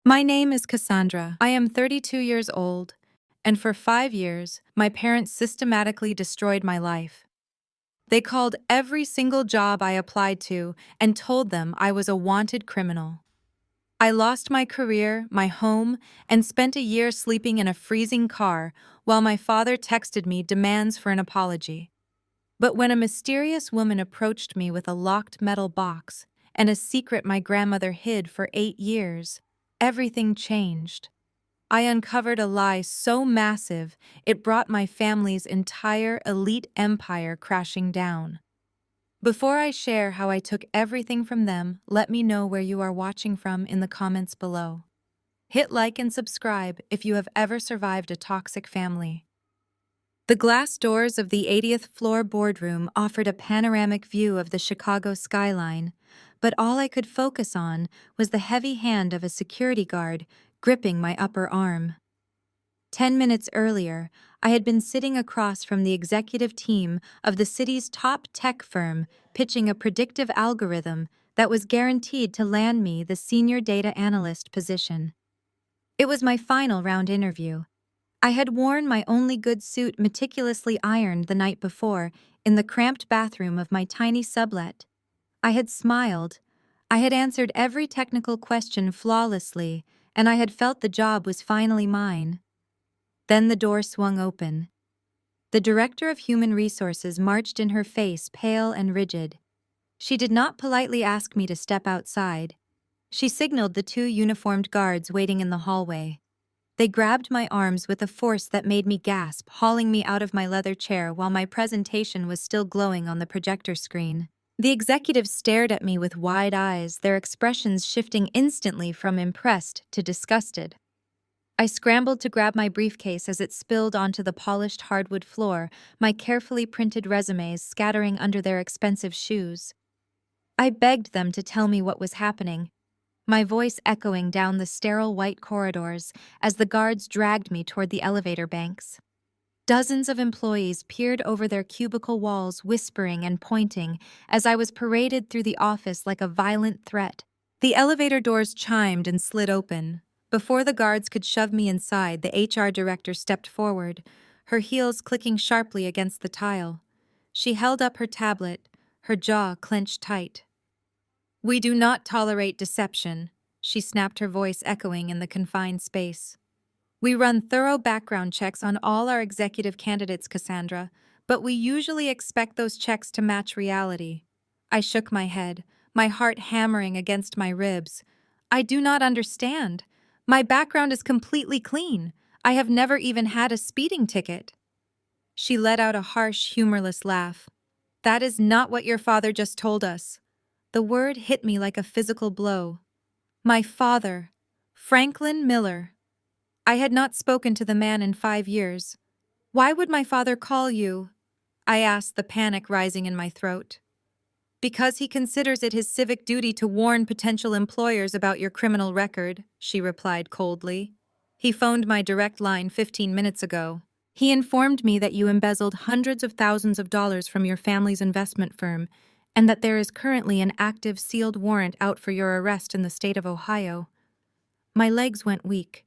My name is Cassandra. I am 32 years old, and for 5 years, my parents systematically destroyed my life. They called every single job I applied to and told them I was a wanted criminal. I lost my career, my home, and spent a year sleeping in a freezing car while my father texted me demands for an apology. But when a mysterious woman approached me with a locked metal box and a secret my grandmother hid for 8 years, everything changed. I uncovered a lie so massive it brought my family's entire elite empire crashing down. Before I share how I took everything from them, let me know where you are watching from in the comments below. Hit like and subscribe if you have ever survived a toxic family. The glass doors of the 80th floor boardroom offered a panoramic view of the Chicago skyline, but all I could focus on was the heavy hand of a security guard gripping my upper arm. 10 minutes earlier, I had been sitting across from the executive team of the city's top tech firm pitching a predictive algorithm that was guaranteed to land me the senior data analyst position. It was my final round interview. I had worn my only good suit meticulously ironed the night before in the cramped bathroom of my tiny sublet. I had smiled. I had answered every technical question flawlessly, and I had felt the job was finally mine. Then the door swung open. The director of human resources marched in her face, pale and rigid. She did not politely ask me to step outside. She signaled the two uniformed guards waiting in the hallway. They grabbed my arms with a force that made me gasp, hauling me out of my leather chair while my presentation was still glowing on the projector screen. The executives stared at me with wide eyes, their expressions shifting instantly from impressed to disgusted. I scrambled to grab my briefcase as it spilled onto the polished hardwood floor, my carefully printed resumes scattering under their expensive shoes. I begged them to tell me what was happening, my voice echoing down the sterile white corridors as the guards dragged me toward the elevator banks. Dozens of employees peered over their cubicle walls, whispering and pointing as I was paraded through the office like a violent threat. The elevator doors chimed and slid open. Before the guards could shove me inside, the HR director stepped forward, her heels clicking sharply against the tile. She held up her tablet, her jaw clenched tight. "We do not tolerate deception," she snapped, her voice echoing in the confined space. "We run thorough background checks on all our executive candidates, Cassandra, but we usually expect those checks to match reality." I shook my head, my heart hammering against my ribs. "I do not understand. My background is completely clean. I have never even had a speeding ticket." She let out a harsh, humorless laugh. "That is not what your father just told us." The word hit me like a physical blow. My father, Franklin Miller. I had not spoken to the man in 5 years. "Why would my father call you?" I asked, the panic rising in my throat. "Because he considers it his civic duty to warn potential employers about your criminal record," she replied coldly. "He phoned my direct line 15 minutes ago. He informed me that you embezzled hundreds of thousands of dollars from your family's investment firm, and that there is currently an active sealed warrant out for your arrest in the state of Ohio." My legs went weak.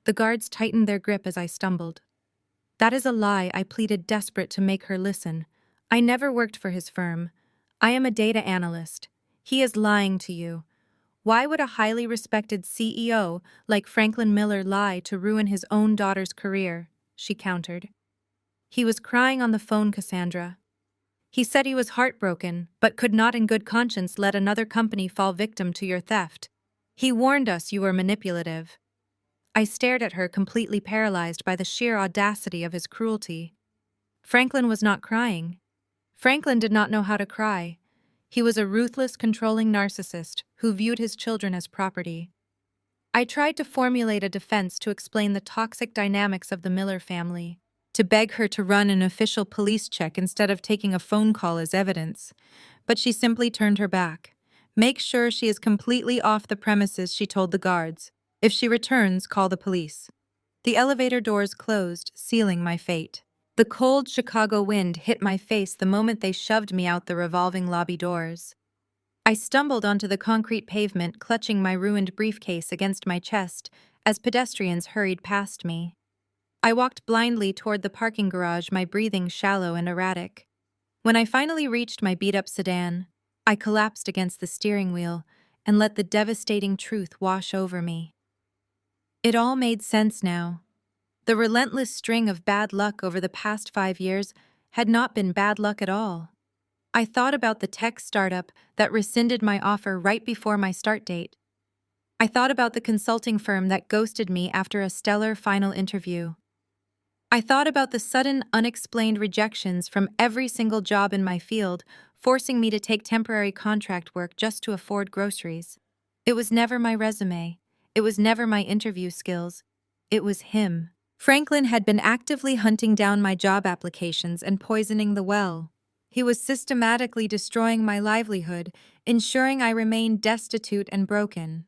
The guards tightened their grip as I stumbled. "That is a lie," I pleaded, desperate to make her listen. "I never worked for his firm. I am a data analyst. He is lying to you. Why would a highly respected CEO like Franklin Miller lie to ruin his own daughter's career?" she countered. "He was crying on the phone, Cassandra. He said he was heartbroken, but could not in good conscience let another company fall victim to your theft. He warned us you were manipulative." I stared at her, completely paralyzed by the sheer audacity of his cruelty. Franklin was not crying. Franklin did not know how to cry. He was a ruthless, controlling narcissist who viewed his children as property. I tried to formulate a defense to explain the toxic dynamics of the Miller family, to beg her to run an official police check instead of taking a phone call as evidence. But she simply turned her back. "Make sure she is completely off the premises," she told the guards. "If she returns, call the police." The elevator doors closed, sealing my fate. The cold Chicago wind hit my face the moment they shoved me out the revolving lobby doors. I stumbled onto the concrete pavement, clutching my ruined briefcase against my chest as pedestrians hurried past me. I walked blindly toward the parking garage, my breathing shallow and erratic. When I finally reached my beat-up sedan, I collapsed against the steering wheel and let the devastating truth wash over me. It all made sense now. The relentless string of bad luck over the past 5 years had not been bad luck at all. I thought about the tech startup that rescinded my offer right before my start date. I thought about the consulting firm that ghosted me after a stellar final interview. I thought about the sudden, unexplained rejections from every single job in my field, forcing me to take temporary contract work just to afford groceries. It was never my resume. It was never my interview skills. It was him. Franklin had been actively hunting down my job applications and poisoning the well. He was systematically destroying my livelihood, ensuring I remained destitute and broken.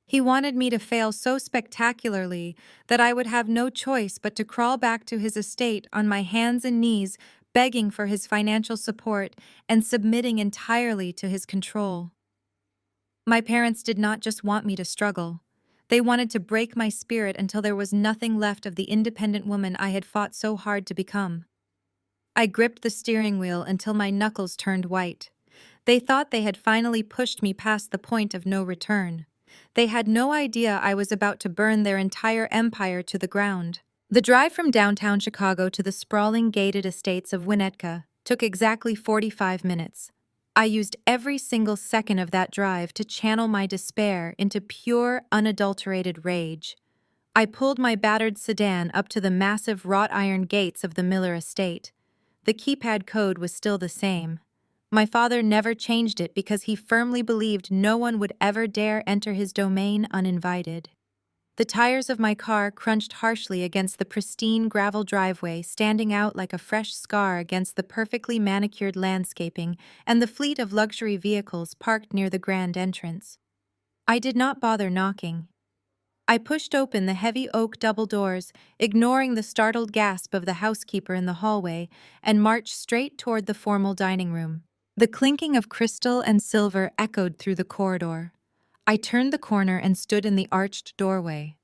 He wanted me to fail so spectacularly that I would have no choice but to crawl back to his estate on my hands and knees, begging for his financial support and submitting entirely to his control. My parents did not just want me to struggle. They wanted to break my spirit until there was nothing left of the independent woman I had fought so hard to become. I gripped the steering wheel until my knuckles turned white. They thought they had finally pushed me past the point of no return. They had no idea I was about to burn their entire empire to the ground. The drive from downtown Chicago to the sprawling gated estates of Winnetka took exactly 45 minutes. I used every single second of that drive to channel my despair into pure, unadulterated rage. I pulled my battered sedan up to the massive wrought iron gates of the Miller estate. The keypad code was still the same. My father never changed it because he firmly believed no one would ever dare enter his domain uninvited. The tires of my car crunched harshly against the pristine gravel driveway, standing out like a fresh scar against the perfectly manicured landscaping and the fleet of luxury vehicles parked near the grand entrance. I did not bother knocking. I pushed open the heavy oak double doors, ignoring the startled gasp of the housekeeper in the hallway, and marched straight toward the formal dining room. The clinking of crystal and silver echoed through the corridor. I turned the corner and stood in the arched doorway.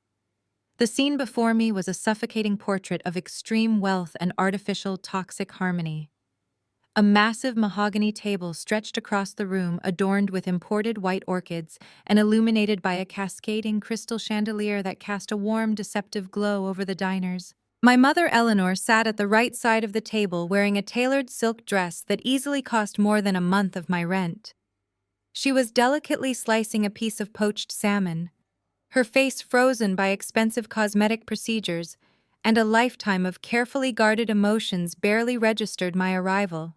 The scene before me was a suffocating portrait of extreme wealth and artificial, toxic harmony. A massive mahogany table stretched across the room, adorned with imported white orchids and illuminated by a cascading crystal chandelier that cast a warm, deceptive glow over the diners. My mother, Eleanor, sat at the right side of the table wearing a tailored silk dress that easily cost more than a month of my rent. She was delicately slicing a piece of poached salmon, her face frozen by expensive cosmetic procedures, and a lifetime of carefully guarded emotions barely registered my arrival.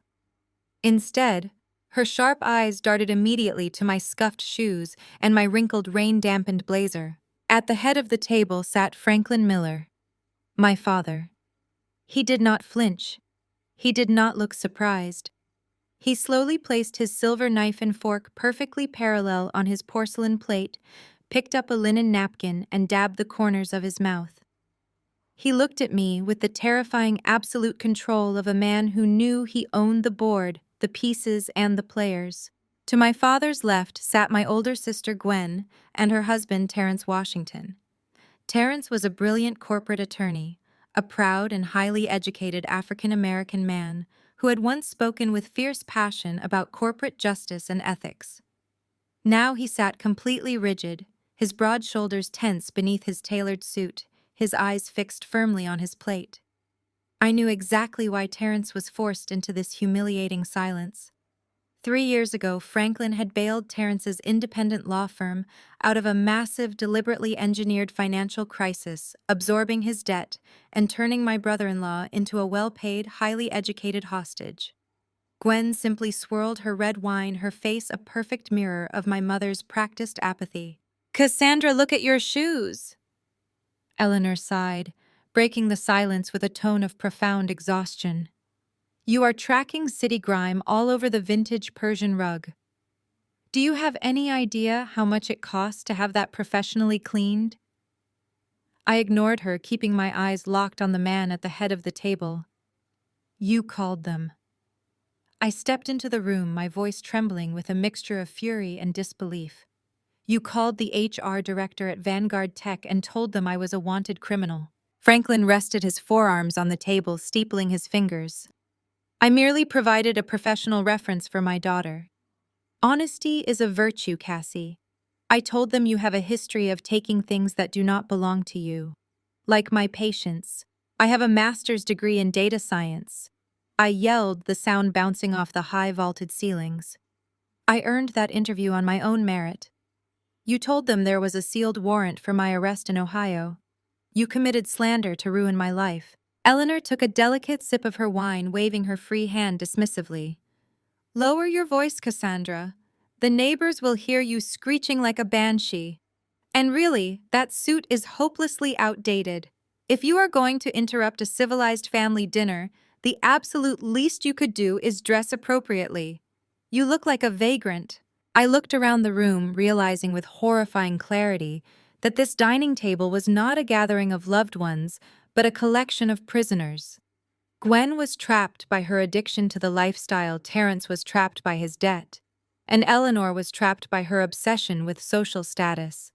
Instead, her sharp eyes darted immediately to my scuffed shoes and my wrinkled rain-dampened blazer. At the head of the table sat Franklin Miller, my father. He did not flinch. He did not look surprised. He slowly placed his silver knife and fork perfectly parallel on his porcelain plate, picked up a linen napkin, and dabbed the corners of his mouth. He looked at me with the terrifying absolute control of a man who knew he owned the board, the pieces, and the players. To my father's left sat my older sister Gwen and her husband Terrence Washington. Terrence was a brilliant corporate attorney, a proud and highly educated African-American man who had once spoken with fierce passion about corporate justice and ethics. Now he sat completely rigid, his broad shoulders tense beneath his tailored suit, his eyes fixed firmly on his plate. I knew exactly why Terrence was forced into this humiliating silence. 3 years ago, Franklin had bailed Terrence's independent law firm out of a massive, deliberately engineered financial crisis, absorbing his debt and turning my brother-in-law into a well-paid, highly educated hostage. Gwen simply swirled her red wine, her face a perfect mirror of my mother's practiced apathy. "Cassandra, look at your shoes!" Eleanor sighed, breaking the silence with a tone of profound exhaustion. "You are tracking city grime all over the vintage Persian rug. Do you have any idea how much it costs to have that professionally cleaned?" I ignored her, keeping my eyes locked on the man at the head of the table. "You called them." I stepped into the room, my voice trembling with a mixture of fury and disbelief. You called the HR director at Vanguard Tech and told them I was a wanted criminal. Franklin rested his forearms on the table, steepling his fingers. I merely provided a professional reference for my daughter. Honesty is a virtue, Cassie. I told them you have a history of taking things that do not belong to you. Like my patients. I have a master's degree in data science. I yelled, the sound bouncing off the high vaulted ceilings. I earned that interview on my own merit. You told them there was a sealed warrant for my arrest in Ohio. You committed slander to ruin my life. Eleanor took a delicate sip of her wine, waving her free hand dismissively. Lower your voice, Cassandra. The neighbors will hear you screeching like a banshee. And really, that suit is hopelessly outdated. If you are going to interrupt a civilized family dinner, the absolute least you could do is dress appropriately. You look like a vagrant. I looked around the room, realizing with horrifying clarity that this dining table was not a gathering of loved ones, but a collection of prisoners. Gwen was trapped by her addiction to the lifestyle, Terrence was trapped by his debt, and Eleanor was trapped by her obsession with social status.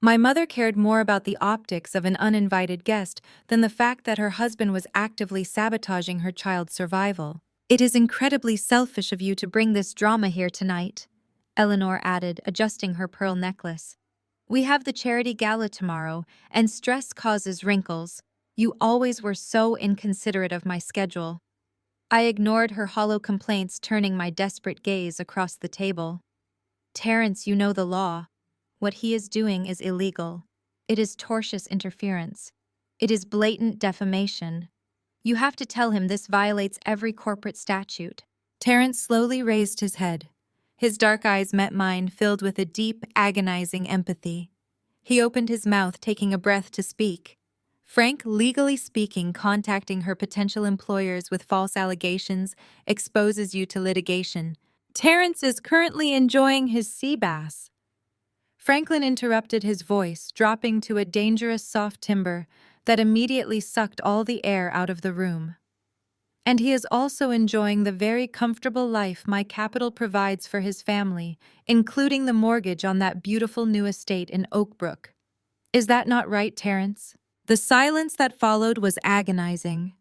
My mother cared more about the optics of an uninvited guest than the fact that her husband was actively sabotaging her child's survival. It is incredibly selfish of you to bring this drama here tonight, Eleanor added, adjusting her pearl necklace. We have the charity gala tomorrow, and stress causes wrinkles. You always were so inconsiderate of my schedule. I ignored her hollow complaints, turning my desperate gaze across the table. Terrence, you know the law. What he is doing is illegal. It is tortious interference. It is blatant defamation. You have to tell him this violates every corporate statute. Terrence slowly raised his head. His dark eyes met mine, filled with a deep, agonizing empathy. He opened his mouth, taking a breath to speak. Frank, legally speaking, contacting her potential employers with false allegations exposes you to litigation. Terrence is currently enjoying his sea bass. Franklin interrupted his voice, dropping to a dangerous soft timbre that immediately sucked all the air out of the room. And he is also enjoying the very comfortable life my capital provides for his family, including the mortgage on that beautiful new estate in Oakbrook. Is that not right, Terrence? The silence that followed was agonizing.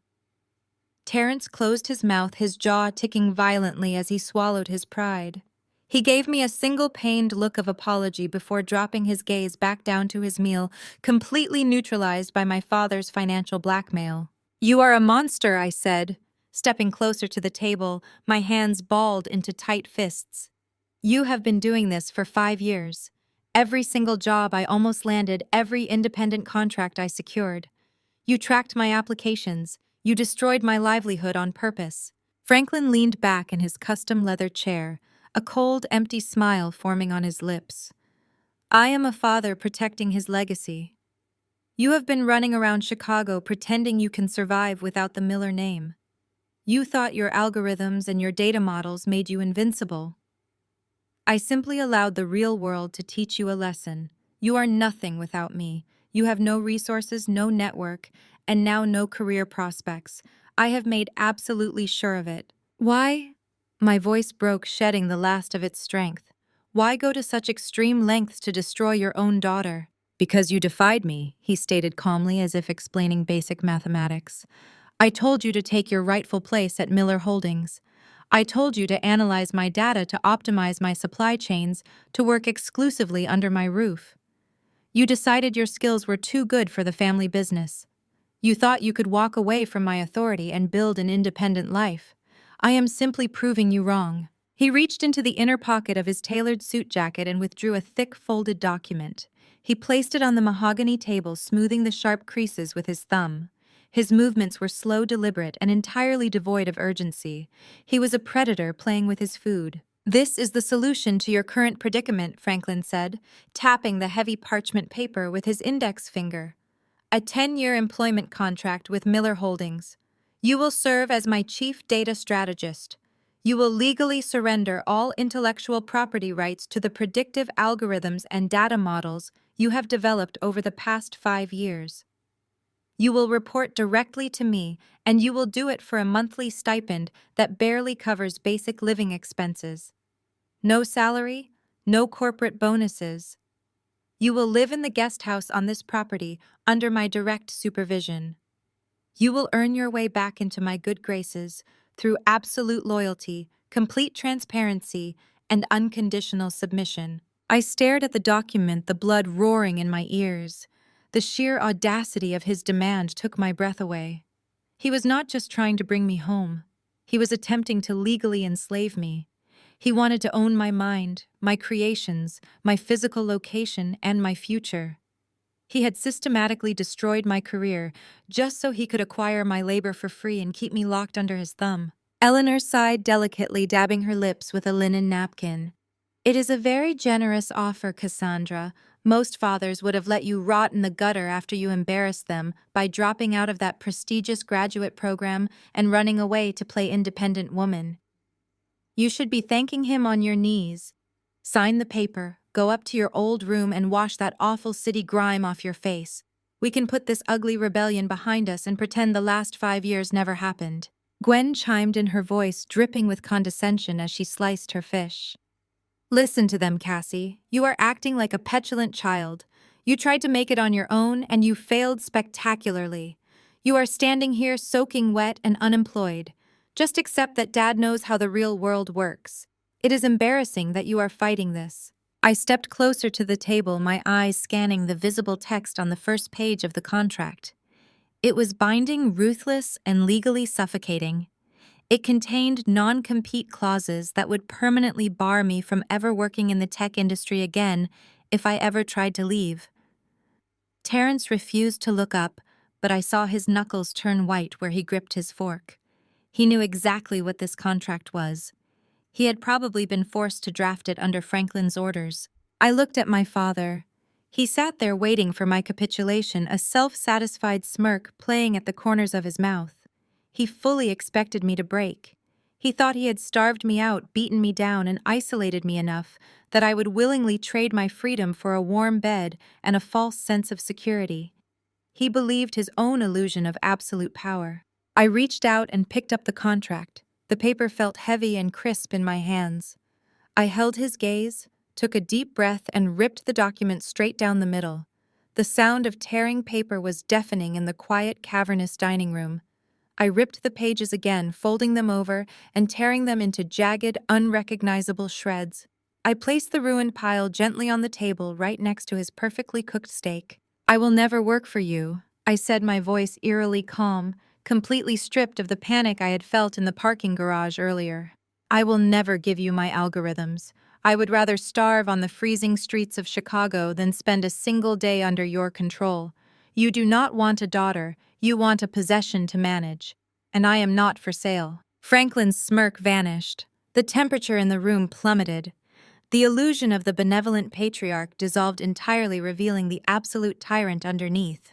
Terrence closed his mouth, his jaw ticking violently as he swallowed his pride. He gave me a single-pained look of apology before dropping his gaze back down to his meal, completely neutralized by my father's financial blackmail. You are a monster, I said, stepping closer to the table, my hands balled into tight fists. You have been doing this for 5 years. Every single job I almost landed, every independent contract I secured. You tracked my applications. You destroyed my livelihood on purpose. Franklin leaned back in his custom leather chair, a cold, empty smile forming on his lips. I am a father protecting his legacy. You have been running around Chicago pretending you can survive without the Miller name. You thought your algorithms and your data models made you invincible. I simply allowed the real world to teach you a lesson. You are nothing without me. You have no resources, no network, and now no career prospects. I have made absolutely sure of it. Why? My voice broke, shedding the last of its strength. Why go to such extreme lengths to destroy your own daughter? Because you defied me, he stated calmly, as if explaining basic mathematics. I told you to take your rightful place at Miller Holdings. I told you to analyze my data to optimize my supply chains to work exclusively under my roof. You decided your skills were too good for the family business. You thought you could walk away from my authority and build an independent life. I am simply proving you wrong. He reached into the inner pocket of his tailored suit jacket and withdrew a thick folded document. He placed it on the mahogany table, smoothing the sharp creases with his thumb. His movements were slow, deliberate, and entirely devoid of urgency. He was a predator playing with his food. This is the solution to your current predicament, Franklin said, tapping the heavy parchment paper with his index finger. A 10-year employment contract with Miller Holdings. You will serve as my chief data strategist. You will legally surrender all intellectual property rights to the predictive algorithms and data models you have developed over the past 5 years. You will report directly to me, and you will do it for a monthly stipend that barely covers basic living expenses. No salary, no corporate bonuses. You will live in the guest house on this property under my direct supervision. You will earn your way back into my good graces through absolute loyalty, complete transparency, and unconditional submission. I stared at the document, the blood roaring in my ears. The sheer audacity of his demand took my breath away. He was not just trying to bring me home. He was attempting to legally enslave me. He wanted to own my mind, my creations, my physical location, and my future. He had systematically destroyed my career just so he could acquire my labor for free and keep me locked under his thumb. Eleanor sighed delicately, dabbing her lips with a linen napkin. It is a very generous offer, Cassandra. Most fathers would have let you rot in the gutter after you embarrassed them by dropping out of that prestigious graduate program and running away to play independent woman. You should be thanking him on your knees. Sign the paper, go up to your old room and wash that awful city grime off your face. We can put this ugly rebellion behind us and pretend the last 5 years never happened. Gwen chimed in, her voice dripping with condescension as she sliced her fish. Listen to them, Cassie. You are acting like a petulant child. You tried to make it on your own, and you failed spectacularly. You are standing here soaking wet and unemployed. Just accept that Dad knows how the real world works. It is embarrassing that you are fighting this. I stepped closer to the table, my eyes scanning the visible text on the first page of the contract. It was binding, ruthless, and legally suffocating. It contained non-compete clauses that would permanently bar me from ever working in the tech industry again if I ever tried to leave. Terrence refused to look up, but I saw his knuckles turn white where he gripped his fork. He knew exactly what this contract was. He had probably been forced to draft it under Franklin's orders. I looked at my father. He sat there waiting for my capitulation, a self-satisfied smirk playing at the corners of his mouth. He fully expected me to break. He thought he had starved me out, beaten me down, and isolated me enough that I would willingly trade my freedom for a warm bed and a false sense of security. He believed his own illusion of absolute power. I reached out and picked up the contract. The paper felt heavy and crisp in my hands. I held his gaze, took a deep breath, and ripped the document straight down the middle. The sound of tearing paper was deafening in the quiet, cavernous dining room. I ripped the pages again, folding them over and tearing them into jagged, unrecognizable shreds. I placed the ruined pile gently on the table right next to his perfectly cooked steak. I will never work for you, I said, my voice eerily calm, completely stripped of the panic I had felt in the parking garage earlier. I will never give you my algorithms. I would rather starve on the freezing streets of Chicago than spend a single day under your control. You do not want a daughter, you want a possession to manage. And I am not for sale. Franklin's smirk vanished. The temperature in the room plummeted. The illusion of the benevolent patriarch dissolved entirely, revealing the absolute tyrant underneath.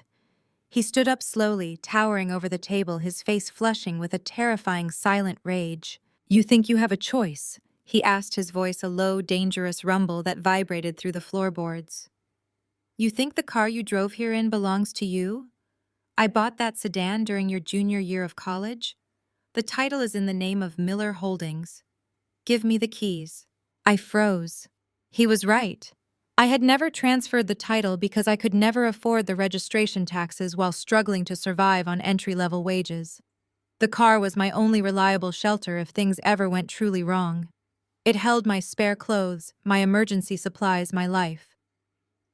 He stood up slowly, towering over the table, his face flushing with a terrifying silent rage. You think you have a choice? He asked, his voice a low, dangerous rumble that vibrated through the floorboards. You think the car you drove here in belongs to you? I bought that sedan during your junior year of college. The title is in the name of Miller Holdings. Give me the keys. I froze. He was right. I had never transferred the title because I could never afford the registration taxes while struggling to survive on entry-level wages. The car was my only reliable shelter if things ever went truly wrong. It held my spare clothes, my emergency supplies, my life.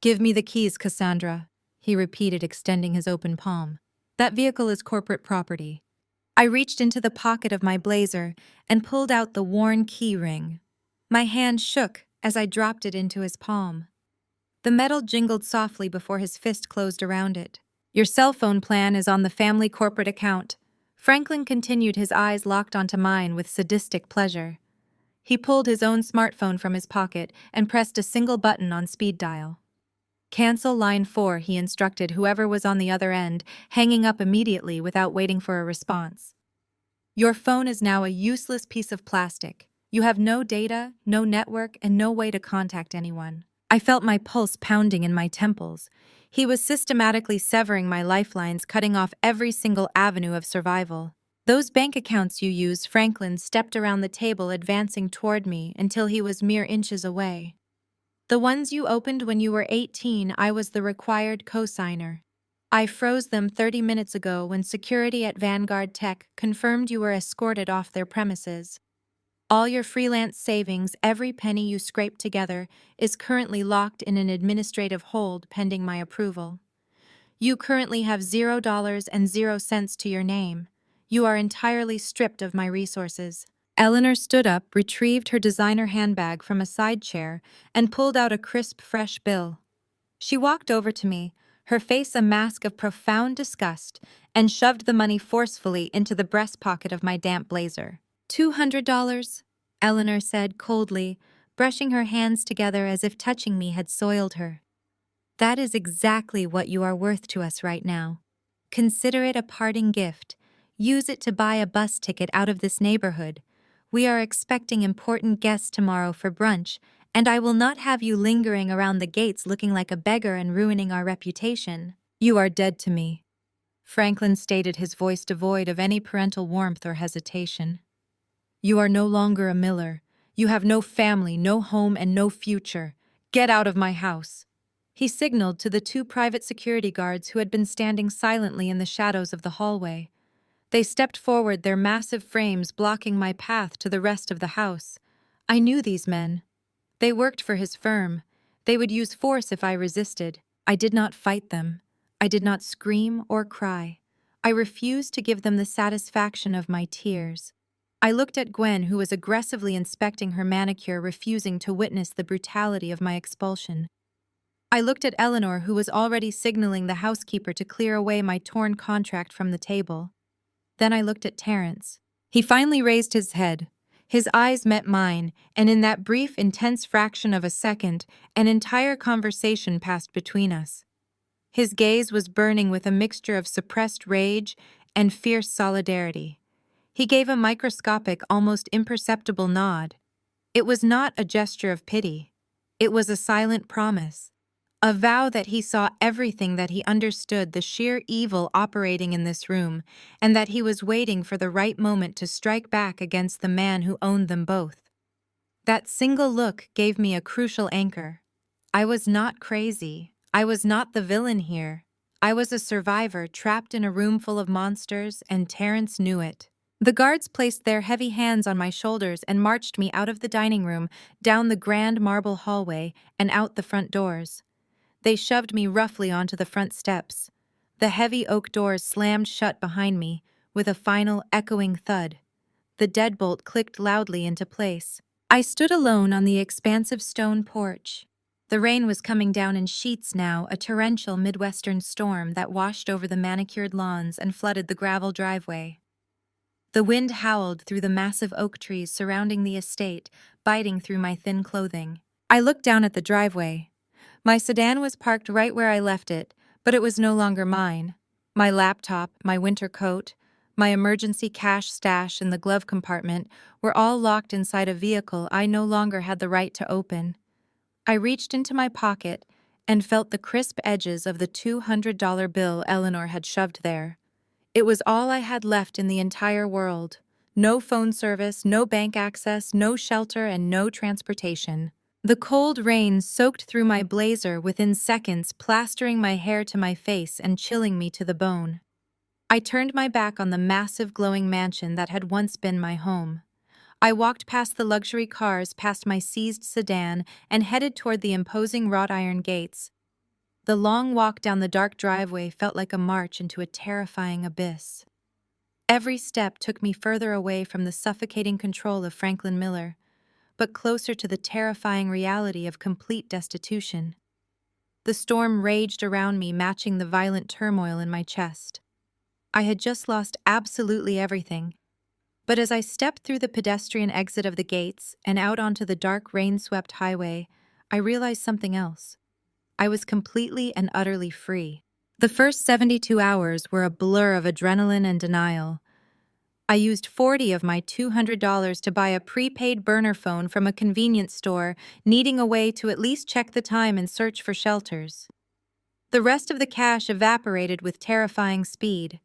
Give me the keys, Cassandra, he repeated, extending his open palm. That vehicle is corporate property. I reached into the pocket of my blazer and pulled out the worn key ring. My hand shook as I dropped it into his palm. The metal jingled softly before his fist closed around it. Your cell phone plan is on the family corporate account. Franklin continued, his eyes locked onto mine with sadistic pleasure. He pulled his own smartphone from his pocket and pressed a single button on speed dial. Cancel line 4, he instructed whoever was on the other end, hanging up immediately without waiting for a response. Your phone is now a useless piece of plastic. You have no data, no network, and no way to contact anyone. I felt my pulse pounding in my temples. He was systematically severing my lifelines, cutting off every single avenue of survival. "Those bank accounts you used," Franklin stepped around the table, advancing toward me until he was mere inches away. "The ones you opened when you were 18, I was the required co-signer. I froze them 30 minutes ago when security at Vanguard Tech confirmed you were escorted off their premises. All your freelance savings, every penny you scraped together, is currently locked in an administrative hold pending my approval. You currently have $0 and 0 cents to your name. You are entirely stripped of my resources." Eleanor stood up, retrieved her designer handbag from a side chair, and pulled out a crisp, fresh bill. She walked over to me, her face a mask of profound disgust, and shoved the money forcefully into the breast pocket of my damp blazer. $200, Eleanor said coldly, brushing her hands together as if touching me had soiled her. "That is exactly what you are worth to us right now. Consider it a parting gift. Use it to buy a bus ticket out of this neighborhood. We are expecting important guests tomorrow for brunch, and I will not have you lingering around the gates looking like a beggar and ruining our reputation." "You are dead to me," Franklin stated, his voice devoid of any parental warmth or hesitation. "You are no longer a Miller. You have no family, no home, and no future. Get out of my house." He signaled to the 2 private security guards who had been standing silently in the shadows of the hallway. They stepped forward, their massive frames blocking my path to the rest of the house. I knew these men. They worked for his firm. They would use force if I resisted. I did not fight them. I did not scream or cry. I refused to give them the satisfaction of my tears. I looked at Gwen, who was aggressively inspecting her manicure, refusing to witness the brutality of my expulsion. I looked at Eleanor, who was already signaling the housekeeper to clear away my torn contract from the table. Then I looked at Terrence. He finally raised his head. His eyes met mine, and in that brief, intense fraction of a second, an entire conversation passed between us. His gaze was burning with a mixture of suppressed rage and fierce solidarity. He gave a microscopic, almost imperceptible nod. It was not a gesture of pity. It was a silent promise. A vow that he saw everything, that he understood the sheer evil operating in this room, and that he was waiting for the right moment to strike back against the man who owned them both. That single look gave me a crucial anchor. I was not crazy. I was not the villain here. I was a survivor trapped in a room full of monsters, and Terrence knew it. The guards placed their heavy hands on my shoulders and marched me out of the dining room, down the grand marble hallway, and out the front doors. They shoved me roughly onto the front steps. The heavy oak doors slammed shut behind me, with a final echoing thud. The deadbolt clicked loudly into place. I stood alone on the expansive stone porch. The rain was coming down in sheets now, a torrential Midwestern storm that washed over the manicured lawns and flooded the gravel driveway. The wind howled through the massive oak trees surrounding the estate, biting through my thin clothing. I looked down at the driveway. My sedan was parked right where I left it, but it was no longer mine. My laptop, my winter coat, my emergency cash stash in the glove compartment were all locked inside a vehicle I no longer had the right to open. I reached into my pocket and felt the crisp edges of the $200 bill Eleanor had shoved there. It was all I had left in the entire world. No phone service, no bank access, no shelter, and no transportation. The cold rain soaked through my blazer within seconds, plastering my hair to my face and chilling me to the bone. I turned my back on the massive glowing mansion that had once been my home. I walked past the luxury cars, past my seized sedan, and headed toward the imposing wrought iron gates. The long walk down the dark driveway felt like a march into a terrifying abyss. Every step took me further away from the suffocating control of Franklin Miller, but closer to the terrifying reality of complete destitution. The storm raged around me, matching the violent turmoil in my chest. I had just lost absolutely everything. But as I stepped through the pedestrian exit of the gates and out onto the dark, rain-swept highway, I realized something else. I was completely and utterly free. The first 72 hours were a blur of adrenaline and denial. I used 40 of my $200 to buy a prepaid burner phone from a convenience store, needing a way to at least check the time and search for shelters. The rest of the cash evaporated with terrifying speed.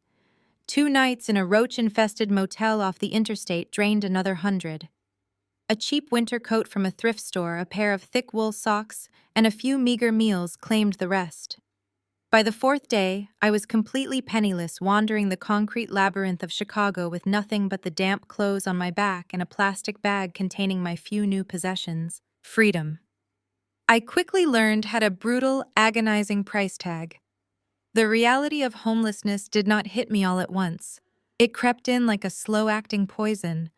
2 nights in a roach-infested motel off the interstate drained another 100. A cheap winter coat from a thrift store, a pair of thick wool socks, and a few meager meals claimed the rest. By the fourth day, I was completely penniless, wandering the concrete labyrinth of Chicago with nothing but the damp clothes on my back and a plastic bag containing my few new possessions. Freedom. I quickly learned had a brutal, agonizing price tag. The reality of homelessness did not hit me all at once. It crept in like a slow-acting poison.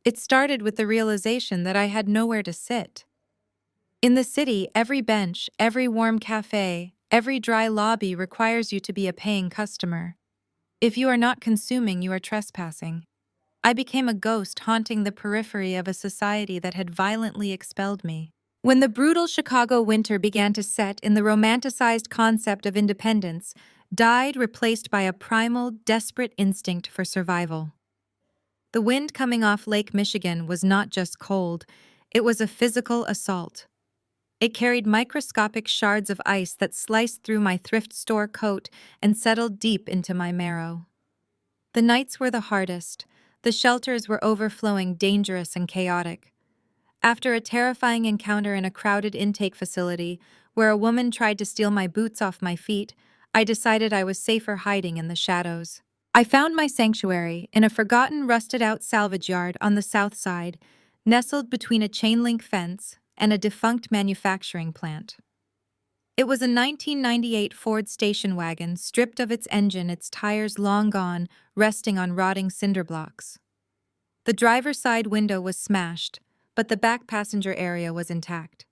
It started with the realization that I had nowhere to sit. In the city, every bench, every warm cafe, every dry lobby requires you to be a paying customer. If you are not consuming, you are trespassing. I became a ghost haunting the periphery of a society that had violently expelled me. When the brutal Chicago winter began to set in, the romanticized concept of independence died, replaced by a primal, desperate instinct for survival. The wind coming off Lake Michigan was not just cold, it was a physical assault. It carried microscopic shards of ice that sliced through my thrift store coat and settled deep into my marrow. The nights were the hardest. The shelters were overflowing, dangerous, and chaotic. After a terrifying encounter in a crowded intake facility, where a woman tried to steal my boots off my feet, I decided I was safer hiding in the shadows. I found my sanctuary in a forgotten, rusted-out salvage yard on the south side, nestled between a chain-link fence and a defunct manufacturing plant. It was a 1998 Ford station wagon, stripped of its engine, its tires long gone, resting on rotting cinder blocks. The driver's side window was smashed, but the back passenger area was intact.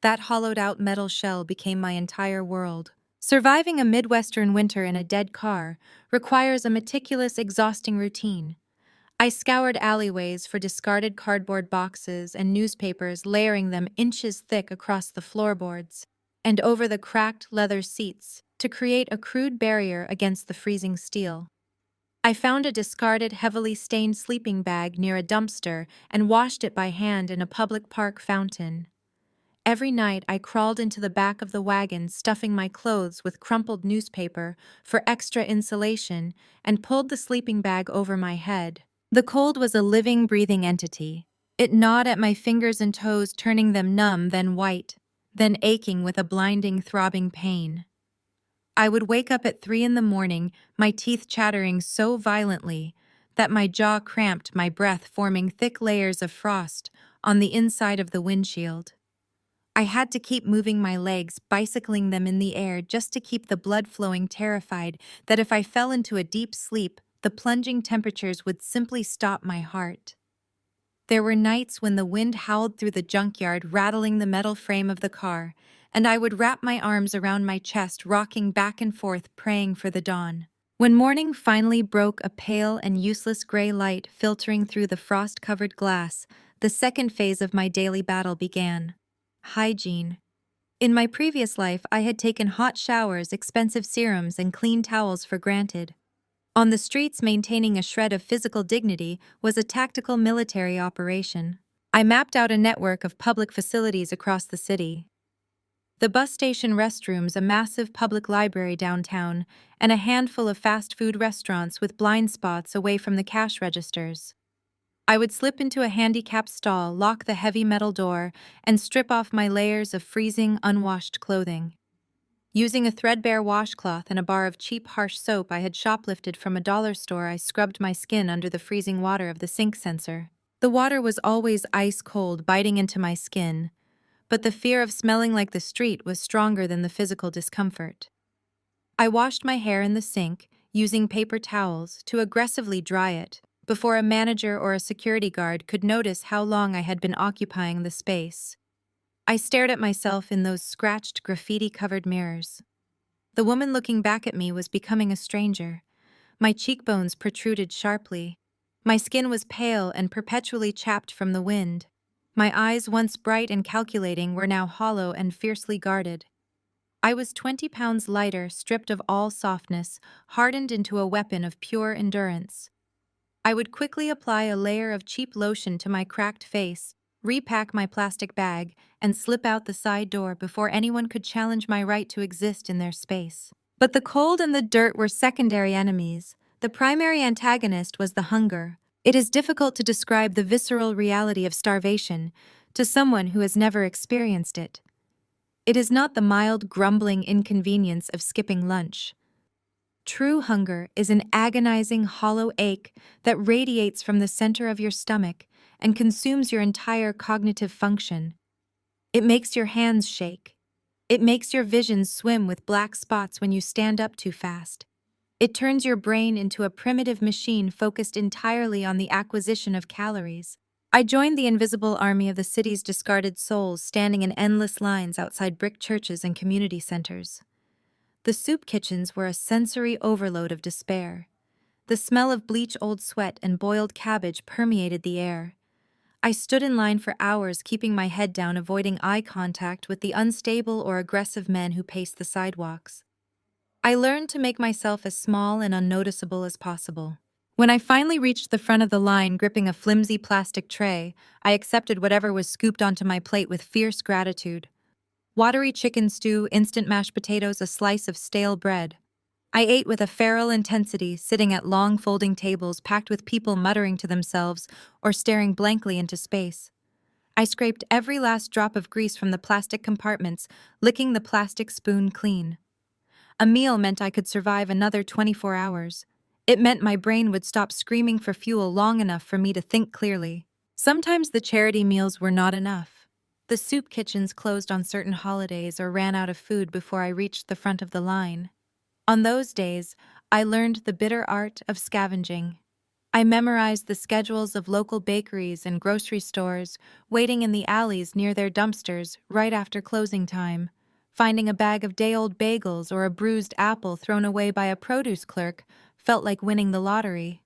That hollowed-out metal shell became my entire world. Surviving a Midwestern winter in a dead car requires a meticulous, exhausting routine. I scoured alleyways for discarded cardboard boxes and newspapers, layering them inches thick across the floorboards and over the cracked leather seats to create a crude barrier against the freezing steel. I found a discarded, heavily stained sleeping bag near a dumpster and washed it by hand in a public park fountain. Every night I crawled into the back of the wagon, stuffing my clothes with crumpled newspaper for extra insulation, and pulled the sleeping bag over my head. The cold was a living, breathing entity. It gnawed at my fingers and toes, turning them numb, then white, then aching with a blinding, throbbing pain. I would wake up at 3 in the morning, my teeth chattering so violently that my jaw cramped, my breath forming thick layers of frost on the inside of the windshield. I had to keep moving my legs, bicycling them in the air just to keep the blood flowing, terrified that if I fell into a deep sleep, the plunging temperatures would simply stop my heart. There were nights when the wind howled through the junkyard, rattling the metal frame of the car, and I would wrap my arms around my chest, rocking back and forth, praying for the dawn. When morning finally broke, a pale and useless gray light filtering through the frost-covered glass, the second phase of my daily battle began. Hygiene. In my previous life, I had taken hot showers, expensive serums, and clean towels for granted. On the streets, maintaining a shred of physical dignity was a tactical military operation. I mapped out a network of public facilities across the city. The bus station restrooms, a massive public library downtown, and a handful of fast food restaurants with blind spots away from the cash registers. I would slip into a handicapped stall, lock the heavy metal door, and strip off my layers of freezing, unwashed clothing. Using a threadbare washcloth and a bar of cheap, harsh soap I had shoplifted from a dollar store, I scrubbed my skin under the freezing water of the sink sensor. The water was always ice cold, biting into my skin, but the fear of smelling like the street was stronger than the physical discomfort. I washed my hair in the sink, using paper towels to aggressively dry it, before a manager or a security guard could notice how long I had been occupying the space. I stared at myself in those scratched, graffiti-covered mirrors. The woman looking back at me was becoming a stranger. My cheekbones protruded sharply. My skin was pale and perpetually chapped from the wind. My eyes, once bright and calculating, were now hollow and fiercely guarded. I was 20 pounds lighter, stripped of all softness, hardened into a weapon of pure endurance. I would quickly apply a layer of cheap lotion to my cracked face, repack my plastic bag, and slip out the side door before anyone could challenge my right to exist in their space. But the cold and the dirt were secondary enemies. The primary antagonist was the hunger. It is difficult to describe the visceral reality of starvation to someone who has never experienced it. It is not the mild, grumbling inconvenience of skipping lunch. True hunger is an agonizing, hollow ache that radiates from the center of your stomach and consumes your entire cognitive function. It makes your hands shake. It makes your vision swim with black spots when you stand up too fast. It turns your brain into a primitive machine focused entirely on the acquisition of calories. I joined the invisible army of the city's discarded souls, standing in endless lines outside brick churches and community centers. The soup kitchens were a sensory overload of despair. The smell of bleach-old sweat and boiled cabbage permeated the air. I stood in line for hours, keeping my head down, avoiding eye contact with the unstable or aggressive men who paced the sidewalks. I learned to make myself as small and unnoticeable as possible. When I finally reached the front of the line, gripping a flimsy plastic tray, I accepted whatever was scooped onto my plate with fierce gratitude. Watery chicken stew, instant mashed potatoes, a slice of stale bread. I ate with a feral intensity, sitting at long folding tables packed with people muttering to themselves or staring blankly into space. I scraped every last drop of grease from the plastic compartments, licking the plastic spoon clean. A meal meant I could survive another 24 hours. It meant my brain would stop screaming for fuel long enough for me to think clearly. Sometimes the charity meals were not enough. The soup kitchens closed on certain holidays or ran out of food before I reached the front of the line. On those days, I learned the bitter art of scavenging. I memorized the schedules of local bakeries and grocery stores, waiting in the alleys near their dumpsters right after closing time. Finding a bag of day-old bagels or a bruised apple thrown away by a produce clerk felt like winning the lottery.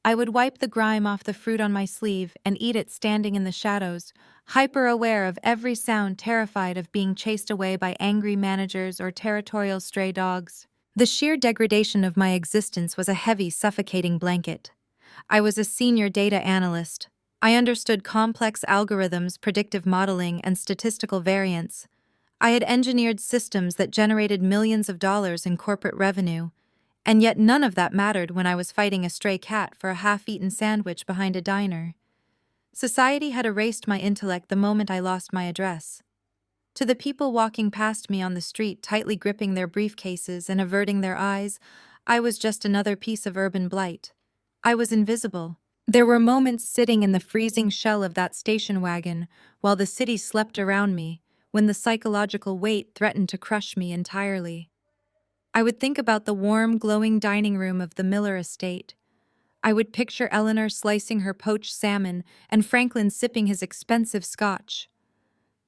I would wipe the grime off the fruit on my sleeve and eat it standing in the shadows, hyper-aware of every sound, terrified of being chased away by angry managers or territorial stray dogs. The sheer degradation of my existence was a heavy, suffocating blanket. I was a senior data analyst. I understood complex algorithms, predictive modeling, and statistical variance. I had engineered systems that generated millions of dollars in corporate revenue, and yet none of that mattered when I was fighting a stray cat for a half-eaten sandwich behind a diner. Society had erased my intellect the moment I lost my address. To the people walking past me on the street, tightly gripping their briefcases and averting their eyes, I was just another piece of urban blight. I was invisible. There were moments sitting in the freezing shell of that station wagon while the city slept around me, when the psychological weight threatened to crush me entirely. I would think about the warm, glowing dining room of the Miller estate. I would picture Eleanor slicing her poached salmon and Franklin sipping his expensive scotch.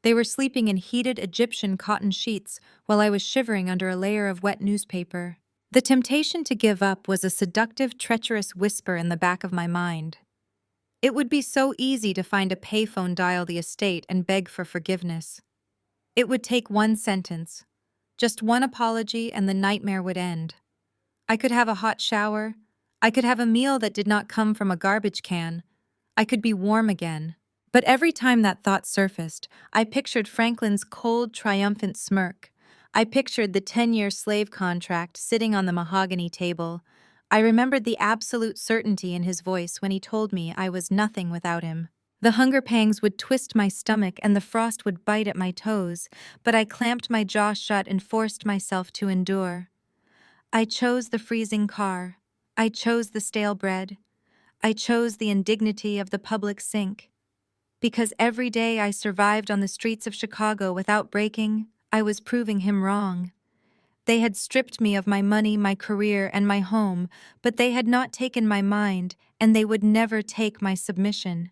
They were sleeping in heated Egyptian cotton sheets while I was shivering under a layer of wet newspaper. The temptation to give up was a seductive, treacherous whisper in the back of my mind. It would be so easy to find a payphone, dial the estate, and beg for forgiveness. It would take one sentence, just one apology, and the nightmare would end. I could have a hot shower. I could have a meal that did not come from a garbage can. I could be warm again. But every time that thought surfaced, I pictured Franklin's cold, triumphant smirk. I pictured the 10-year slave contract sitting on the mahogany table. I remembered the absolute certainty in his voice when he told me I was nothing without him. The hunger pangs would twist my stomach and the frost would bite at my toes, but I clamped my jaw shut and forced myself to endure. I chose the freezing car. I chose the stale bread. I chose the indignity of the public sink. Because every day I survived on the streets of Chicago without breaking, I was proving him wrong. They had stripped me of my money, my career, and my home, but they had not taken my mind, and they would never take my submission.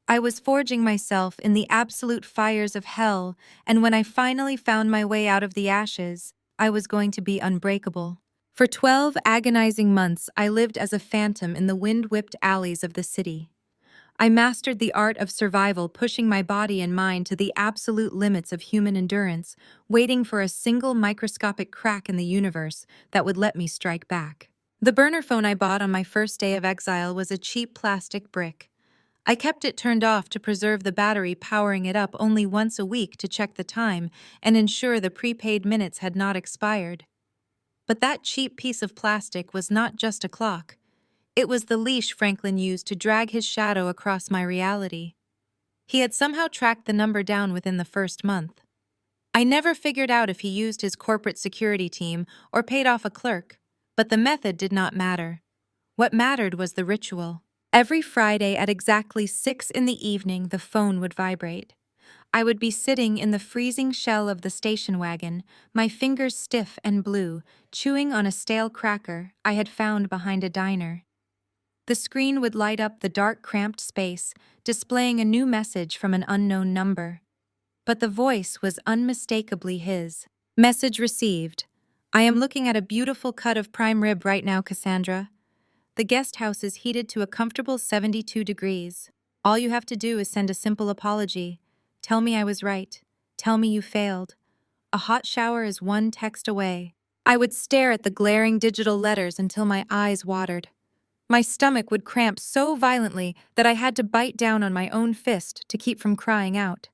I was forging myself in the absolute fires of hell, and when I finally found my way out of the ashes, I was going to be unbreakable. For 12 agonizing months, I lived as a phantom in the wind-whipped alleys of the city. I mastered the art of survival, pushing my body and mind to the absolute limits of human endurance, waiting for a single microscopic crack in the universe that would let me strike back. The burner phone I bought on my first day of exile was a cheap plastic brick. I kept it turned off to preserve the battery, powering it up only once a week to check the time and ensure the prepaid minutes had not expired. But that cheap piece of plastic was not just a clock. It was the leash Franklin used to drag his shadow across my reality. He had somehow tracked the number down within the first month. I never figured out if he used his corporate security team or paid off a clerk, but the method did not matter. What mattered was the ritual. Every Friday at exactly 6 in the evening, the phone would vibrate. I would be sitting in the freezing shell of the station wagon, my fingers stiff and blue, chewing on a stale cracker I had found behind a diner. The screen would light up the dark, cramped space, displaying a new message from an unknown number. But the voice was unmistakably his. Message received. I am looking at a beautiful cut of prime rib right now, Cassandra. The guest house is heated to a comfortable 72 degrees. All you have to do is send a simple apology. Tell me I was right. Tell me you failed. A hot shower is one text away. I would stare at the glaring digital letters until my eyes watered. My stomach would cramp so violently that I had to bite down on my own fist to keep from crying out.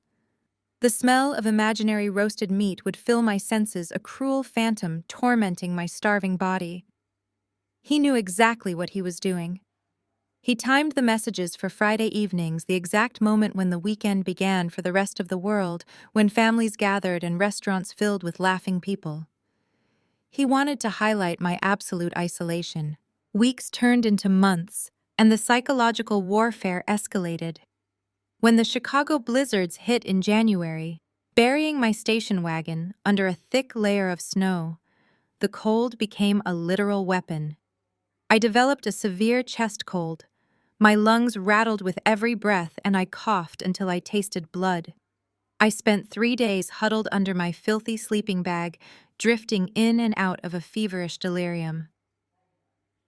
The smell of imaginary roasted meat would fill my senses, a cruel phantom tormenting my starving body. He knew exactly what he was doing. He timed the messages for Friday evenings, the exact moment when the weekend began for the rest of the world, when families gathered and restaurants filled with laughing people. He wanted to highlight my absolute isolation. Weeks turned into months, and the psychological warfare escalated. When the Chicago blizzards hit in January, burying my station wagon under a thick layer of snow, the cold became a literal weapon. I developed a severe chest cold. My lungs rattled with every breath, and I coughed until I tasted blood. I spent 3 days huddled under my filthy sleeping bag, drifting in and out of a feverish delirium.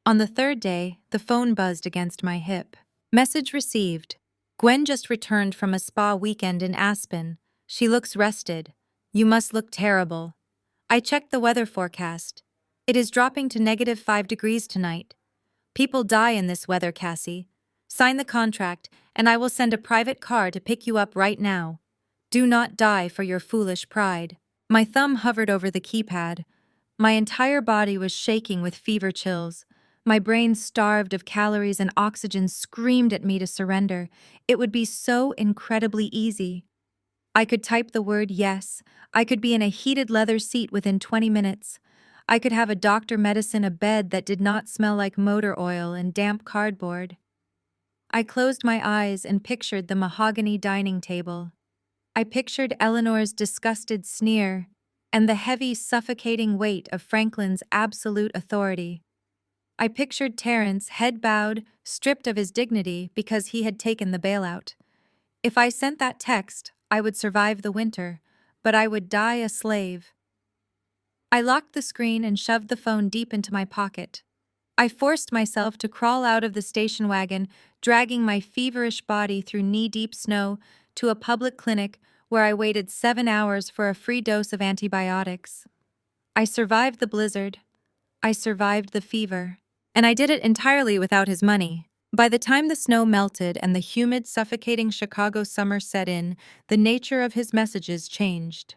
On the third day, the phone buzzed against my hip. Message received. Gwen just returned from a spa weekend in Aspen. She looks rested. You must look terrible. I checked the weather forecast. It is dropping to -5 degrees tonight. People die in this weather, Cassie. Sign the contract, and I will send a private car to pick you up right now. Do not die for your foolish pride. My thumb hovered over the keypad. My entire body was shaking with fever chills. My brain, starved of calories and oxygen, screamed at me to surrender. It would be so incredibly easy. I could type the word yes. I could be in a heated leather seat within 20 minutes. I could have a doctor medicine, a bed that did not smell like motor oil and damp cardboard. I closed my eyes and pictured the mahogany dining table. I pictured Eleanor's disgusted sneer and the heavy, suffocating weight of Franklin's absolute authority. I pictured Terrence, head bowed, stripped of his dignity because he had taken the bailout. If I sent that text, I would survive the winter, but I would die a slave. I locked the screen and shoved the phone deep into my pocket. I forced myself to crawl out of the station wagon, dragging my feverish body through knee-deep snow to a public clinic where I waited 7 hours for a free dose of antibiotics. I survived the blizzard. I survived the fever. And I did it entirely without his money. By the time the snow melted and the humid, suffocating Chicago summer set in, the nature of his messages changed.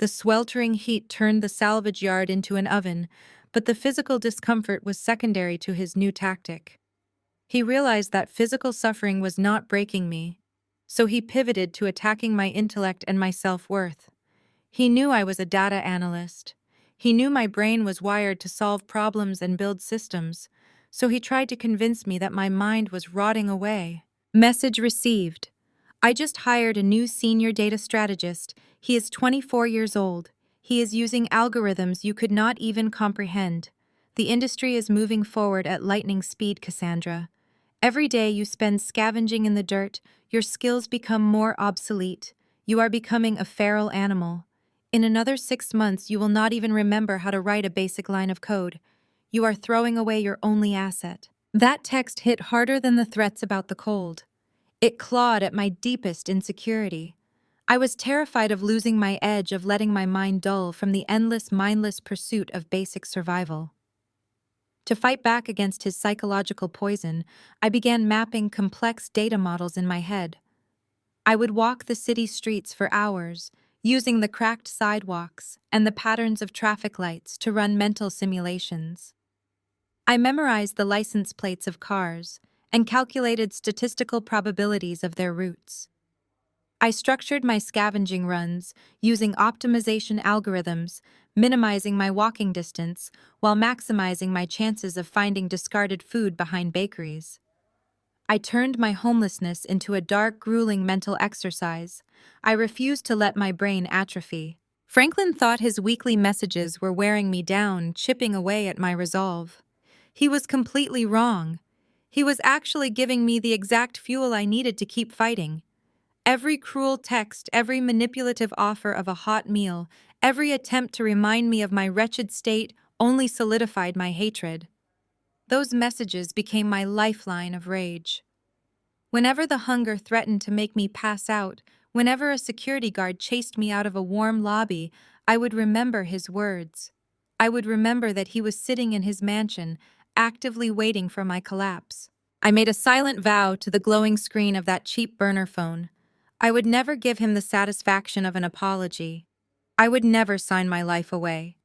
The sweltering heat turned the salvage yard into an oven, but the physical discomfort was secondary to his new tactic. He realized that physical suffering was not breaking me, so he pivoted to attacking my intellect and my self-worth. He knew I was a data analyst. He knew my brain was wired to solve problems and build systems, so he tried to convince me that my mind was rotting away. Message received. I just hired a new senior data strategist. He is 24 years old. He is using algorithms you could not even comprehend. The industry is moving forward at lightning speed, Cassandra. Every day you spend scavenging in the dirt, your skills become more obsolete. You are becoming a feral animal. In another 6 months, you will not even remember how to write a basic line of code. You are throwing away your only asset. That text hit harder than the threats about the cold. It clawed at my deepest insecurity. I was terrified of losing my edge, of letting my mind dull from the endless, mindless pursuit of basic survival. To fight back against his psychological poison, I began mapping complex data models in my head. I would walk the city streets for hours, using the cracked sidewalks and the patterns of traffic lights to run mental simulations. I memorized the license plates of cars and calculated statistical probabilities of their routes. I structured my scavenging runs using optimization algorithms, minimizing my walking distance while maximizing my chances of finding discarded food behind bakeries. I turned my homelessness into a dark, grueling mental exercise. I refused to let my brain atrophy. Franklin thought his weekly messages were wearing me down, chipping away at my resolve. He was completely wrong. He was actually giving me the exact fuel I needed to keep fighting. Every cruel text, every manipulative offer of a hot meal, every attempt to remind me of my wretched state only solidified my hatred. Those messages became my lifeline of rage. Whenever the hunger threatened to make me pass out, whenever a security guard chased me out of a warm lobby, I would remember his words. I would remember that he was sitting in his mansion, actively waiting for my collapse. I made a silent vow to the glowing screen of that cheap burner phone. I would never give him the satisfaction of an apology. I would never sign my life away.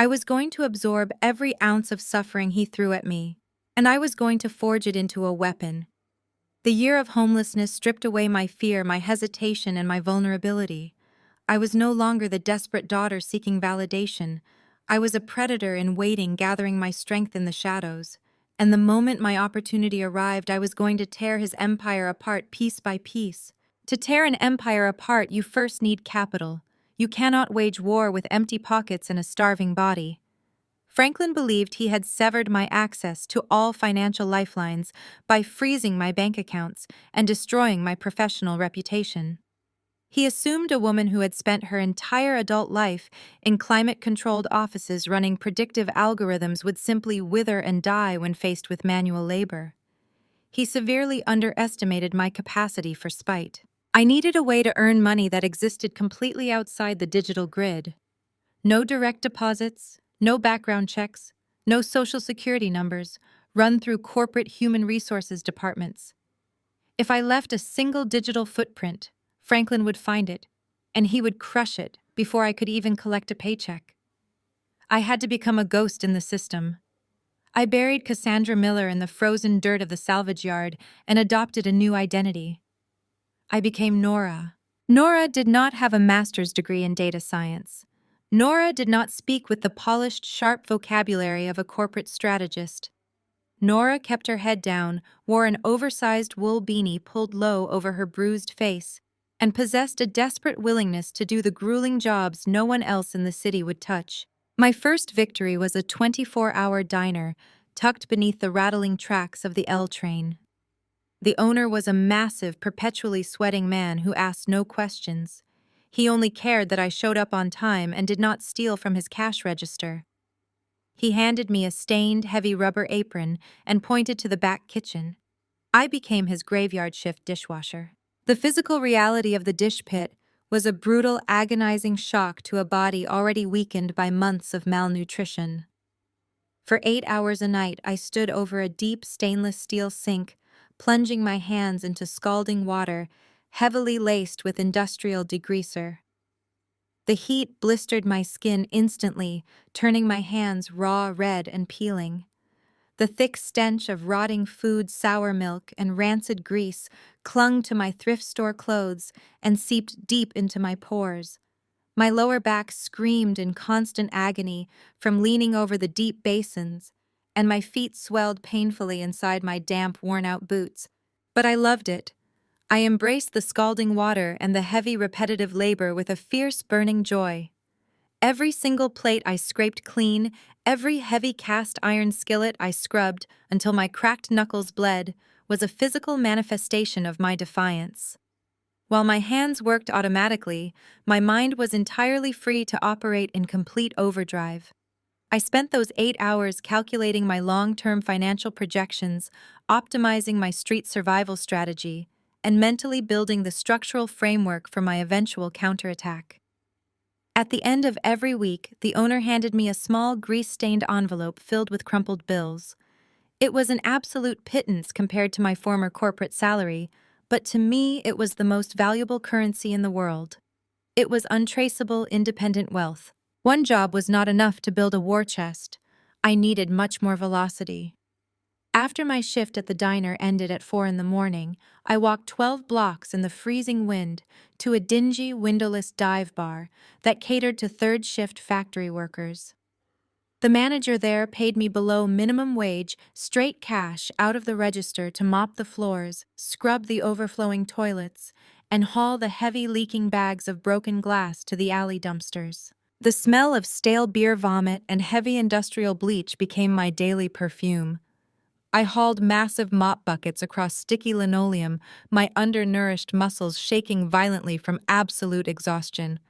I was going to absorb every ounce of suffering he threw at me, and I was going to forge it into a weapon. The year of homelessness stripped away my fear, my hesitation, and my vulnerability. I was no longer the desperate daughter seeking validation. I was a predator in waiting, gathering my strength in the shadows. And the moment my opportunity arrived, I was going to tear his empire apart piece by piece. To tear an empire apart, you first need capital. You cannot wage war with empty pockets and a starving body. Franklin believed he had severed my access to all financial lifelines by freezing my bank accounts and destroying my professional reputation. He assumed a woman who had spent her entire adult life in climate-controlled offices running predictive algorithms would simply wither and die when faced with manual labor. He severely underestimated my capacity for spite. I needed a way to earn money that existed completely outside the digital grid. No direct deposits, no background checks, no social security numbers, run through corporate human resources departments. If I left a single digital footprint, Franklin would find it, and he would crush it before I could even collect a paycheck. I had to become a ghost in the system. I buried Cassandra Miller in the frozen dirt of the salvage yard and adopted a new identity. I became Nora. Nora did not have a master's degree in data science. Nora did not speak with the polished, sharp vocabulary of a corporate strategist. Nora kept her head down, wore an oversized wool beanie pulled low over her bruised face, and possessed a desperate willingness to do the grueling jobs no one else in the city would touch. My first victory was a 24-hour diner tucked beneath the rattling tracks of the L train. The owner was a massive, perpetually sweating man who asked no questions. He only cared that I showed up on time and did not steal from his cash register. He handed me a stained, heavy rubber apron and pointed to the back kitchen. I became his graveyard shift dishwasher. The physical reality of the dish pit was a brutal, agonizing shock to a body already weakened by months of malnutrition. For 8 hours a night, I stood over a deep stainless steel sink, plunging my hands into scalding water, heavily laced with industrial degreaser. The heat blistered my skin instantly, turning my hands raw, red, and peeling. The thick stench of rotting food, sour milk, and rancid grease clung to my thrift store clothes and seeped deep into my pores. My lower back screamed in constant agony from leaning over the deep basins, and my feet swelled painfully inside my damp, worn-out boots. But I loved it. I embraced the scalding water and the heavy, repetitive labor with a fierce, burning joy. Every single plate I scraped clean, every heavy cast iron skillet I scrubbed until my cracked knuckles bled, was a physical manifestation of my defiance. While my hands worked automatically, my mind was entirely free to operate in complete overdrive. I spent those 8 hours calculating my long-term financial projections, optimizing my street survival strategy, and mentally building the structural framework for my eventual counterattack. At the end of every week, the owner handed me a small grease-stained envelope filled with crumpled bills. It was an absolute pittance compared to my former corporate salary, but to me it was the most valuable currency in the world. It was untraceable, independent wealth. One job was not enough to build a war chest. I needed much more velocity. After my shift at the diner ended at 4 in the morning, I walked 12 blocks in the freezing wind to a dingy, windowless dive bar that catered to third-shift factory workers. The manager there paid me below minimum wage, straight cash out of the register to mop the floors, scrub the overflowing toilets, and haul the heavy leaking bags of broken glass to the alley dumpsters. The smell of stale beer vomit and heavy industrial bleach became my daily perfume. I hauled massive mop buckets across sticky linoleum, my undernourished muscles shaking violently from absolute exhaustion.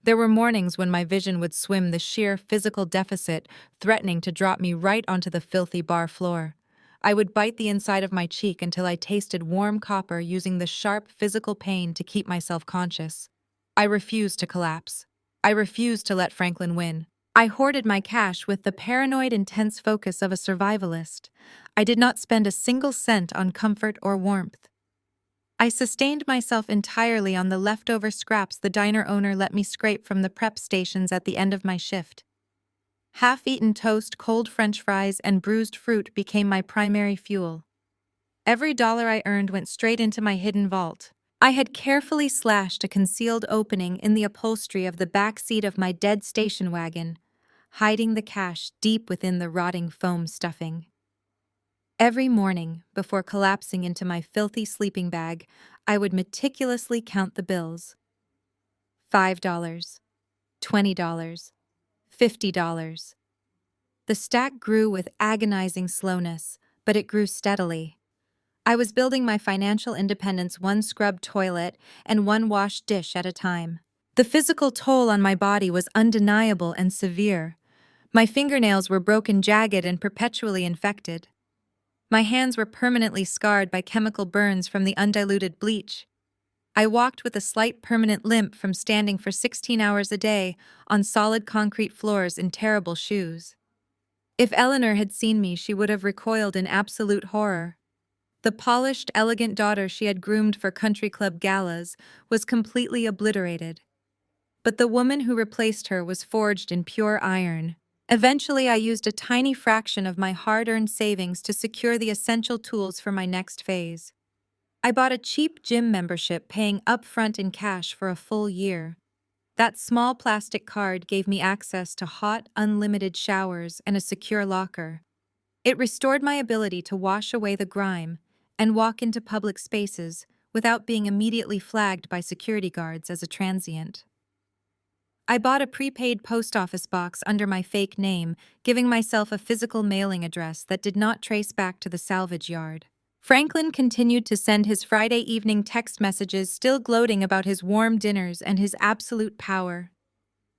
There were mornings when my vision would swim the sheer physical deficit, threatening to drop me right onto the filthy bar floor. I would bite the inside of my cheek until I tasted warm copper, using the sharp physical pain to keep myself conscious. I refused to collapse. I refused to let Franklin win. I hoarded my cash with the paranoid, intense focus of a survivalist. I did not spend a single cent on comfort or warmth. I sustained myself entirely on the leftover scraps the diner owner let me scrape from the prep stations at the end of my shift. Half-eaten toast, cold French fries, and bruised fruit became my primary fuel. Every dollar I earned went straight into my hidden vault. I had carefully slashed a concealed opening in the upholstery of the back seat of my dead station wagon, hiding the cash deep within the rotting foam stuffing. Every morning, before collapsing into my filthy sleeping bag, I would meticulously count the bills. $5, $20, $50. The stack grew with agonizing slowness, but it grew steadily. I was building my financial independence one scrubbed toilet and one washed dish at a time. The physical toll on my body was undeniable and severe. My fingernails were broken, jagged, and perpetually infected. My hands were permanently scarred by chemical burns from the undiluted bleach. I walked with a slight permanent limp from standing for 16 hours a day on solid concrete floors in terrible shoes. If Eleanor had seen me, she would have recoiled in absolute horror. The polished, elegant daughter she had groomed for country club galas was completely obliterated. But the woman who replaced her was forged in pure iron. Eventually, I used a tiny fraction of my hard-earned savings to secure the essential tools for my next phase. I bought a cheap gym membership, paying upfront in cash for a full year. That small plastic card gave me access to hot, unlimited showers and a secure locker. It restored my ability to wash away the grime and walk into public spaces without being immediately flagged by security guards as a transient. I bought a prepaid post office box under my fake name, giving myself a physical mailing address that did not trace back to the salvage yard. Franklin continued to send his Friday evening text messages, still gloating about his warm dinners and his absolute power.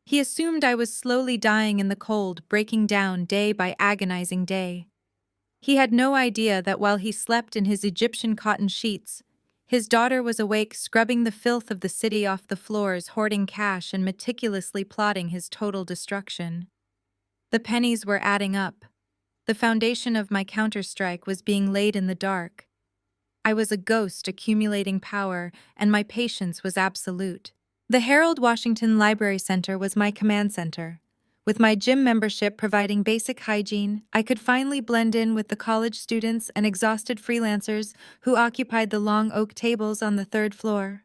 He assumed I was slowly dying in the cold, breaking down day by agonizing day. He had no idea that while he slept in his Egyptian cotton sheets, his daughter was awake, scrubbing the filth of the city off the floors, hoarding cash, and meticulously plotting his total destruction. The pennies were adding up. The foundation of my counterstrike was being laid in the dark. I was a ghost accumulating power, and my patience was absolute. The Harold Washington Library Center was my command center. With my gym membership providing basic hygiene, I could finally blend in with the college students and exhausted freelancers who occupied the long oak tables on the third floor.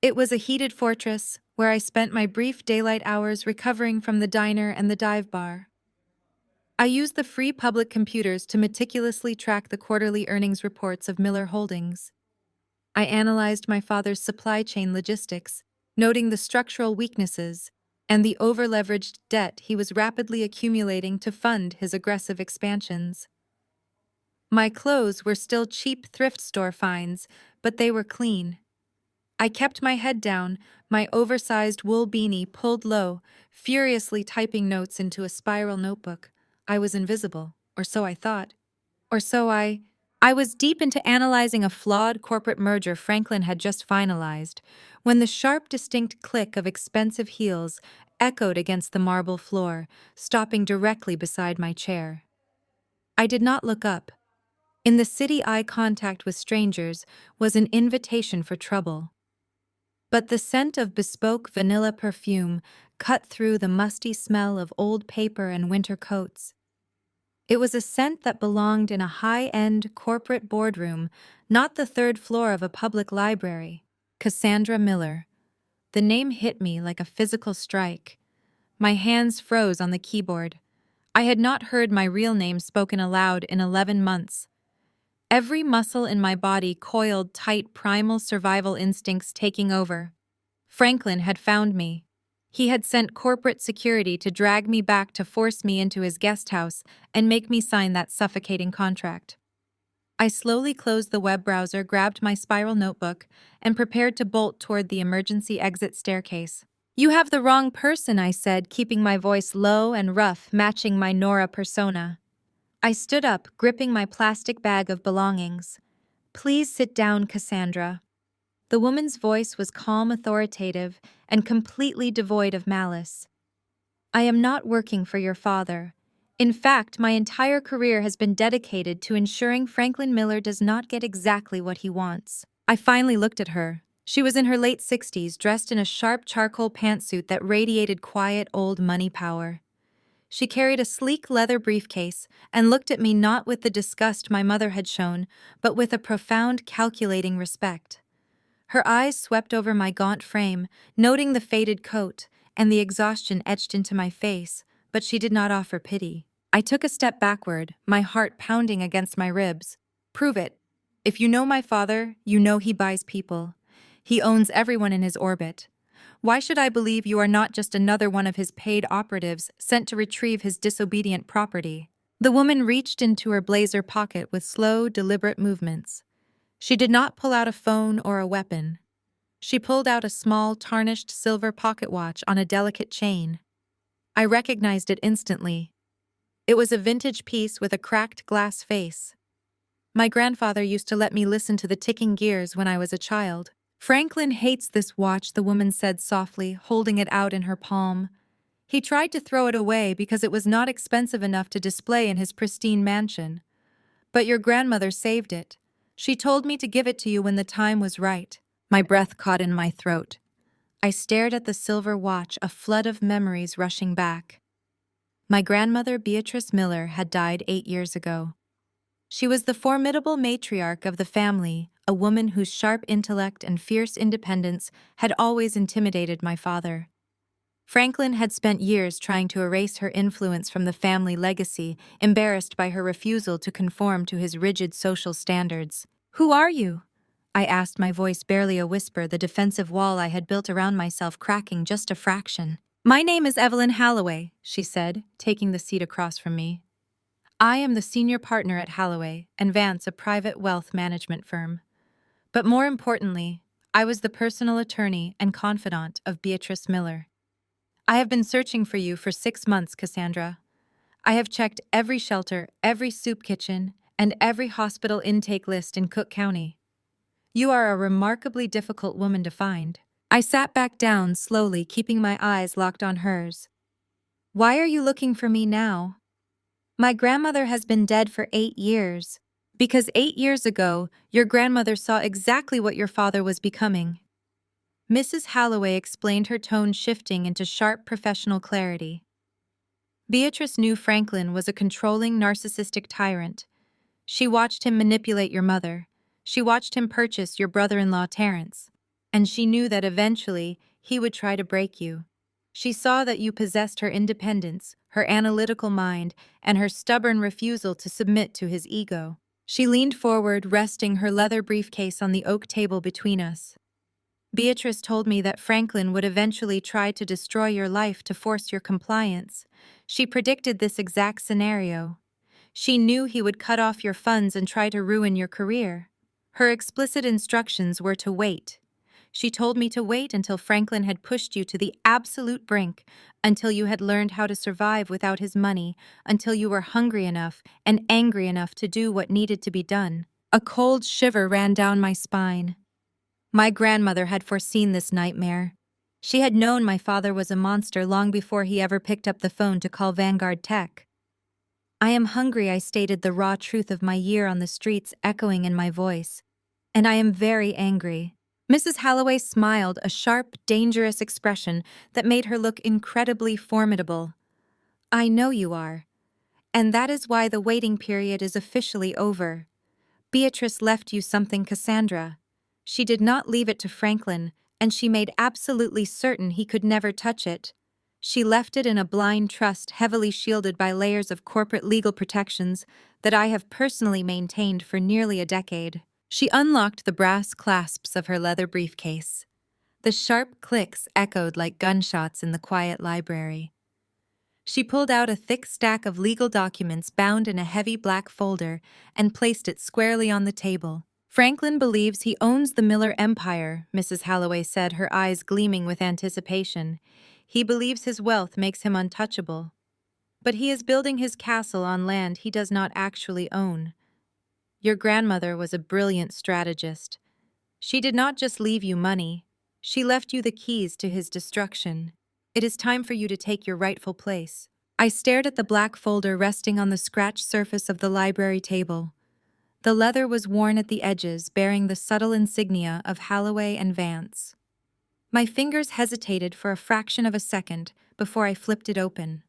It was a heated fortress where I spent my brief daylight hours recovering from the diner and the dive bar. I used the free public computers to meticulously track the quarterly earnings reports of Miller Holdings. I analyzed my father's supply chain logistics, noting the structural weaknesses and the over-leveraged debt he was rapidly accumulating to fund his aggressive expansions. My clothes were still cheap thrift store finds, but they were clean. I kept my head down, my oversized wool beanie pulled low, furiously typing notes into a spiral notebook. I was invisible, or so I thought. Or so I I was deep into analyzing a flawed corporate merger Franklin had just finalized when the sharp, distinct click of expensive heels echoed against the marble floor, stopping directly beside my chair. I did not look up. In the city, eye contact with strangers was an invitation for trouble. But the scent of bespoke vanilla perfume cut through the musty smell of old paper and winter coats. It was a scent that belonged in a high-end corporate boardroom, not the third floor of a public library. Cassandra Miller. The name hit me like a physical strike. My hands froze on the keyboard. I had not heard my real name spoken aloud in 11 months. Every muscle in my body coiled tight, primal survival instincts taking over. Franklin had found me. He had sent corporate security to drag me back to force me into his guest house and make me sign that suffocating contract. I slowly closed the web browser, grabbed my spiral notebook, and prepared to bolt toward the emergency exit staircase. "You have the wrong person," I said, keeping my voice low and rough, matching my Nora persona. I stood up, gripping my plastic bag of belongings. "Please sit down, Cassandra." The woman's voice was calm, authoritative, and completely devoid of malice. "I am not working for your father. In fact, my entire career has been dedicated to ensuring Franklin Miller does not get exactly what he wants." I finally looked at her. She was in her late 60s, dressed in a sharp charcoal pantsuit that radiated quiet old money power. She carried a sleek leather briefcase and looked at me not with the disgust my mother had shown, but with a profound, calculating respect. Her eyes swept over my gaunt frame, noting the faded coat and the exhaustion etched into my face, but she did not offer pity. I took a step backward, my heart pounding against my ribs. "Prove it. If you know my father, you know he buys people. He owns everyone in his orbit. Why should I believe you are not just another one of his paid operatives sent to retrieve his disobedient property?" The woman reached into her blazer pocket with slow, deliberate movements. She did not pull out a phone or a weapon. She pulled out a small, tarnished silver pocket watch on a delicate chain. I recognized it instantly. It was a vintage piece with a cracked glass face. My grandfather used to let me listen to the ticking gears when I was a child. "Franklin hates this watch," the woman said softly, holding it out in her palm. "He tried to throw it away because it was not expensive enough to display in his pristine mansion. But your grandmother saved it. She told me to give it to you when the time was right." My breath caught in my throat. I stared at the silver watch, a flood of memories rushing back. My grandmother, Beatrice Miller, had died 8 years ago. She was the formidable matriarch of the family, a woman whose sharp intellect and fierce independence had always intimidated my father. Franklin had spent years trying to erase her influence from the family legacy, embarrassed by her refusal to conform to his rigid social standards. "Who are you?" I asked, my voice barely a whisper, the defensive wall I had built around myself cracking just a fraction. "My name is Evelyn Halloway," she said, taking the seat across from me. "I am the senior partner at Halloway and Vance, a private wealth management firm. But more importantly, I was the personal attorney and confidant of Beatrice Miller. I have been searching for you for 6 months, Cassandra. I have checked every shelter, every soup kitchen, and every hospital intake list in Cook County. You are a remarkably difficult woman to find." I sat back down slowly, keeping my eyes locked on hers. "Why are you looking for me now?" "My grandmother has been dead for 8 years. Because 8 years ago, your grandmother saw exactly what your father was becoming." Mrs. Halloway explained, her tone shifting into sharp professional clarity. "Beatrice knew Franklin was a controlling, narcissistic tyrant. She watched him manipulate your mother. She watched him purchase your brother-in-law Terrence. And she knew that eventually he would try to break you. She saw that you possessed her independence, her analytical mind, and her stubborn refusal to submit to his ego." She leaned forward, resting her leather briefcase on the oak table between us. "Beatrice told me that Franklin would eventually try to destroy your life to force your compliance. She predicted this exact scenario. She knew he would cut off your funds and try to ruin your career. Her explicit instructions were to wait. She told me to wait until Franklin had pushed you to the absolute brink, until you had learned how to survive without his money, until you were hungry enough and angry enough to do what needed to be done." A cold shiver ran down my spine. My grandmother had foreseen this nightmare. She had known my father was a monster long before he ever picked up the phone to call Vanguard Tech. I am hungry, I stated, the raw truth of my year on the streets echoing in my voice. And I am very angry. Mrs. Halloway smiled, a sharp, dangerous expression that made her look incredibly formidable. I know you are. And that is why the waiting period is officially over. Beatrice left you something, Cassandra. She did not leave it to Franklin, and she made absolutely certain he could never touch it. She left it in a blind trust heavily shielded by layers of corporate legal protections that I have personally maintained for nearly a decade. She unlocked the brass clasps of her leather briefcase. The sharp clicks echoed like gunshots in the quiet library. She pulled out a thick stack of legal documents bound in a heavy black folder and placed it squarely on the table. Franklin believes he owns the Miller Empire, Mrs. Halloway said, her eyes gleaming with anticipation. He believes his wealth makes him untouchable. But he is building his castle on land he does not actually own. Your grandmother was a brilliant strategist. She did not just leave you money, she left you the keys to his destruction. It is time for you to take your rightful place. I stared at the black folder resting on the scratched surface of the library table. The leather was worn at the edges, bearing the subtle insignia of Halloway and Vance. My fingers hesitated for a fraction of a second before I flipped it open.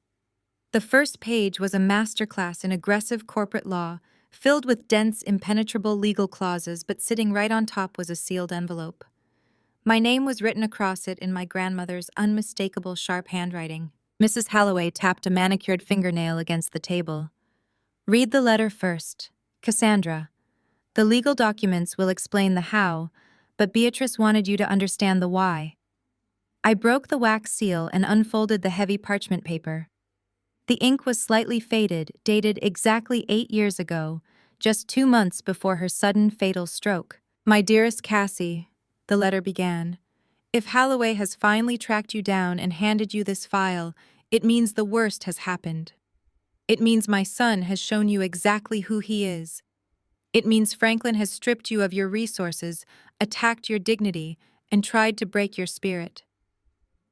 The first page was a masterclass in aggressive corporate law, filled with dense, impenetrable legal clauses, but sitting right on top was a sealed envelope. My name was written across it in my grandmother's unmistakable sharp handwriting. Mrs. Halloway tapped a manicured fingernail against the table. Read the letter first. Cassandra. The legal documents will explain the how, but Beatrice wanted you to understand the why. I broke the wax seal and unfolded the heavy parchment paper. The ink was slightly faded, dated exactly 8 years ago, just 2 months before her sudden fatal stroke. My dearest Cassie, the letter began, if Halloway has finally tracked you down and handed you this file, it means the worst has happened. It means my son has shown you exactly who he is. It means Franklin has stripped you of your resources, attacked your dignity, and tried to break your spirit.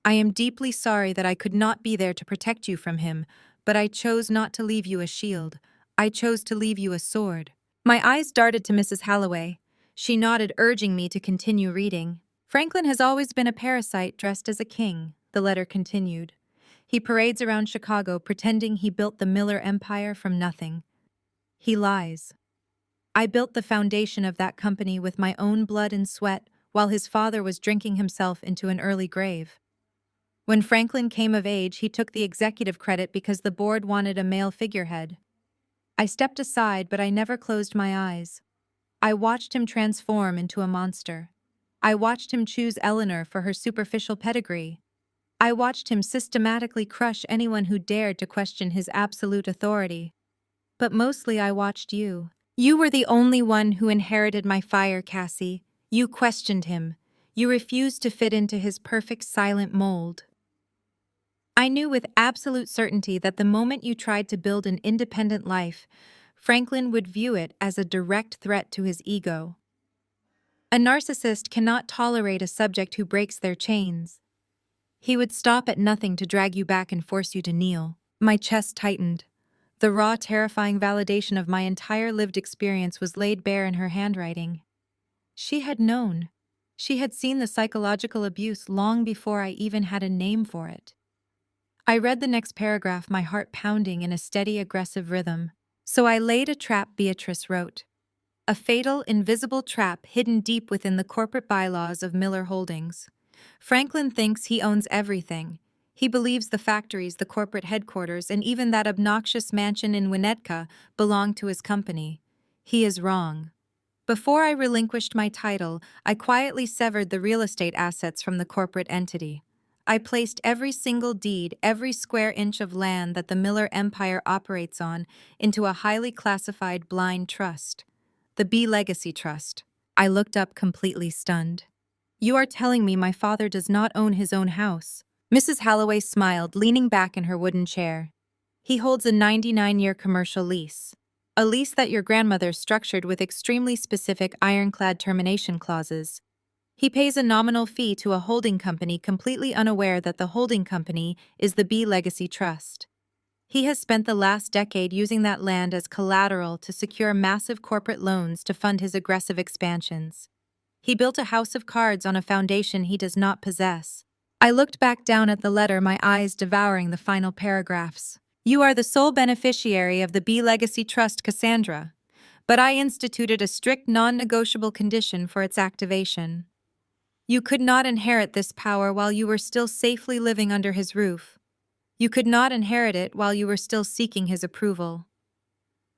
I am deeply sorry that I could not be there to protect you from him, but I chose not to leave you a shield. I chose to leave you a sword. My eyes darted to Mrs. Halloway. She nodded, urging me to continue reading. Franklin has always been a parasite dressed as a king, the letter continued. He parades around Chicago pretending he built the Miller Empire from nothing. He lies. I built the foundation of that company with my own blood and sweat while his father was drinking himself into an early grave. When Franklin came of age, he took the executive credit because the board wanted a male figurehead. I stepped aside, but I never closed my eyes. I watched him transform into a monster. I watched him choose Eleanor for her superficial pedigree. I watched him systematically crush anyone who dared to question his absolute authority. But mostly I watched you. You were the only one who inherited my fire, Cassie. You questioned him. You refused to fit into his perfect silent mold. I knew with absolute certainty that the moment you tried to build an independent life, Franklin would view it as a direct threat to his ego. A narcissist cannot tolerate a subject who breaks their chains. He would stop at nothing to drag you back and force you to kneel. My chest tightened. The raw, terrifying validation of my entire lived experience was laid bare in her handwriting. She had known. She had seen the psychological abuse long before I even had a name for it. I read the next paragraph, my heart pounding in a steady, aggressive rhythm. So I laid a trap, Beatrice wrote. A fatal, invisible trap hidden deep within the corporate bylaws of Miller Holdings. Franklin thinks he owns everything. He believes the factories, the corporate headquarters, and even that obnoxious mansion in Winnetka belong to his company. He is wrong. Before I relinquished my title, I quietly severed the real estate assets from the corporate entity. I placed every single deed, every square inch of land that the Miller Empire operates on, into a highly classified blind trust. The B Legacy Trust. I looked up completely stunned. You are telling me my father does not own his own house? Mrs. Halloway smiled, leaning back in her wooden chair. He holds a 99-year commercial lease. a lease that your grandmother structured with extremely specific ironclad termination clauses. He pays a nominal fee to a holding company completely unaware that the holding company is the B Legacy Trust. He has spent the last decade using that land as collateral to secure massive corporate loans to fund his aggressive expansions. He built a house of cards on a foundation he does not possess. I looked back down at the letter, my eyes devouring the final paragraphs. You are the sole beneficiary of the B Legacy Trust, Cassandra, but I instituted a strict non-negotiable condition for its activation. You could not inherit this power while you were still safely living under his roof. You could not inherit it while you were still seeking his approval.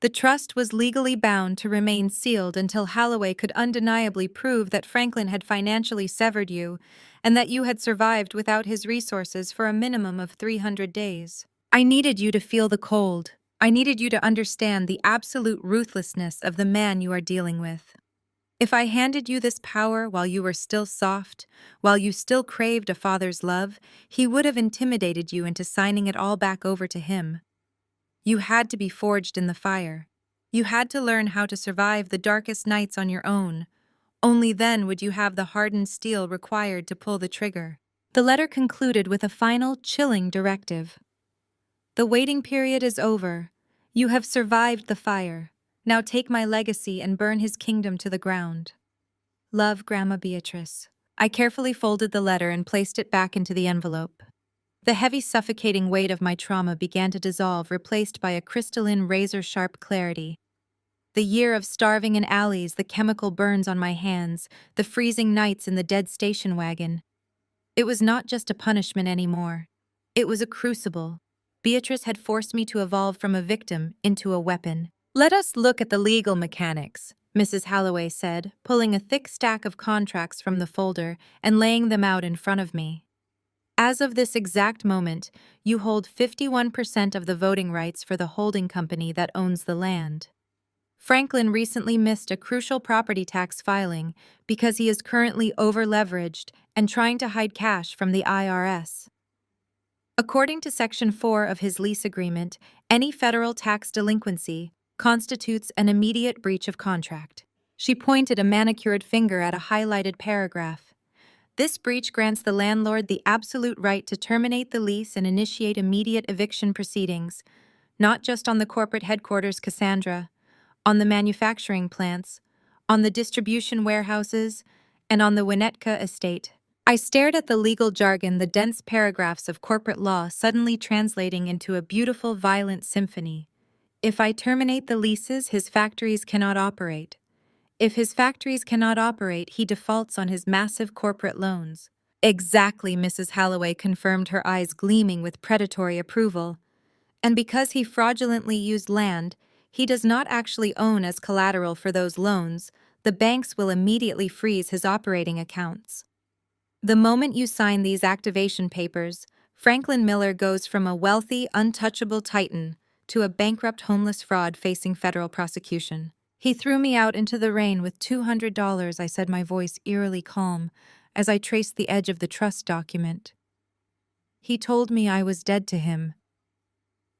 The trust was legally bound to remain sealed until Holloway could undeniably prove that Franklin had financially severed you and that you had survived without his resources for a minimum of 300 days. I needed you to feel the cold. I needed you to understand the absolute ruthlessness of the man you are dealing with. If I handed you this power while you were still soft, while you still craved a father's love, he would have intimidated you into signing it all back over to him. You had to be forged in the fire. You had to learn how to survive the darkest nights on your own. Only then would you have the hardened steel required to pull the trigger. The letter concluded with a final, chilling directive. The waiting period is over. You have survived the fire. Now take my legacy and burn his kingdom to the ground. Love, Grandma Beatrice. I carefully folded the letter and placed it back into the envelope. The heavy, suffocating weight of my trauma began to dissolve, replaced by a crystalline, razor-sharp clarity. The year of starving in alleys, the chemical burns on my hands, the freezing nights in the dead station wagon. It was not just a punishment anymore. It was a crucible. Beatrice had forced me to evolve from a victim into a weapon. Let us look at the legal mechanics, Mrs. Holloway said, pulling a thick stack of contracts from the folder and laying them out in front of me. As of this exact moment, you hold 51% of the voting rights for the holding company that owns the land. Franklin recently missed a crucial property tax filing because he is currently over-leveraged and trying to hide cash from the IRS. According to Section 4 of his lease agreement, any federal tax delinquency constitutes an immediate breach of contract. She pointed a manicured finger at a highlighted paragraph. This breach grants the landlord the absolute right to terminate the lease and initiate immediate eviction proceedings, not just on the corporate headquarters, Cassandra, on the manufacturing plants, on the distribution warehouses, and on the Winnetka estate. I stared at the legal jargon, the dense paragraphs of corporate law suddenly translating into a beautiful, violent symphony. If I terminate the leases, his factories cannot operate. If his factories cannot operate, he defaults on his massive corporate loans. Exactly, Mrs. Holloway confirmed, her eyes gleaming with predatory approval. And because he fraudulently used land he does not actually own as collateral for those loans, the banks will immediately freeze his operating accounts. The moment you sign these activation papers, Franklin Miller goes from a wealthy, untouchable titan to a bankrupt homeless fraud facing federal prosecution. He threw me out into the rain with $200, I said, my voice eerily calm, as I traced the edge of the trust document. He told me I was dead to him.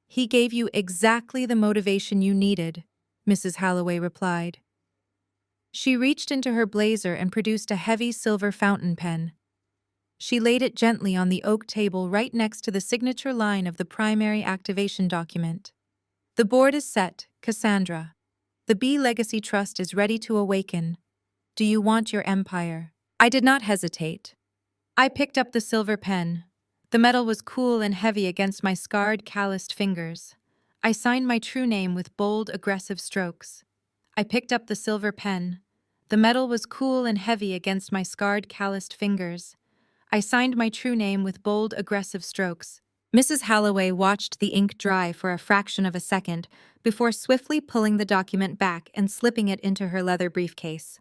He gave you exactly the motivation you needed, Mrs. Holloway replied. She reached into her blazer and produced a heavy silver fountain pen. She laid it gently on the oak table right next to the signature line of the primary activation document. The board is set, Cassandra. The B Legacy Trust is ready to awaken. Do you want your empire? I did not hesitate. I picked up the silver pen. The metal was cool and heavy against my scarred, calloused fingers. I signed my true name with bold, aggressive strokes. I picked up the silver pen. The metal was cool and heavy against my scarred, calloused fingers. I signed my true name with bold, aggressive strokes. Mrs. Holloway watched the ink dry for a fraction of a second before swiftly pulling the document back and slipping it into her leather briefcase.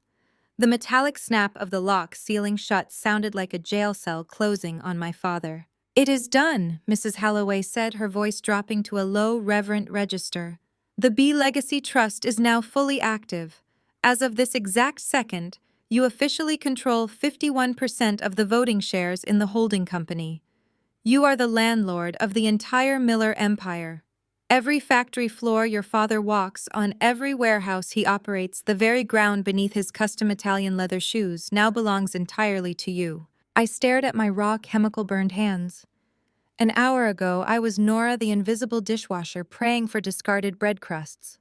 The metallic snap of the lock sealing shut sounded like a jail cell closing on my father. It is done, Mrs. Holloway said, her voice dropping to a low, reverent register. The B Legacy Trust is now fully active. As of this exact second, you officially control 51% of the voting shares in the holding company. You are the landlord of the entire Miller empire. Every factory floor your father walks on, every warehouse he operates, the very ground beneath his custom Italian leather shoes now belongs entirely to you. I stared at my raw, chemical-burned hands. An hour ago, I was Nora the invisible dishwasher praying for discarded bread crusts.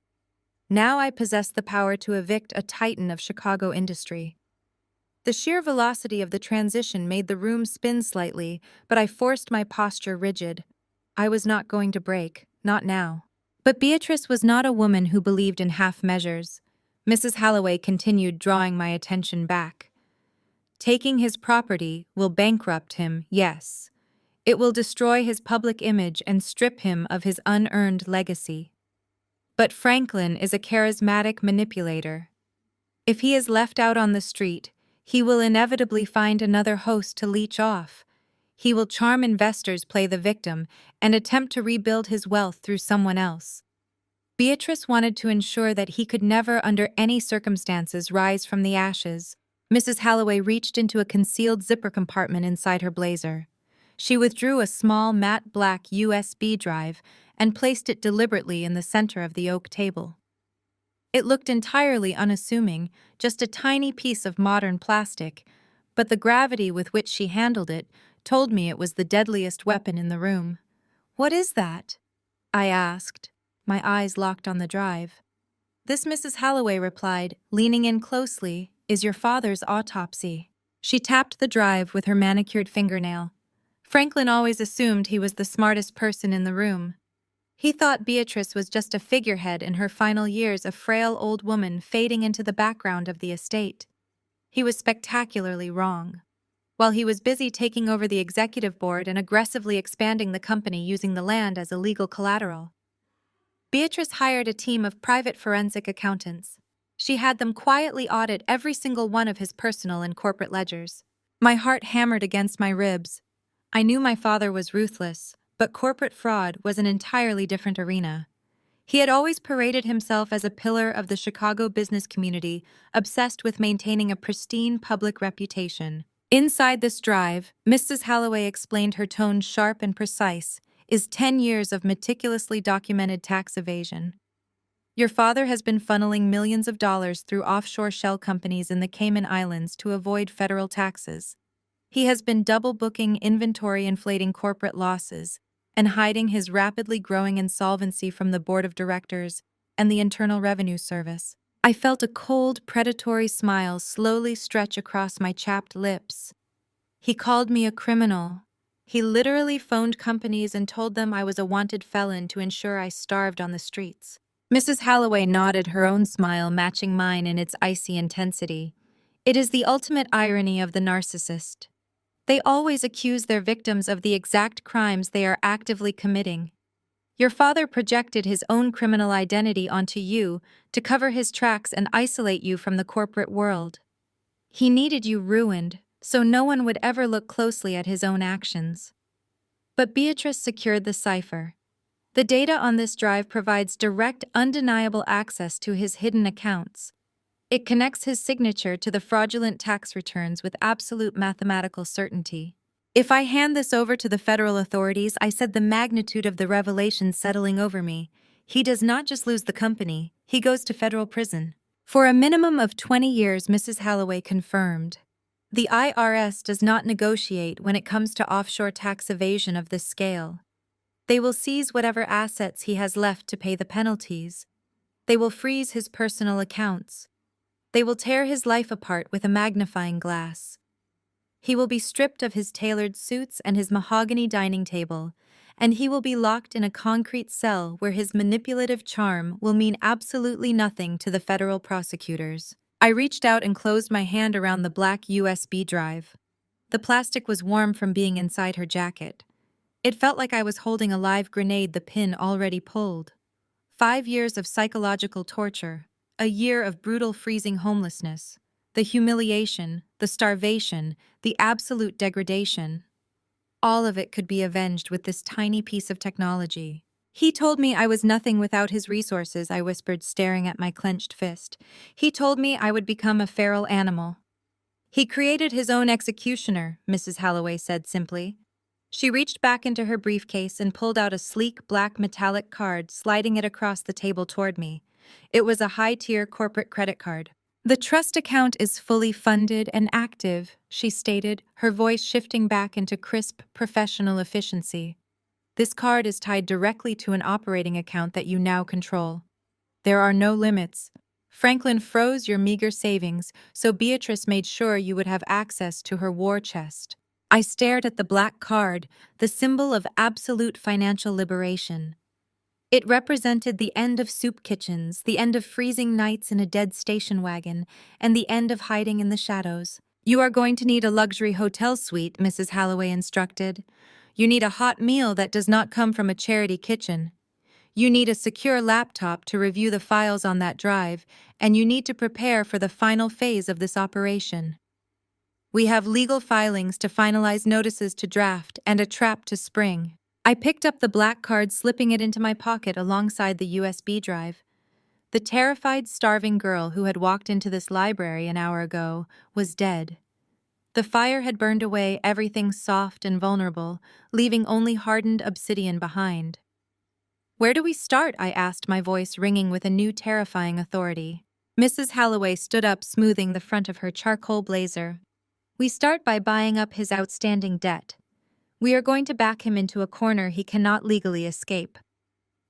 Now I possess the power to evict a titan of Chicago industry. The sheer velocity of the transition made the room spin slightly, but I forced my posture rigid. I was not going to break, not now. But Beatrice was not a woman who believed in half measures. Mrs. Halloway continued, drawing my attention back. Taking his property will bankrupt him, yes. It will destroy his public image and strip him of his unearned legacy. But Franklin is a charismatic manipulator. If he is left out on the street, he will inevitably find another host to leech off. He will charm investors, play the victim, and attempt to rebuild his wealth through someone else. Beatrice wanted to ensure that he could never, under any circumstances, rise from the ashes. Mrs. Halloway reached into a concealed zipper compartment inside her blazer. She withdrew a small, matte black USB drive and placed it deliberately in the center of the oak table. It looked entirely unassuming, just a tiny piece of modern plastic, but the gravity with which she handled it told me it was the deadliest weapon in the room. "What is that?" I asked, my eyes locked on the drive. "This," Mrs. Halloway replied, leaning in closely, "is your father's autopsy." She tapped the drive with her manicured fingernail. Franklin always assumed he was the smartest person in the room. He thought Beatrice was just a figurehead in her final years, a frail old woman fading into the background of the estate. He was spectacularly wrong. While he was busy taking over the executive board and aggressively expanding the company using the land as a legal collateral, Beatrice hired a team of private forensic accountants. She had them quietly audit every single one of his personal and corporate ledgers. My heart hammered against my ribs. I knew my father was ruthless, but corporate fraud was an entirely different arena. He had always paraded himself as a pillar of the Chicago business community, obsessed with maintaining a pristine public reputation. Inside this drive, Mrs. Halloway explained, her tone sharp and precise, is 10 years of meticulously documented tax evasion. Your father has been funneling millions of dollars through offshore shell companies in the Cayman Islands to avoid federal taxes. He has been double-booking inventory, inflating corporate losses, and hiding his rapidly growing insolvency from the board of directors and the Internal Revenue Service. I felt a cold, predatory smile slowly stretch across my chapped lips. He called me a criminal. He literally phoned companies and told them I was a wanted felon to ensure I starved on the streets. Mrs. Halloway nodded, her own smile matching mine in its icy intensity. It is the ultimate irony of the narcissist. They always accuse their victims of the exact crimes they are actively committing. Your father projected his own criminal identity onto you to cover his tracks and isolate you from the corporate world. He needed you ruined, so no one would ever look closely at his own actions. But Beatrice secured the cipher. The data on this drive provides direct, undeniable access to his hidden accounts. It connects his signature to the fraudulent tax returns with absolute mathematical certainty. If I hand this over to the federal authorities, I said, the magnitude of the revelation settling over me, he does not just lose the company, he goes to federal prison. For a minimum of 20 years, Mrs. Halloway confirmed. The IRS does not negotiate when it comes to offshore tax evasion of this scale. They will seize whatever assets he has left to pay the penalties. They will freeze his personal accounts. They will tear his life apart with a magnifying glass. He will be stripped of his tailored suits and his mahogany dining table, and he will be locked in a concrete cell where his manipulative charm will mean absolutely nothing to the federal prosecutors. I reached out and closed my hand around the black USB drive. The plastic was warm from being inside her jacket. It felt like I was holding a live grenade, the pin already pulled. 5 years of psychological torture, a year of brutal freezing homelessness, the humiliation, the starvation, the absolute degradation. All of it could be avenged with this tiny piece of technology. He told me I was nothing without his resources, I whispered, staring at my clenched fist. He told me I would become a feral animal. He created his own executioner, Mrs. Halloway said simply. She reached back into her briefcase and pulled out a sleek black metallic card, sliding it across the table toward me. It was a high-tier corporate credit card. "The trust account is fully funded and active," she stated, her voice shifting back into crisp, professional efficiency. "This card is tied directly to an operating account that you now control. There are no limits. Franklin froze your meager savings, so Beatrice made sure you would have access to her war chest." I stared at the black card, the symbol of absolute financial liberation. It represented the end of soup kitchens, the end of freezing nights in a dead station wagon, and the end of hiding in the shadows. "You are going to need a luxury hotel suite," Mrs. Halloway instructed. "You need a hot meal that does not come from a charity kitchen. You need a secure laptop to review the files on that drive, and you need to prepare for the final phase of this operation. We have legal filings to finalize, notices to draft, and a trap to spring." I picked up the black card, slipping it into my pocket alongside the USB drive. The terrified, starving girl who had walked into this library an hour ago was dead. The fire had burned away everything soft and vulnerable, leaving only hardened obsidian behind. "Where do we start?" I asked, my voice ringing with a new terrifying authority. Mrs. Halloway stood up, smoothing the front of her charcoal blazer. "We start by buying up his outstanding debt. We are going to back him into a corner he cannot legally escape.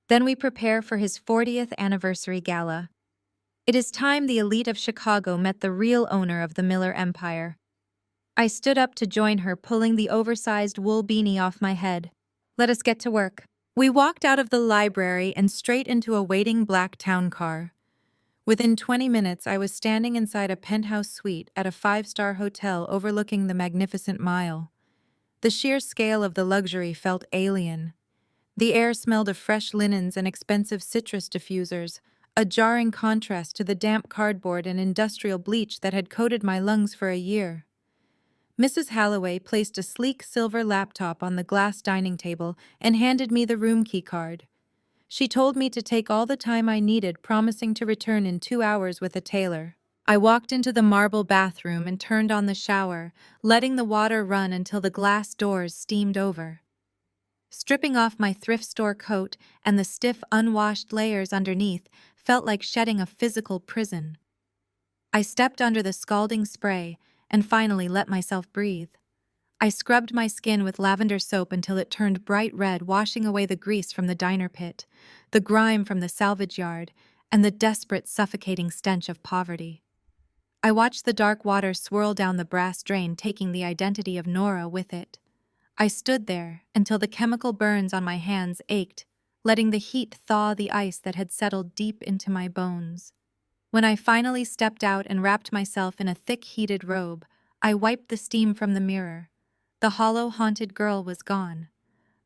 Then we prepare for his 40th anniversary gala. It is time the elite of Chicago met the real owner of the Miller Empire." I stood up to join her, pulling the oversized wool beanie off my head. "Let us get to work." We walked out of the library and straight into a waiting black town car. Within 20 minutes, I was standing inside a penthouse suite at a 5-star hotel overlooking the magnificent Mile. The sheer scale of the luxury felt alien. The air smelled of fresh linens and expensive citrus diffusers, a jarring contrast to the damp cardboard and industrial bleach that had coated my lungs for a year. Mrs. Halloway placed a sleek silver laptop on the glass dining table and handed me the room key card. She told me to take all the time I needed, promising to return in 2 hours with a tailor. I walked into the marble bathroom and turned on the shower, letting the water run until the glass doors steamed over. Stripping off my thrift store coat and the stiff, unwashed layers underneath felt like shedding a physical prison. I stepped under the scalding spray and finally let myself breathe. I scrubbed my skin with lavender soap until it turned bright red, washing away the grease from the diner pit, the grime from the salvage yard, and the desperate, suffocating stench of poverty. I watched the dark water swirl down the brass drain, taking the identity of Nora with it. I stood there until the chemical burns on my hands ached, letting the heat thaw the ice that had settled deep into my bones. When I finally stepped out and wrapped myself in a thick, heated robe, I wiped the steam from the mirror. The hollow, haunted girl was gone.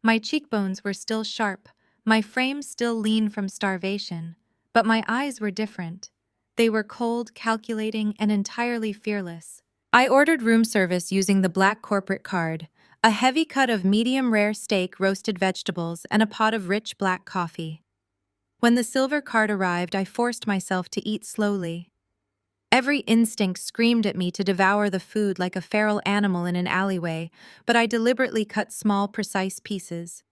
My cheekbones were still sharp, my frame still lean from starvation, but my eyes were different. They were cold, calculating, and entirely fearless. I ordered room service using the black corporate card, a heavy cut of medium-rare steak, roasted vegetables, and a pot of rich black coffee. When the silver card arrived, I forced myself to eat slowly. Every instinct screamed at me to devour the food like a feral animal in an alleyway, but I deliberately cut small, precise pieces.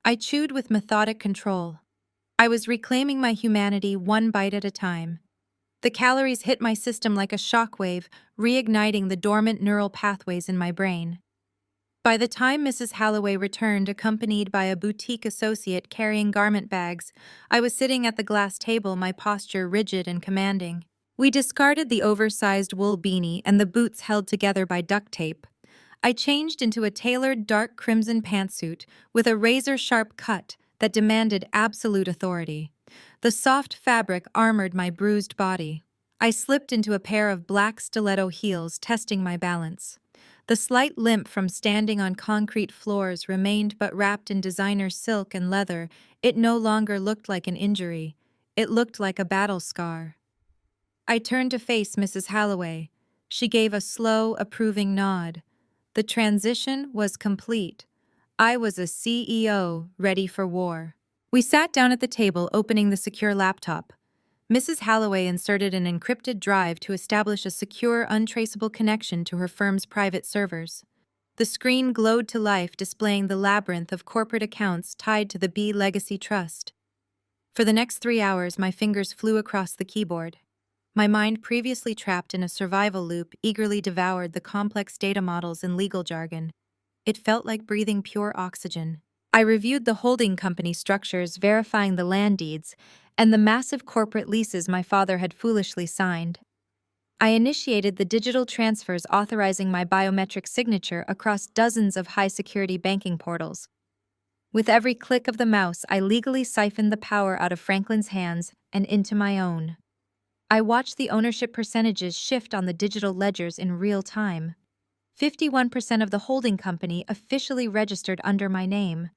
I chewed with methodic control. I was reclaiming my humanity one bite at a time. The calories hit my system like a shockwave, reigniting the dormant neural pathways in my brain. By the time Mrs. Halloway returned, accompanied by a boutique associate carrying garment bags, I was sitting at the glass table, my posture rigid and commanding. We discarded the oversized wool beanie and the boots held together by duct tape. I changed into a tailored dark crimson pantsuit with a razor-sharp cut that demanded absolute authority. The soft fabric armored my bruised body. I slipped into a pair of black stiletto heels, testing my balance. The slight limp from standing on concrete floors remained, but wrapped in designer silk and leather, it no longer looked like an injury. It looked like a battle scar. I turned to face Mrs. Halloway. She gave a slow, approving nod. The transition was complete. I was a CEO ready for war. We sat down at the table, opening the secure laptop. Mrs. Halloway inserted an encrypted drive to establish a secure, untraceable connection to her firm's private servers. The screen glowed to life, displaying the labyrinth of corporate accounts tied to the B Legacy Trust. For the next 3 hours, my fingers flew across the keyboard. My mind, previously trapped in a survival loop, eagerly devoured the complex data models and legal jargon. It felt like breathing pure oxygen. I reviewed the holding company structures, verifying the land deeds, and the massive corporate leases my father had foolishly signed. I initiated the digital transfers, authorizing my biometric signature across dozens of high-security banking portals. With every click of the mouse, I legally siphoned the power out of Franklin's hands and into my own. I watched the ownership percentages shift on the digital ledgers in real time. 51% of the holding company officially registered under my name.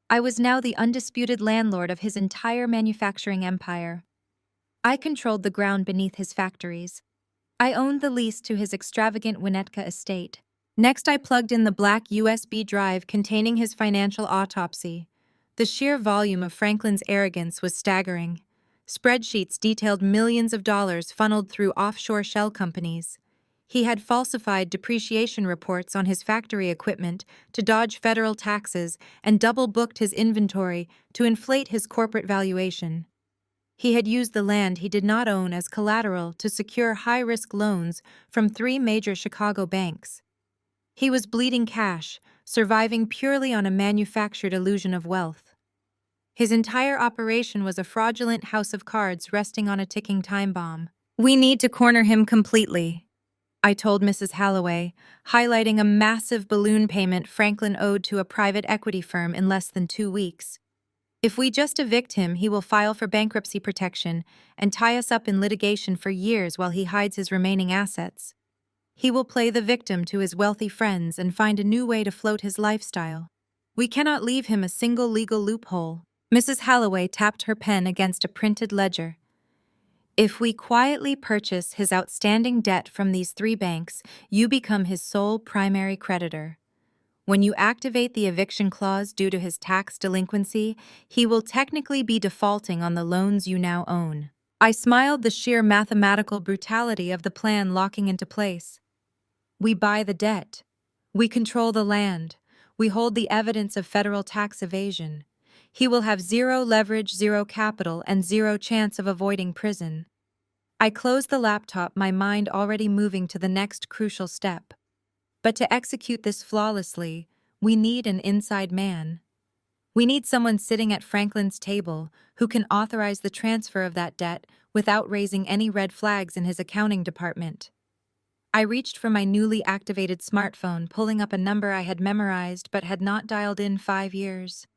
I was now the undisputed landlord of his entire manufacturing empire. I controlled the ground beneath his factories. I owned the lease to his extravagant Winnetka estate. Next, I plugged in the black USB drive containing his financial autopsy. The sheer volume of Franklin's arrogance was staggering. Spreadsheets detailed millions of dollars funneled through offshore shell companies. He had falsified depreciation reports on his factory equipment to dodge federal taxes and double-booked his inventory to inflate his corporate valuation. He had used the land he did not own as collateral to secure high-risk loans from 3 major Chicago banks. He was bleeding cash, surviving purely on a manufactured illusion of wealth. His entire operation was a fraudulent house of cards resting on a ticking time bomb. "We need to corner him completely," I told Mrs. Halloway, highlighting a massive balloon payment Franklin owed to a private equity firm in less than 2 weeks. "If we just evict him, he will file for bankruptcy protection and tie us up in litigation for years while he hides his remaining assets. He will play the victim to his wealthy friends and find a new way to float his lifestyle. We cannot leave him a single legal loophole." Mrs. Halloway tapped her pen against a printed ledger. "If we quietly purchase his outstanding debt from these 3 banks, you become his sole primary creditor. When you activate the eviction clause due to his tax delinquency, he will technically be defaulting on the loans you now own." I smiled, the sheer mathematical brutality of the plan locking into place. We buy the debt. We control the land. We hold the evidence of federal tax evasion. He will have 0 leverage, 0 capital, and 0 chance of avoiding prison. I closed the laptop, my mind already moving to the next crucial step. But to execute this flawlessly, we need an inside man. We need someone sitting at Franklin's table who can authorize the transfer of that debt without raising any red flags in his accounting department. I reached for my newly activated smartphone, pulling up a number I had memorized but had not dialed in 5 years.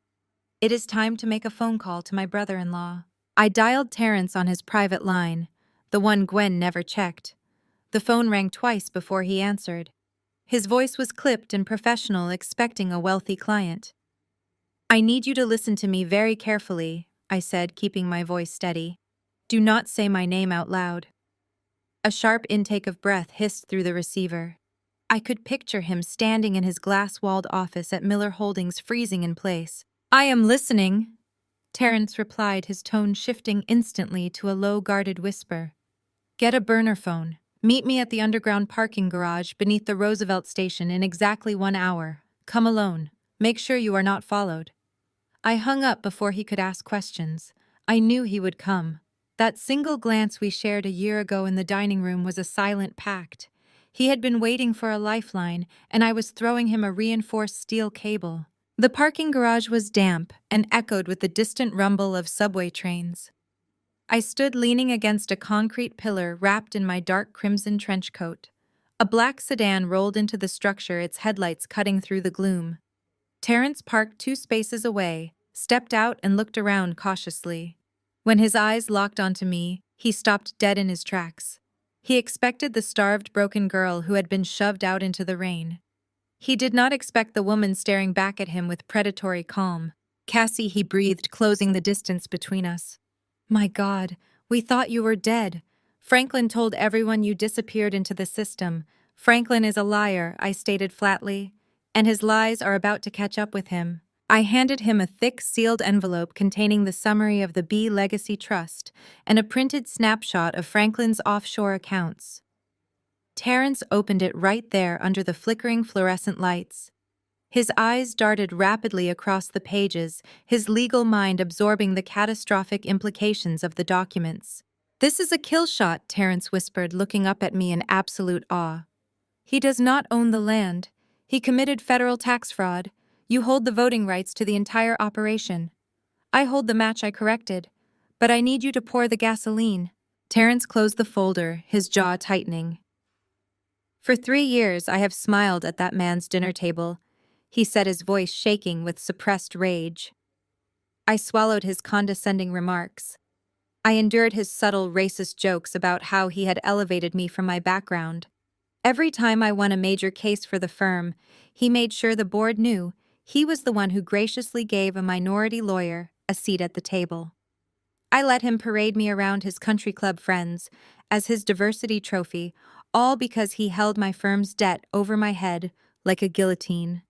"It is time to make a phone call to my brother-in-law." I dialed Terrence on his private line, the one Gwen never checked. The phone rang twice before he answered. His voice was clipped and professional, expecting a wealthy client. "I need you to listen to me very carefully," I said, keeping my voice steady. "Do not say my name out loud." A sharp intake of breath hissed through the receiver. I could picture him standing in his glass-walled office at Miller Holdings, freezing in place. "I am listening," Terrence replied, his tone shifting instantly to a low-guarded whisper. "Get a burner phone. Meet me at the underground parking garage beneath the Roosevelt station in exactly 1 hour. Come alone. Make sure you are not followed." I hung up before he could ask questions. I knew he would come. That single glance we shared a year ago in the dining room was a silent pact. He had been waiting for a lifeline, and I was throwing him a reinforced steel cable. The parking garage was damp and echoed with the distant rumble of subway trains. I stood leaning against a concrete pillar wrapped in my dark crimson trench coat. A black sedan rolled into the structure, its headlights cutting through the gloom. Terrence parked 2 spaces away, stepped out and looked around cautiously. When his eyes locked onto me, he stopped dead in his tracks. He expected the starved, broken girl who had been shoved out into the rain. He did not expect the woman staring back at him with predatory calm. "Cassie," he breathed, closing the distance between us. "My God, we thought you were dead. Franklin told everyone you disappeared into the system. Franklin is a liar," I stated flatly, "and his lies are about to catch up with him." I handed him a thick, sealed envelope containing the summary of the B Legacy Trust and a printed snapshot of Franklin's offshore accounts. Terrence opened it right there under the flickering fluorescent lights. His eyes darted rapidly across the pages, his legal mind absorbing the catastrophic implications of the documents. "This is a kill shot," Terrence whispered, looking up at me in absolute awe. "He does not own the land. He committed federal tax fraud. You hold the voting rights to the entire operation. I hold the match I corrected. But I need you to pour the gasoline." Terrence closed the folder, his jaw tightening. "For 3 years I have smiled at that man's dinner table," he said, his voice shaking with suppressed rage. I swallowed his condescending remarks. I endured his subtle racist jokes about how he had elevated me from my background. Every time I won a major case for the firm, he made sure the board knew he was the one who graciously gave a minority lawyer a seat at the table. I let him parade me around his country club friends as his diversity trophy, all because he held my firm's debt over my head like a guillotine.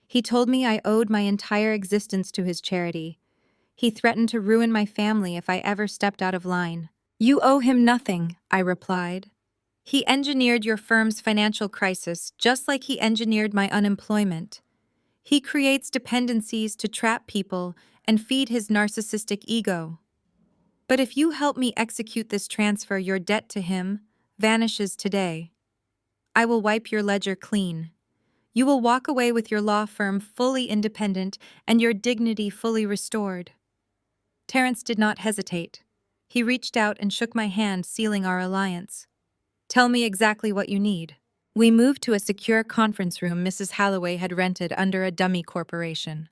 He told me I owed my entire existence to his charity. He threatened to ruin my family if I ever stepped out of line. "You owe him nothing," I replied. "He engineered your firm's financial crisis just like he engineered my unemployment. He creates dependencies to trap people and feed his narcissistic ego. But if you help me execute this transfer, your debt to him vanishes today. I will wipe your ledger clean. You will walk away with your law firm fully independent and your dignity fully restored." Terrence did not hesitate. He reached out and shook my hand, sealing our alliance. "Tell me exactly what you need." We moved to a secure conference room Mrs. Halloway had rented under a dummy corporation.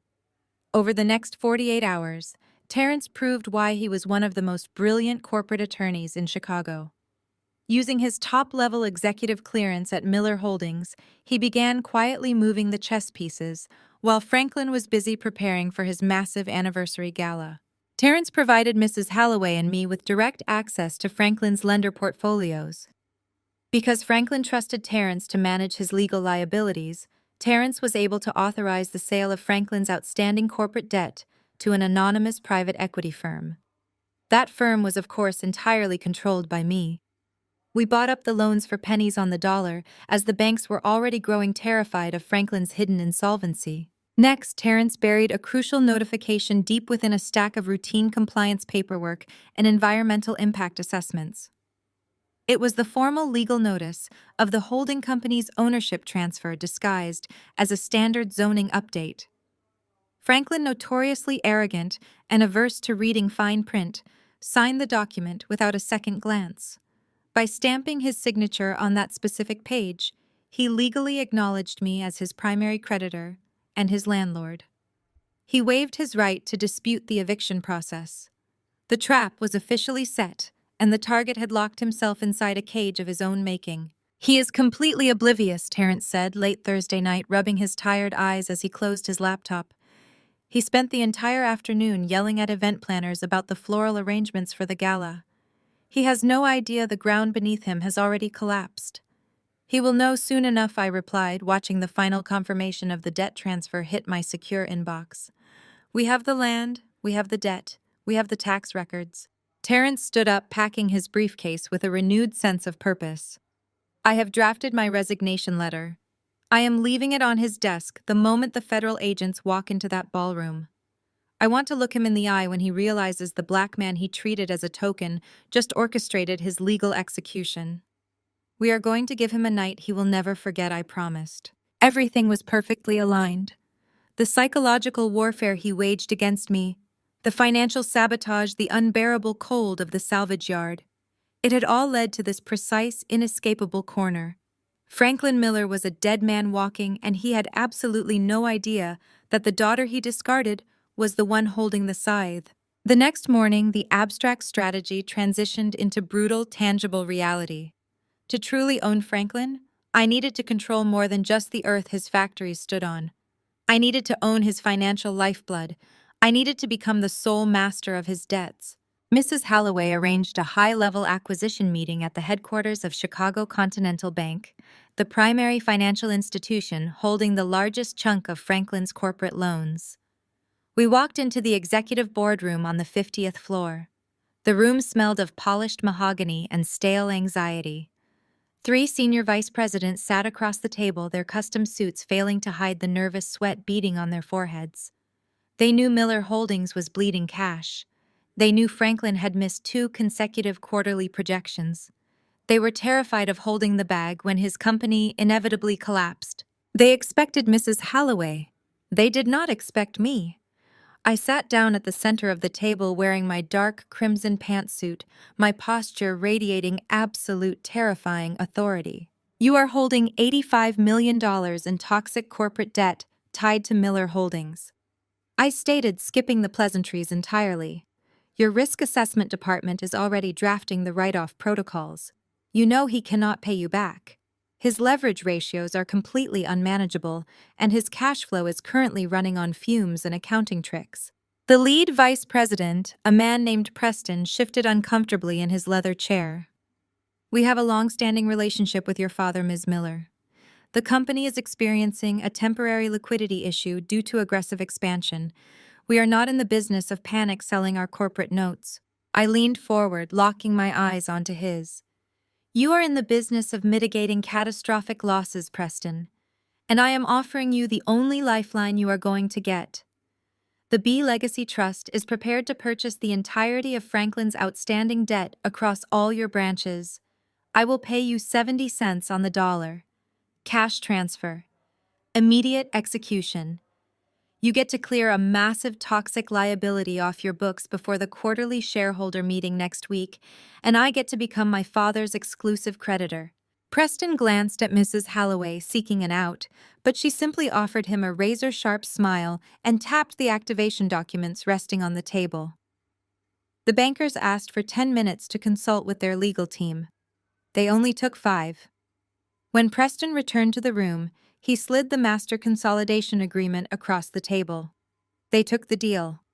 Over the next 48 hours, Terrence proved why he was one of the most brilliant corporate attorneys in Chicago. Using his top-level executive clearance at Miller Holdings, he began quietly moving the chess pieces, while Franklin was busy preparing for his massive anniversary gala. Terrence provided Mrs. Halloway and me with direct access to Franklin's lender portfolios. Because Franklin trusted Terrence to manage his legal liabilities, Terrence was able to authorize the sale of Franklin's outstanding corporate debt to an anonymous private equity firm. That firm was, of course, entirely controlled by me. We bought up the loans for pennies on the dollar, as the banks were already growing terrified of Franklin's hidden insolvency. Next, Terrence buried a crucial notification deep within a stack of routine compliance paperwork and environmental impact assessments. It was the formal legal notice of the holding company's ownership transfer disguised as a standard zoning update. Franklin, notoriously arrogant and averse to reading fine print, signed the document without a second glance. By stamping his signature on that specific page, he legally acknowledged me as his primary creditor and his landlord. He waived his right to dispute the eviction process. The trap was officially set, and the target had locked himself inside a cage of his own making. "He is completely oblivious," Terrence said late Thursday night, rubbing his tired eyes as he closed his laptop. He spent the entire afternoon yelling at event planners about the floral arrangements for the gala. He has no idea the ground beneath him has already collapsed. "He will know soon enough," I replied, watching the final confirmation of the debt transfer hit my secure inbox. "We have the land, we have the debt, we have the tax records." Terrence stood up, packing his briefcase with a renewed sense of purpose. "I have drafted my resignation letter. I am leaving it on his desk the moment the federal agents walk into that ballroom. I want to look him in the eye when he realizes the black man he treated as a token just orchestrated his legal execution. We are going to give him a night he will never forget, I promised." Everything was perfectly aligned. The psychological warfare he waged against me, the financial sabotage, the unbearable cold of the salvage yard. It had all led to this precise, inescapable corner. Franklin Miller was a dead man walking, and he had absolutely no idea that the daughter he discarded was the one holding the scythe. The next morning, the abstract strategy transitioned into brutal, tangible reality. To truly own Franklin, I needed to control more than just the earth his factories stood on. I needed to own his financial lifeblood. I needed to become the sole master of his debts. Mrs. Halloway arranged a high-level acquisition meeting at the headquarters of Chicago Continental Bank, the primary financial institution holding the largest chunk of Franklin's corporate loans. We walked into the executive boardroom on the 50th floor. The room smelled of polished mahogany and stale anxiety. Three senior vice presidents sat across the table, their custom suits failing to hide the nervous sweat beading on their foreheads. They knew Miller Holdings was bleeding cash. They knew Franklin had missed 2 consecutive quarterly projections. They were terrified of holding the bag when his company inevitably collapsed. They expected Mrs. Holloway. They did not expect me. I sat down at the center of the table wearing my dark crimson pantsuit, my posture radiating absolute terrifying authority. You are holding $85 million in toxic corporate debt tied to Miller Holdings. I stated, skipping the pleasantries entirely. Your risk assessment department is already drafting the write-off protocols. You know he cannot pay you back. His leverage ratios are completely unmanageable, and his cash flow is currently running on fumes and accounting tricks. The lead vice president, a man named Preston, shifted uncomfortably in his leather chair. We have a long-standing relationship with your father, Ms. Miller. The company is experiencing a temporary liquidity issue due to aggressive expansion. We are not in the business of panic selling our corporate notes. I leaned forward, locking my eyes onto his. You are in the business of mitigating catastrophic losses, Preston, and I am offering you the only lifeline you are going to get. The B Legacy Trust is prepared to purchase the entirety of Franklin's outstanding debt across all your branches. I will pay you 70 cents on the dollar. Cash transfer. Immediate execution. You get to clear a massive toxic liability off your books before the quarterly shareholder meeting next week, and I get to become my father's exclusive creditor. Preston glanced at Mrs. Holloway, seeking an out, but she simply offered him a razor-sharp smile and tapped the activation documents resting on the table. The bankers asked for 10 minutes to consult with their legal team. They only took 5. When Preston returned to the room, he slid the master consolidation agreement across the table. They took the deal.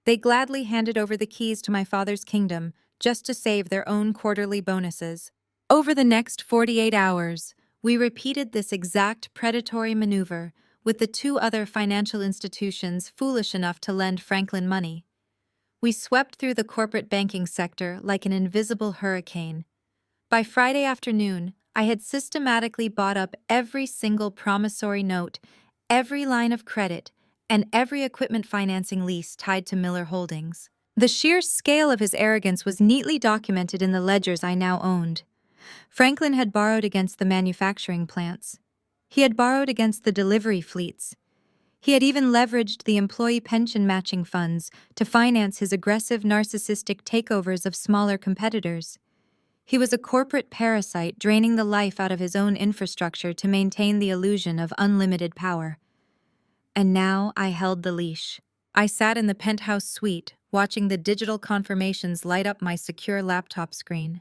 They gladly handed over the keys to my father's kingdom just to save their own quarterly bonuses. Over the next 48 hours, we repeated this exact predatory maneuver with the 2 other financial institutions foolish enough to lend Franklin money. We swept through the corporate banking sector like an invisible hurricane. By Friday afternoon, I had systematically bought up every single promissory note, every line of credit, and every equipment financing lease tied to Miller Holdings. The sheer scale of his arrogance was neatly documented in the ledgers I now owned. Franklin had borrowed against the manufacturing plants. He had borrowed against the delivery fleets. He had even leveraged the employee pension matching funds to finance his aggressive narcissistic takeovers of smaller competitors. He was a corporate parasite draining the life out of his own infrastructure to maintain the illusion of unlimited power. And now I held the leash. I sat in the penthouse suite, watching the digital confirmations light up my secure laptop screen.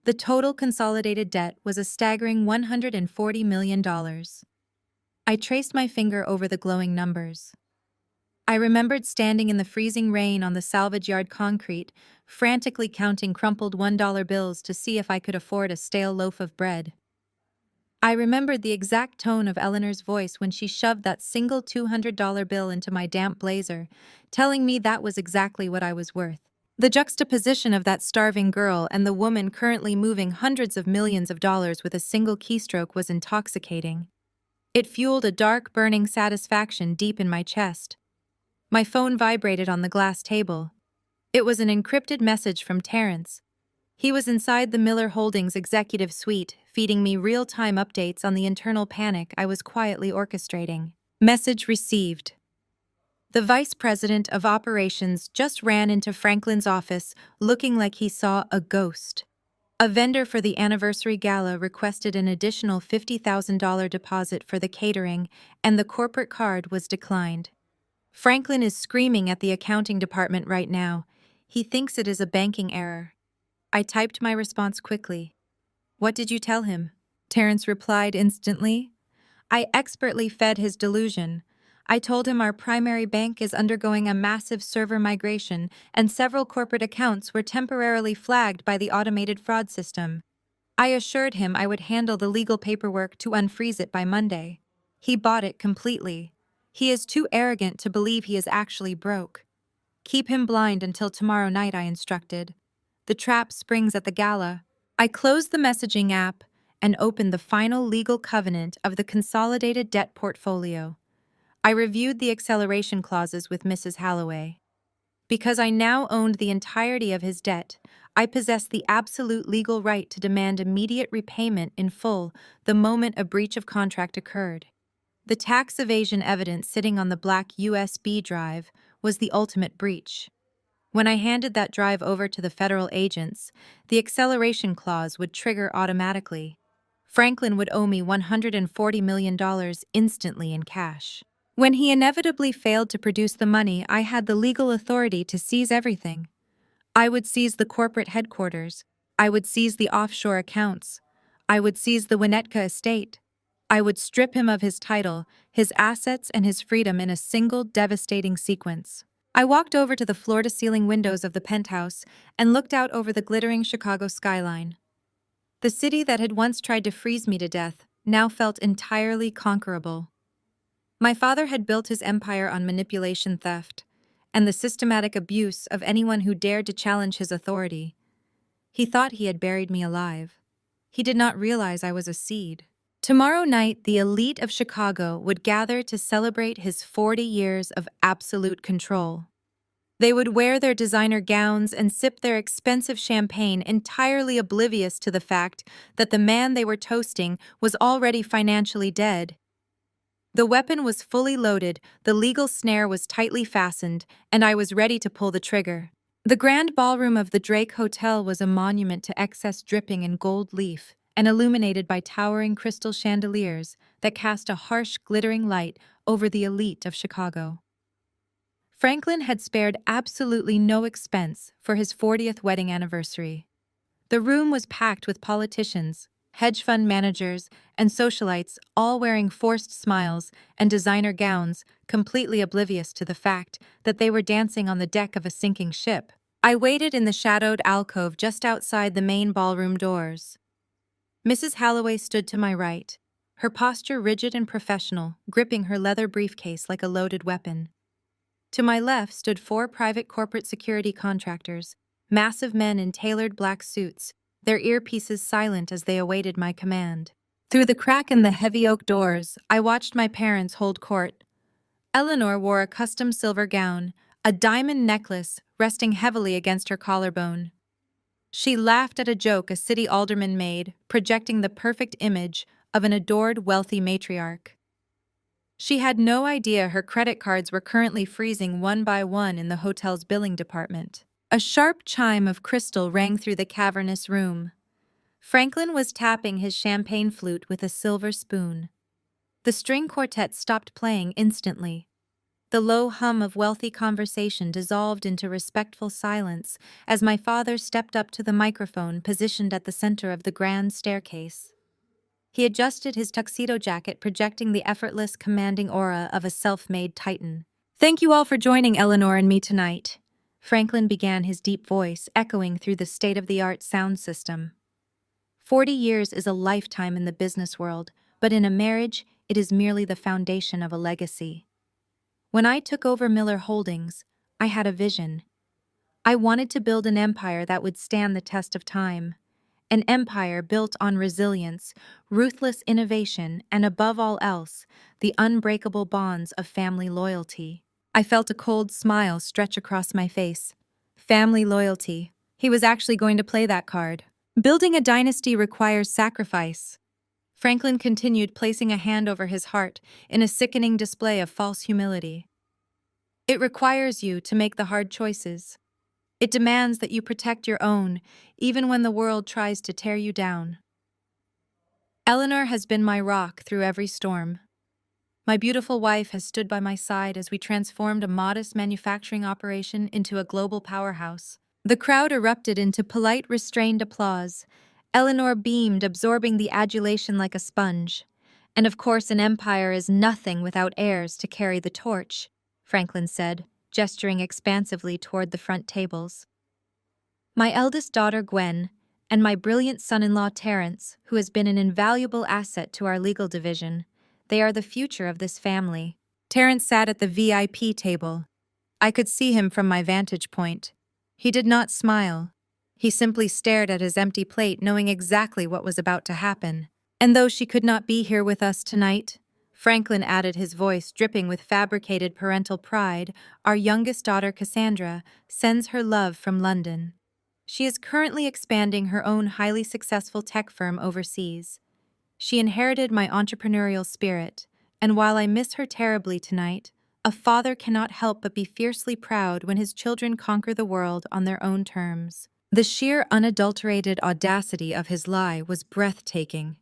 The total consolidated debt was a staggering $140 million. I traced my finger over the glowing numbers. I remembered standing in the freezing rain on the salvage yard concrete, frantically counting crumpled $1 bills to see if I could afford a stale loaf of bread. I remembered the exact tone of Eleanor's voice when she shoved that single $200 bill into my damp blazer, telling me that was exactly what I was worth. The juxtaposition of that starving girl and the woman currently moving hundreds of millions of dollars with a single keystroke was intoxicating. It fueled a dark, burning satisfaction deep in my chest. My phone vibrated on the glass table. It was an encrypted message from Terrence. He was inside the Miller Holdings executive suite, feeding me real-time updates on the internal panic I was quietly orchestrating. Message received. The vice president of operations just ran into Franklin's office, looking like he saw a ghost. A vendor for the anniversary gala requested an additional $50,000 deposit for the catering, and the corporate card was declined. Franklin is screaming at the accounting department right now. He thinks it is a banking error. I typed my response quickly. What did you tell him? Terrence replied instantly. I expertly fed his delusion. I told him our primary bank is undergoing a massive server migration and several corporate accounts were temporarily flagged by the automated fraud system. I assured him I would handle the legal paperwork to unfreeze it by Monday. He bought it completely. He is too arrogant to believe he is actually broke. Keep him blind until tomorrow night, I instructed. The trap springs at the gala. I closed the messaging app and opened the final legal covenant of the consolidated debt portfolio. I reviewed the acceleration clauses with Mrs. Halloway. Because I now owned the entirety of his debt, I possessed the absolute legal right to demand immediate repayment in full the moment a breach of contract occurred. The tax evasion evidence sitting on the black USB drive was the ultimate breach. When I handed that drive over to the federal agents, the acceleration clause would trigger automatically. Franklin would owe me $140 million instantly in cash. When he inevitably failed to produce the money, I had the legal authority to seize everything. I would seize the corporate headquarters. I would seize the offshore accounts. I would seize the Winnetka estate. I would strip him of his title, his assets, and his freedom in a single devastating sequence. I walked over to the floor-to-ceiling windows of the penthouse and looked out over the glittering Chicago skyline. The city that had once tried to freeze me to death now felt entirely conquerable. My father had built his empire on manipulation, theft, and the systematic abuse of anyone who dared to challenge his authority. He thought he had buried me alive. He did not realize I was a seed. Tomorrow night, the elite of Chicago would gather to celebrate his 40 years of absolute control. They would wear their designer gowns and sip their expensive champagne, entirely oblivious to the fact that the man they were toasting was already financially dead. The weapon was fully loaded, the legal snare was tightly fastened, and I was ready to pull the trigger. The grand ballroom of the Drake Hotel was a monument to excess dripping in gold leaf and illuminated by towering crystal chandeliers that cast a harsh, glittering light over the elite of Chicago. Franklin had spared absolutely no expense for his 40th wedding anniversary. The room was packed with politicians, hedge fund managers, and socialites, all wearing forced smiles and designer gowns, completely oblivious to the fact that they were dancing on the deck of a sinking ship. I waited in the shadowed alcove just outside the main ballroom doors. Mrs. Halloway stood to my right, her posture rigid and professional, gripping her leather briefcase like a loaded weapon. To my left stood 4 private corporate security contractors, massive men in tailored black suits, their earpieces silent as they awaited my command. Through the crack in the heavy oak doors, I watched my parents hold court. Eleanor wore a custom silver gown, a diamond necklace resting heavily against her collarbone. She laughed at a joke a city alderman made, projecting the perfect image of an adored wealthy matriarch. She had no idea her credit cards were currently freezing one by one in the hotel's billing department. A sharp chime of crystal rang through the cavernous room. Franklin was tapping his champagne flute with a silver spoon. The string quartet stopped playing instantly. The low hum of wealthy conversation dissolved into respectful silence as my father stepped up to the microphone positioned at the center of the grand staircase. He adjusted his tuxedo jacket, projecting the effortless, commanding aura of a self-made titan. "Thank you all for joining Eleanor and me tonight," Franklin began, his deep voice echoing through the state-of-the-art sound system. 40 years is a lifetime in the business world, but in a marriage, it is merely the foundation of a legacy. When I took over Miller Holdings, I had a vision. I wanted to build an empire that would stand the test of time. An empire built on resilience, ruthless innovation, and above all else, the unbreakable bonds of family loyalty. I felt a cold smile stretch across my face. Family loyalty. He was actually going to play that card. Building a dynasty requires sacrifice. Franklin continued, placing a hand over his heart in a sickening display of false humility. It requires you to make the hard choices. It demands that you protect your own, even when the world tries to tear you down. Eleanor has been my rock through every storm. My beautiful wife has stood by my side as we transformed a modest manufacturing operation into a global powerhouse. The crowd erupted into polite, restrained applause. Eleanor beamed, absorbing the adulation like a sponge. "And of course, an empire is nothing without heirs to carry the torch," Franklin said, gesturing expansively toward the front tables. "My eldest daughter, Gwen, and my brilliant son-in-law, Terrence, who has been an invaluable asset to our legal division. They are the future of this family." Terrence sat at the VIP table. I could see him from my vantage point. He did not smile. He simply stared at his empty plate, knowing exactly what was about to happen. And though she could not be here with us tonight, Franklin added, his voice dripping with fabricated parental pride, our youngest daughter, Cassandra, sends her love from London. She is currently expanding her own highly successful tech firm overseas. She inherited my entrepreneurial spirit, and while I miss her terribly tonight, a father cannot help but be fiercely proud when his children conquer the world on their own terms. The sheer unadulterated audacity of his lie was breathtaking.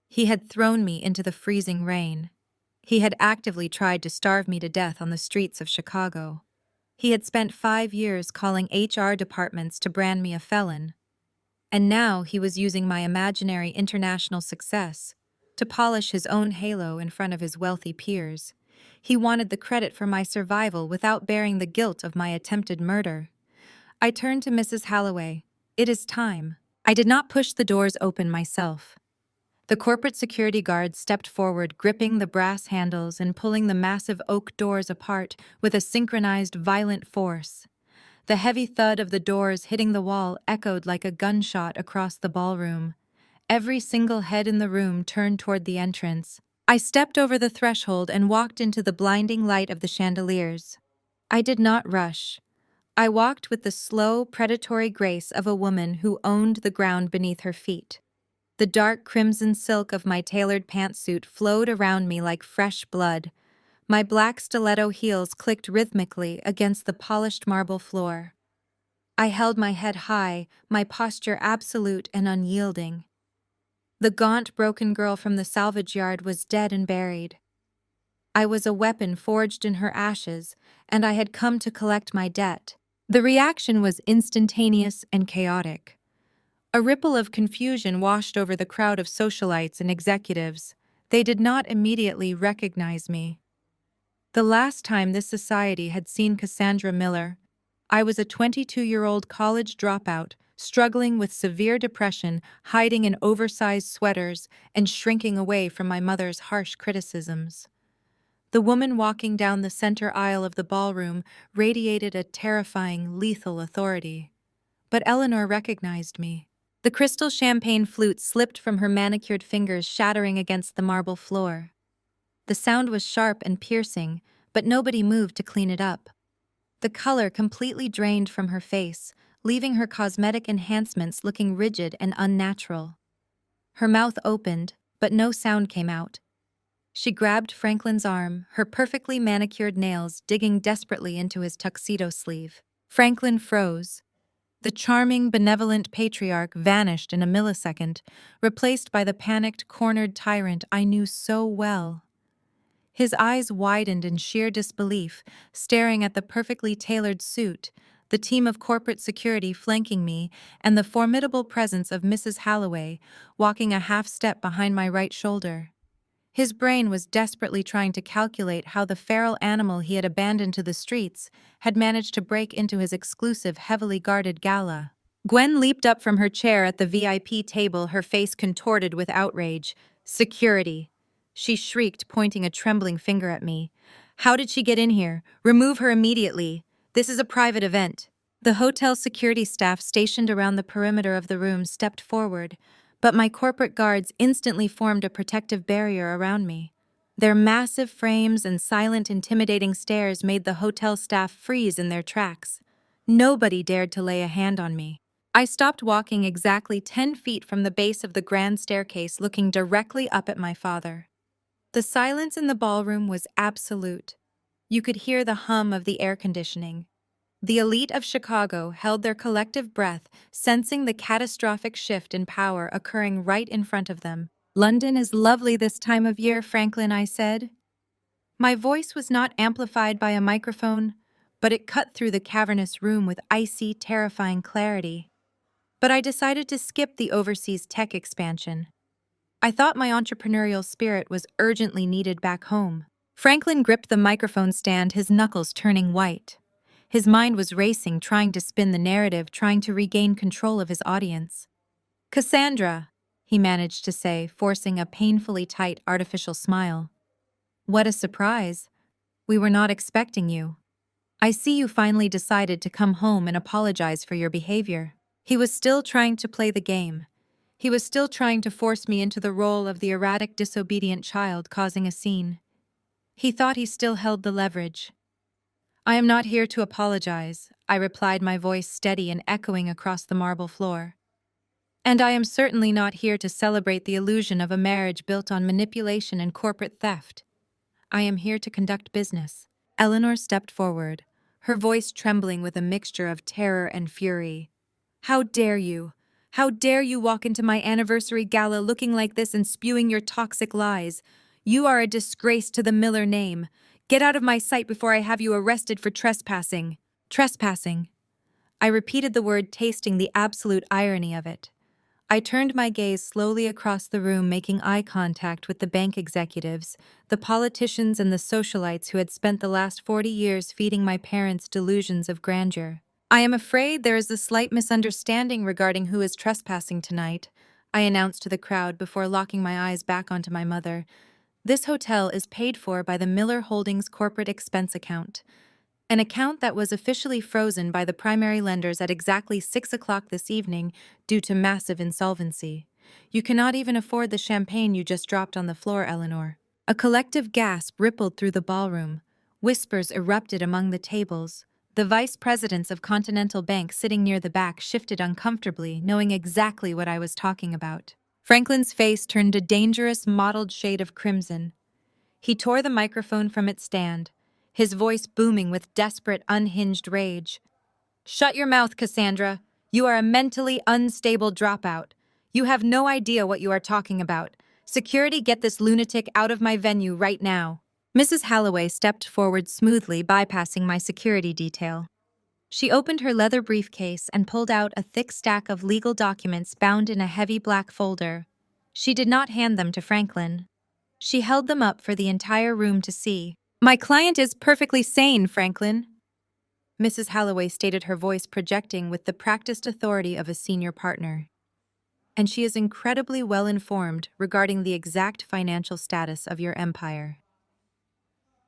He had thrown me into the freezing rain. He had actively tried to starve me to death on the streets of Chicago. He had spent 5 years calling HR departments to brand me a felon. And now he was using my imaginary international success to polish his own halo in front of his wealthy peers. He wanted the credit for my survival without bearing the guilt of my attempted murder. I turned to Mrs. Halloway. It is time. I did not push the doors open myself. The corporate security guard stepped forward, gripping the brass handles and pulling the massive oak doors apart with a synchronized, violent force. The heavy thud of the doors hitting the wall echoed like a gunshot across the ballroom. Every single head in the room turned toward the entrance. I stepped over the threshold and walked into the blinding light of the chandeliers. I did not rush. I walked with the slow, predatory grace of a woman who owned the ground beneath her feet. The dark crimson silk of my tailored pantsuit flowed around me like fresh blood. My black stiletto heels clicked rhythmically against the polished marble floor. I held my head high, my posture absolute and unyielding. The gaunt, broken girl from the salvage yard was dead and buried. I was a weapon forged in her ashes, and I had come to collect my debt. The reaction was instantaneous and chaotic. A ripple of confusion washed over the crowd of socialites and executives. They did not immediately recognize me. The last time this society had seen Cassandra Miller, I was a 22-year-old college dropout, struggling with severe depression, hiding in oversized sweaters, and shrinking away from my mother's harsh criticisms. The woman walking down the center aisle of the ballroom radiated a terrifying, lethal authority. But Eleanor recognized me. The crystal champagne flute slipped from her manicured fingers, shattering against the marble floor. The sound was sharp and piercing, but nobody moved to clean it up. The color completely drained from her face, leaving her cosmetic enhancements looking rigid and unnatural. Her mouth opened, but no sound came out. She grabbed Franklin's arm, her perfectly manicured nails digging desperately into his tuxedo sleeve. Franklin froze. The charming, benevolent patriarch vanished in a millisecond, replaced by the panicked, cornered tyrant I knew so well. His eyes widened in sheer disbelief, staring at the perfectly tailored suit, the team of corporate security flanking me, and the formidable presence of Mrs. Halloway, walking a half step behind my right shoulder. His brain was desperately trying to calculate how the feral animal he had abandoned to the streets had managed to break into his exclusive, heavily guarded gala. Gwen leaped up from her chair at the VIP table, her face contorted with outrage. "Security!" she shrieked, pointing a trembling finger at me. "How did she get in here? Remove her immediately. This is a private event." The hotel security staff stationed around the perimeter of the room stepped forward, but my corporate guards instantly formed a protective barrier around me. Their massive frames and silent, intimidating stares made the hotel staff freeze in their tracks. Nobody dared to lay a hand on me. I stopped walking exactly 10 feet from the base of the grand staircase, looking directly up at my father. The silence in the ballroom was absolute. You could hear the hum of the air conditioning. The elite of Chicago held their collective breath, sensing the catastrophic shift in power occurring right in front of them. "London is lovely this time of year, Franklin," I said. My voice was not amplified by a microphone, but it cut through the cavernous room with icy, terrifying clarity. But I decided to skip the overseas tech expansion. I thought my entrepreneurial spirit was urgently needed back home. Franklin gripped the microphone stand, his knuckles turning white. His mind was racing, trying to spin the narrative, trying to regain control of his audience. "Cassandra," he managed to say, forcing a painfully tight, artificial smile. "What a surprise. We were not expecting you. I see you finally decided to come home and apologize for your behavior." He was still trying to play the game. He was still trying to force me into the role of the erratic, disobedient child causing a scene. He thought he still held the leverage. "I am not here to apologize," I replied, my voice steady and echoing across the marble floor. "And I am certainly not here to celebrate the illusion of a marriage built on manipulation and corporate theft. I am here to conduct business." Eleanor stepped forward, her voice trembling with a mixture of terror and fury. "How dare you? How dare you walk into my anniversary gala looking like this and spewing your toxic lies? You are a disgrace to the Miller name. Get out of my sight before I have you arrested for trespassing." Trespassing. I repeated the word, tasting the absolute irony of it. I turned my gaze slowly across the room, making eye contact with the bank executives, the politicians, and the socialites who had spent the last 40 years feeding my parents' delusions of grandeur. "I am afraid there is a slight misunderstanding regarding who is trespassing tonight," I announced to the crowd before locking my eyes back onto my mother. "This hotel is paid for by the Miller Holdings corporate expense account. An account that was officially frozen by the primary lenders at exactly 6 o'clock this evening due to massive insolvency. You cannot even afford the champagne you just dropped on the floor, Eleanor." A collective gasp rippled through the ballroom. Whispers erupted among the tables. The vice presidents of Continental Bank sitting near the back shifted uncomfortably, knowing exactly what I was talking about. Franklin's face turned a dangerous mottled shade of crimson. He tore the microphone from its stand, his voice booming with desperate, unhinged rage. "Shut your mouth, Cassandra. You are a mentally unstable dropout. You have no idea what you are talking about. Security, get this lunatic out of my venue right now." Mrs. Halloway stepped forward smoothly, bypassing my security detail. She opened her leather briefcase and pulled out a thick stack of legal documents bound in a heavy black folder. She did not hand them to Franklin. She held them up for the entire room to see. "My client is perfectly sane, Franklin," Mrs. Halloway stated, her voice projecting with the practiced authority of a senior partner. "And she is incredibly well informed regarding the exact financial status of your empire.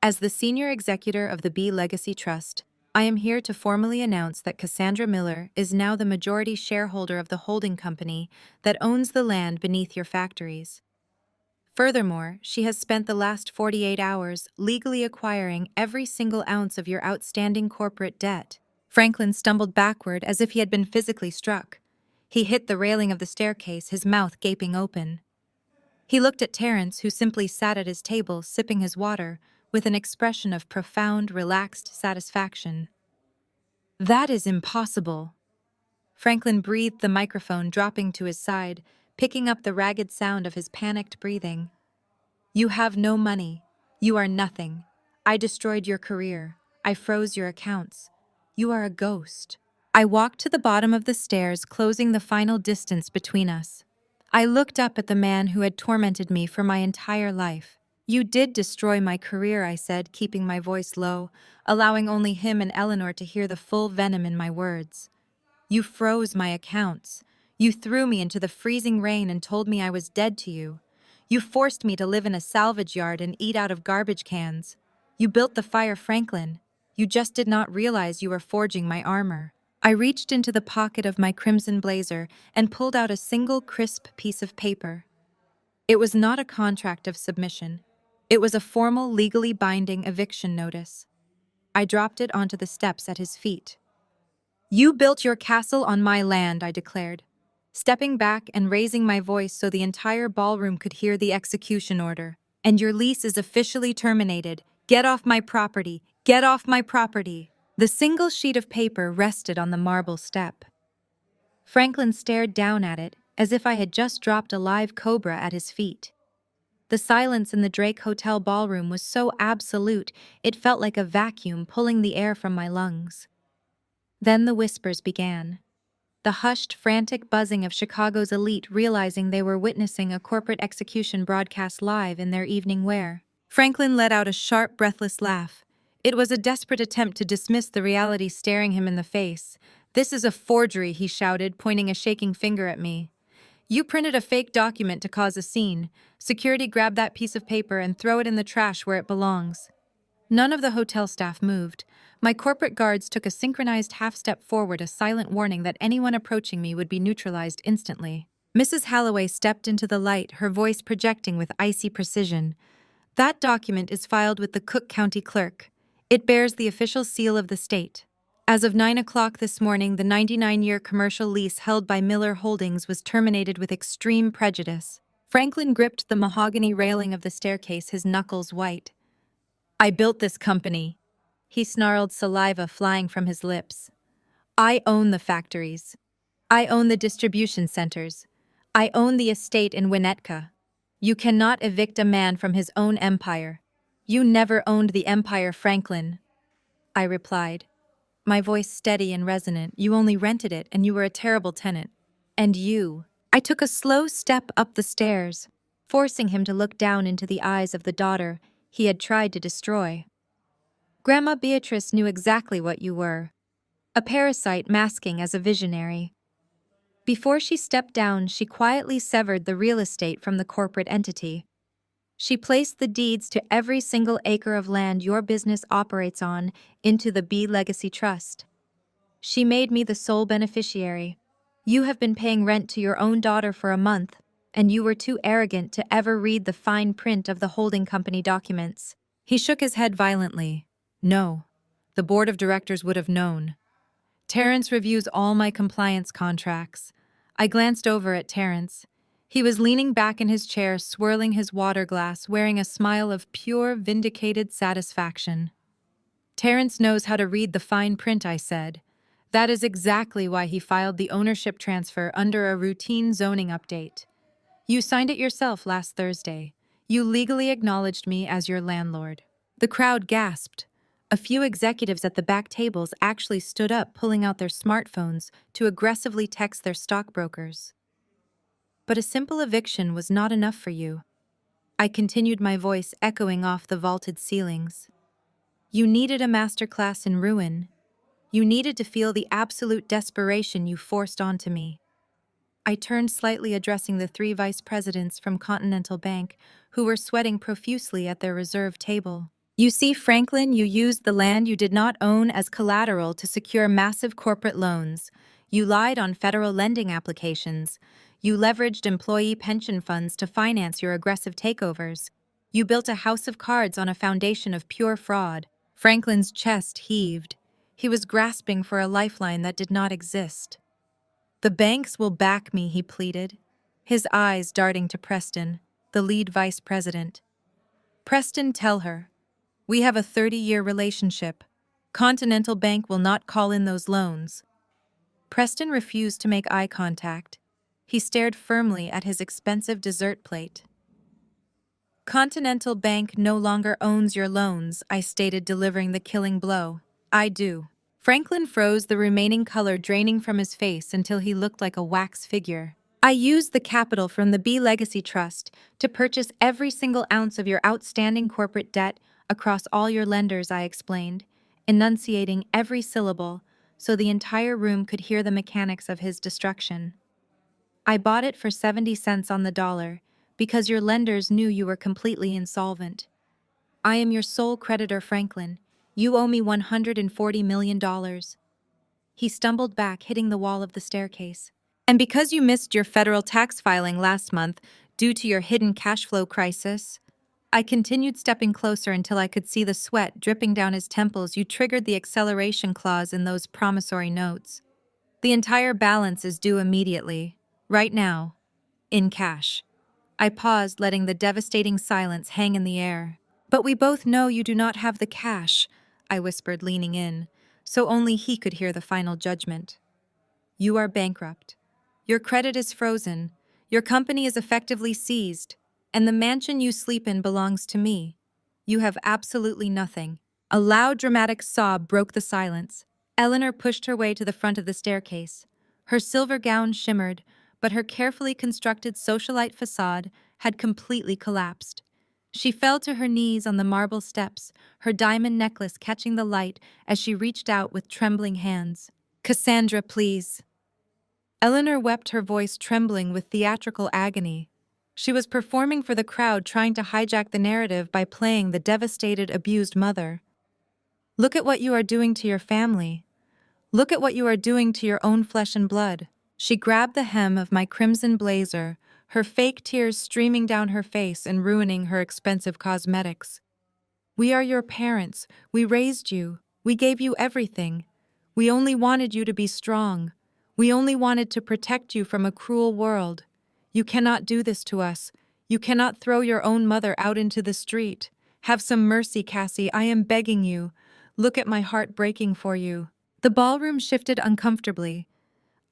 As the senior executor of the B Legacy Trust, I am here to formally announce that Cassandra Miller is now the majority shareholder of the holding company that owns the land beneath your factories. Furthermore, she has spent the last 48 hours legally acquiring every single ounce of your outstanding corporate debt." Franklin stumbled backward as if he had been physically struck. He hit the railing of the staircase, his mouth gaping open. He looked at Terrence, who simply sat at his table sipping his water with an expression of profound, relaxed satisfaction. "That is impossible." Franklin breathed the microphone, dropping to his side, picking up the ragged sound of his panicked breathing. "You have no money. You are nothing. I destroyed your career. I froze your accounts. You are a ghost." I walked to the bottom of the stairs, closing the final distance between us. I looked up at the man who had tormented me for my entire life. "You did destroy my career," I said, keeping my voice low, allowing only him and Eleanor to hear the full venom in my words. "You froze my accounts. You threw me into the freezing rain and told me I was dead to you. You forced me to live in a salvage yard and eat out of garbage cans. You built the fire, Franklin. You just did not realize you were forging my armor." I reached into the pocket of my crimson blazer and pulled out a single crisp piece of paper. It was not a contract of submission. It was a formal, legally binding eviction notice. I dropped it onto the steps at his feet. "You built your castle on my land," I declared, stepping back and raising my voice so the entire ballroom could hear the execution order. "And your lease is officially terminated. Get off my property. Get off my property." The single sheet of paper rested on the marble step. Franklin stared down at it as if I had just dropped a live cobra at his feet. The silence in the Drake Hotel ballroom was so absolute, it felt like a vacuum pulling the air from my lungs. Then the whispers began. The hushed, frantic buzzing of Chicago's elite realizing they were witnessing a corporate execution broadcast live in their evening wear. Franklin let out a sharp, breathless laugh. It was a desperate attempt to dismiss the reality staring him in the face. "This is a forgery," he shouted, pointing a shaking finger at me. "You printed a fake document to cause a scene. Security, grab that piece of paper and throw it in the trash where it belongs." None of the hotel staff moved. My corporate guards took a synchronized half-step forward, a silent warning that anyone approaching me would be neutralized instantly. Mrs. Halloway stepped into the light, her voice projecting with icy precision. That document is filed with the Cook County Clerk. It bears the official seal of the state. As of 9 o'clock this morning, the 99-year commercial lease held by Miller Holdings was terminated with extreme prejudice. Franklin gripped the mahogany railing of the staircase, his knuckles white. I built this company. He snarled, saliva flying from his lips. I own the factories. I own the distribution centers. I own the estate in Winnetka. You cannot evict a man from his own empire. You never owned the empire, Franklin. I replied, my voice steady and resonant. You only rented it, and you were a terrible tenant. And you. I took a slow step up the stairs, forcing him to look down into the eyes of the daughter he had tried to destroy. Grandma Beatrice knew exactly what you were. A parasite masking as a visionary. Before she stepped down, she quietly severed the real estate from the corporate entity. She placed the deeds to every single acre of land your business operates on into the B Legacy Trust. She made me the sole beneficiary. You have been paying rent to your own daughter for a month, and you were too arrogant to ever read the fine print of the holding company documents. He shook his head violently. No, the board of directors would have known. Terrence reviews all my compliance contracts. I glanced over at Terrence. He was leaning back in his chair, swirling his water glass, wearing a smile of pure, vindicated satisfaction. Terrence knows how to read the fine print, I said. That is exactly why he filed the ownership transfer under a routine zoning update. You signed it yourself last Thursday. You legally acknowledged me as your landlord. The crowd gasped. A few executives at the back tables actually stood up, pulling out their smartphones to aggressively text their stockbrokers. But a simple eviction was not enough for you. I continued, my voice echoing off the vaulted ceilings. You needed a masterclass in ruin. You needed to feel the absolute desperation you forced onto me. I turned slightly, addressing the 3 vice presidents from Continental Bank, who were sweating profusely at their reserve table. You see, Franklin, you used the land you did not own as collateral to secure massive corporate loans. You lied on federal lending applications. You leveraged employee pension funds to finance your aggressive takeovers. You built a house of cards on a foundation of pure fraud. Franklin's chest heaved. He was grasping for a lifeline that did not exist. The banks will back me, he pleaded, his eyes darting to Preston, the lead vice president. Preston, tell her. We have a 30-year relationship. Continental Bank will not call in those loans. Preston refused to make eye contact. He stared firmly at his expensive dessert plate. Continental Bank no longer owns your loans, I stated, delivering the killing blow. I do. Franklin froze, the remaining color draining from his face until he looked like a wax figure. I used the capital from the B Legacy Trust to purchase every single ounce of your outstanding corporate debt across all your lenders, I explained, enunciating every syllable so the entire room could hear the mechanics of his destruction. I bought it for 70 cents on the dollar because your lenders knew you were completely insolvent. I am your sole creditor, Franklin. You owe me $140 million. He stumbled back, hitting the wall of the staircase. And because you missed your federal tax filing last month due to your hidden cash flow crisis, I continued, stepping closer until I could see the sweat dripping down his temples. You triggered the acceleration clause in those promissory notes. The entire balance is due immediately, right now, in cash. I paused, letting the devastating silence hang in the air. But we both know you do not have the cash, I whispered, leaning in, so only he could hear the final judgment. You are bankrupt. Your credit is frozen. Your company is effectively seized. And the mansion you sleep in belongs to me. You have absolutely nothing. A loud, dramatic sob broke the silence. Eleanor pushed her way to the front of the staircase. Her silver gown shimmered, but her carefully constructed socialite facade had completely collapsed. She fell to her knees on the marble steps, her diamond necklace catching the light as she reached out with trembling hands. Cassandra, please. Eleanor wept, her voice trembling with theatrical agony. She was performing for the crowd, trying to hijack the narrative by playing the devastated, abused mother. Look at what you are doing to your family. Look at what you are doing to your own flesh and blood. She grabbed the hem of my crimson blazer, her fake tears streaming down her face and ruining her expensive cosmetics. We are your parents. We raised you. We gave you everything. We only wanted you to be strong. We only wanted to protect you from a cruel world. You cannot do this to us. You cannot throw your own mother out into the street. Have some mercy, Cassie. I am begging you. Look at my heart breaking for you. The ballroom shifted uncomfortably.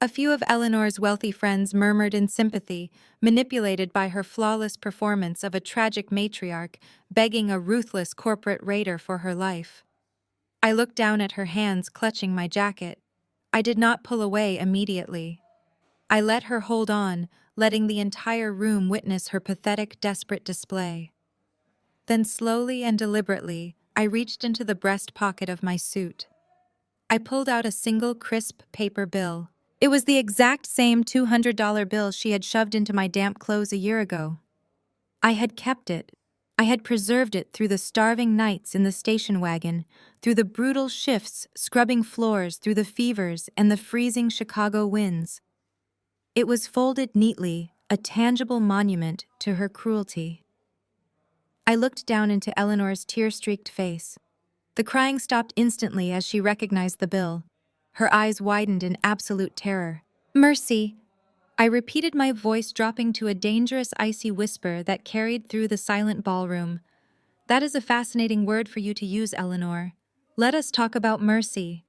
A few of Eleanor's wealthy friends murmured in sympathy, manipulated by her flawless performance of a tragic matriarch, begging a ruthless corporate raider for her life. I looked down at her hands clutching my jacket. I did not pull away immediately. I let her hold on, letting the entire room witness her pathetic, desperate display. Then slowly and deliberately, I reached into the breast pocket of my suit. I pulled out a single crisp paper bill. It was the exact same $200 bill she had shoved into my damp clothes a year ago. I had kept it. I had preserved it through the starving nights in the station wagon, through the brutal shifts scrubbing floors, through the fevers and the freezing Chicago winds. It was folded neatly, a tangible monument to her cruelty. I looked down into Eleanor's tear-streaked face. The crying stopped instantly as she recognized the bill. Her eyes widened in absolute terror. "Mercy," I repeated, my voice dropping to a dangerous, icy whisper that carried through the silent ballroom. "That is a fascinating word for you to use, Eleanor. Let us talk about mercy."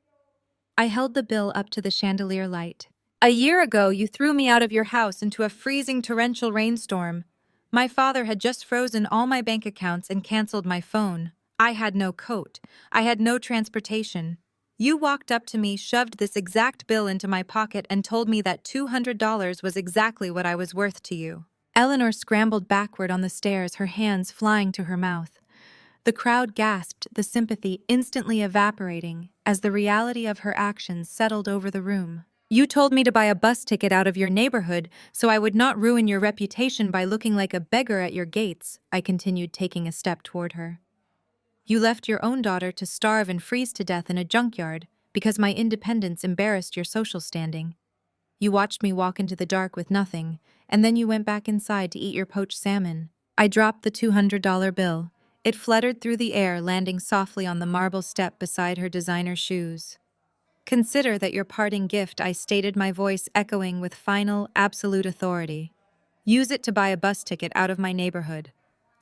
I held the bill up to the chandelier light. "A year ago, you threw me out of your house into a freezing torrential rainstorm. My father had just frozen all my bank accounts and canceled my phone. I had no coat. I had no transportation. You walked up to me, shoved this exact bill into my pocket, and told me that $200 was exactly what I was worth to you." Eleanor scrambled backward on the stairs, her hands flying to her mouth. The crowd gasped, the sympathy instantly evaporating as the reality of her actions settled over the room. "You told me to buy a bus ticket out of your neighborhood so I would not ruin your reputation by looking like a beggar at your gates," I continued, taking a step toward her. "You left your own daughter to starve and freeze to death in a junkyard because my independence embarrassed your social standing. You watched me walk into the dark with nothing, and then you went back inside to eat your poached salmon." I dropped the $200 bill. It fluttered through the air, landing softly on the marble step beside her designer shoes. "Consider that your parting gift," I stated, my voice echoing with final, absolute authority. "Use it to buy a bus ticket out of my neighborhood.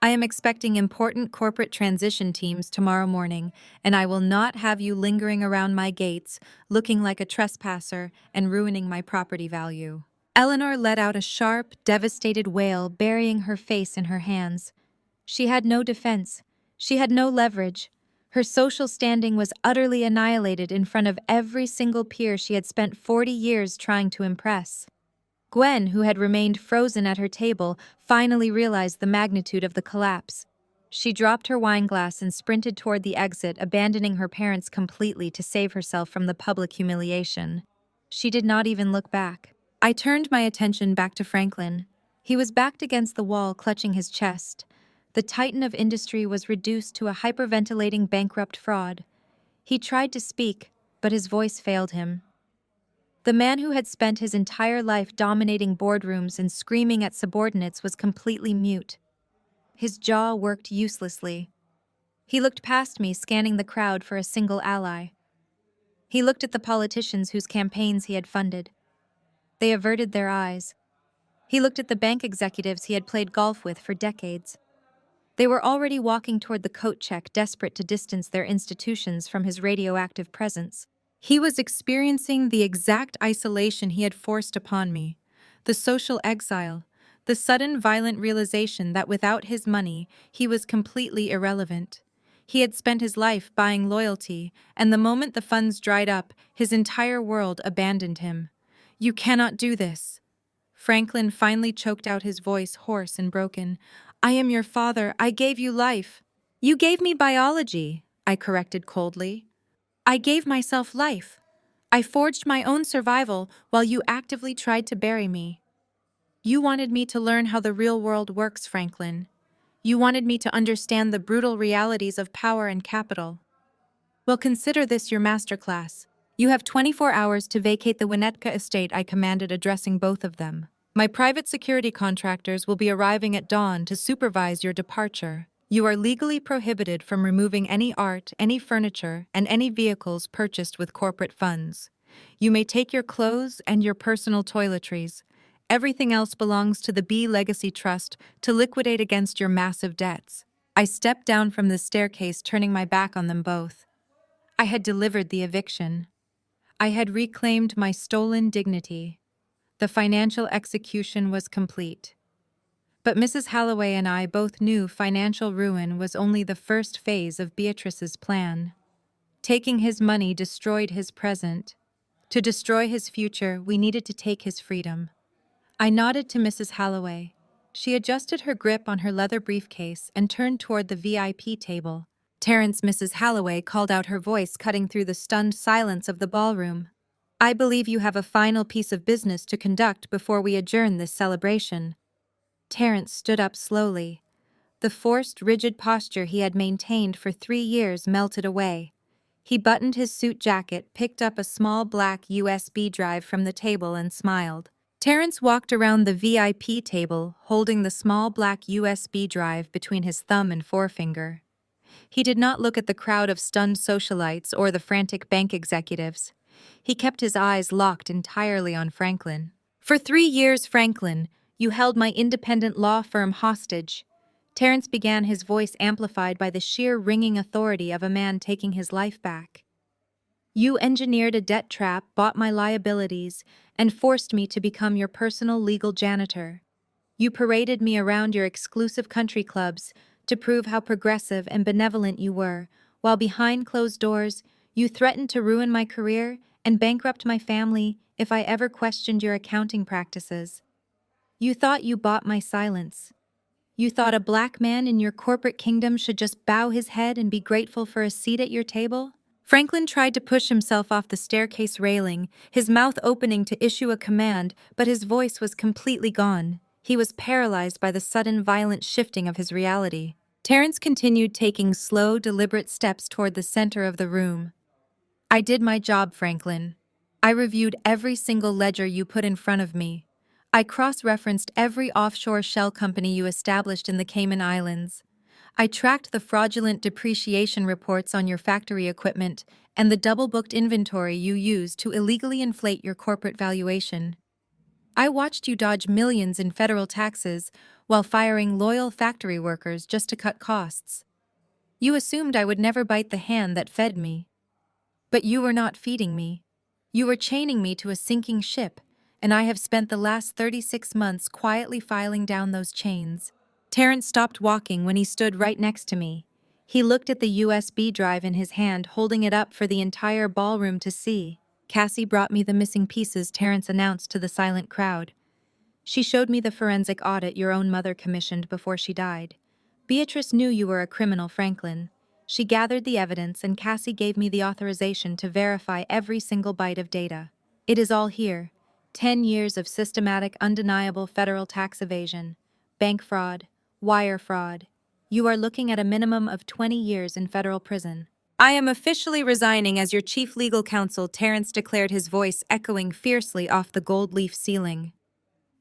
I am expecting important corporate transition teams tomorrow morning, and I will not have you lingering around my gates, looking like a trespasser and ruining my property value." Eleanor let out a sharp, devastated wail, burying her face in her hands. She had no defense. She had no leverage. Her social standing was utterly annihilated in front of every single peer she had spent 40 years trying to impress. Gwen, who had remained frozen at her table, finally realized the magnitude of the collapse. She dropped her wine glass and sprinted toward the exit, abandoning her parents completely to save herself from the public humiliation. She did not even look back. I turned my attention back to Franklin. He was backed against the wall, clutching his chest. The titan of industry was reduced to a hyperventilating bankrupt fraud. He tried to speak, but his voice failed him. The man who had spent his entire life dominating boardrooms and screaming at subordinates was completely mute. His jaw worked uselessly. He looked past me, scanning the crowd for a single ally. He looked at the politicians whose campaigns he had funded. They averted their eyes. He looked at the bank executives he had played golf with for decades. They were already walking toward the coat check, desperate to distance their institutions from his radioactive presence. He was experiencing the exact isolation he had forced upon me, the social exile, the sudden violent realization that without his money, he was completely irrelevant. He had spent his life buying loyalty, and the moment the funds dried up, his entire world abandoned him. "You cannot do this." Franklin finally choked out, his voice hoarse and broken. "I am your father. I gave you life." "You gave me biology," I corrected coldly. "I gave myself life. I forged my own survival while you actively tried to bury me." You wanted me to learn how the real world works, Franklin. You wanted me to understand the brutal realities of power and capital. Well, consider this your masterclass. You have 24 hours to vacate the Winnetka estate, I commanded, addressing both of them. My private security contractors will be arriving at dawn to supervise your departure. You are legally prohibited from removing any art, any furniture, and any vehicles purchased with corporate funds. You may take your clothes and your personal toiletries. Everything else belongs to the B Legacy Trust to liquidate against your massive debts. I stepped down from the staircase, turning my back on them both. I had delivered the eviction. I had reclaimed my stolen dignity. The financial execution was complete. But Mrs. Halloway and I both knew financial ruin was only the first phase of Beatrice's plan. Taking his money destroyed his present. To destroy his future, we needed to take his freedom. I nodded to Mrs. Halloway. She adjusted her grip on her leather briefcase and turned toward the VIP table. Terrence, Mrs. Halloway called out, her voice cutting through the stunned silence of the ballroom. I believe you have a final piece of business to conduct before we adjourn this celebration. Terrence stood up slowly. The forced, rigid posture he had maintained for 3 years melted away. He buttoned his suit jacket, picked up a small black USB drive from the table, and smiled. Terrence walked around the VIP table, holding the small black USB drive between his thumb and forefinger. He did not look at the crowd of stunned socialites or the frantic bank executives. He kept his eyes locked entirely on Franklin. For 3 years, Franklin, you held my independent law firm hostage. Terrence began, his voice amplified by the sheer ringing authority of a man taking his life back. You engineered a debt trap, bought my liabilities, and forced me to become your personal legal janitor. You paraded me around your exclusive country clubs to prove how progressive and benevolent you were, while behind closed doors, you threatened to ruin my career and bankrupt my family if I ever questioned your accounting practices. You thought you bought my silence. You thought a black man in your corporate kingdom should just bow his head and be grateful for a seat at your table? Franklin tried to push himself off the staircase railing, his mouth opening to issue a command, but his voice was completely gone. He was paralyzed by the sudden, violent shifting of his reality. Terrence continued, taking slow, deliberate steps toward the center of the room. I did my job, Franklin. I reviewed every single ledger you put in front of me. I cross-referenced every offshore shell company you established in the Cayman Islands. I tracked the fraudulent depreciation reports on your factory equipment and the double-booked inventory you used to illegally inflate your corporate valuation. I watched you dodge millions in federal taxes while firing loyal factory workers just to cut costs. You assumed I would never bite the hand that fed me. But you were not feeding me. You were chaining me to a sinking ship, and I have spent the last 36 months quietly filing down those chains. Terrence stopped walking when he stood right next to me. He looked at the USB drive in his hand, holding it up for the entire ballroom to see. Cassie brought me the missing pieces, Terrence announced to the silent crowd. She showed me the forensic audit your own mother commissioned before she died. Beatrice knew you were a criminal, Franklin. She gathered the evidence, and Cassie gave me the authorization to verify every single byte of data. It is all here. 10 years of systematic, undeniable federal tax evasion, bank fraud, wire fraud. You are looking at a minimum of 20 years in federal prison. I am officially resigning as your chief legal counsel, Terrence declared, his voice echoing fiercely off the gold leaf ceiling.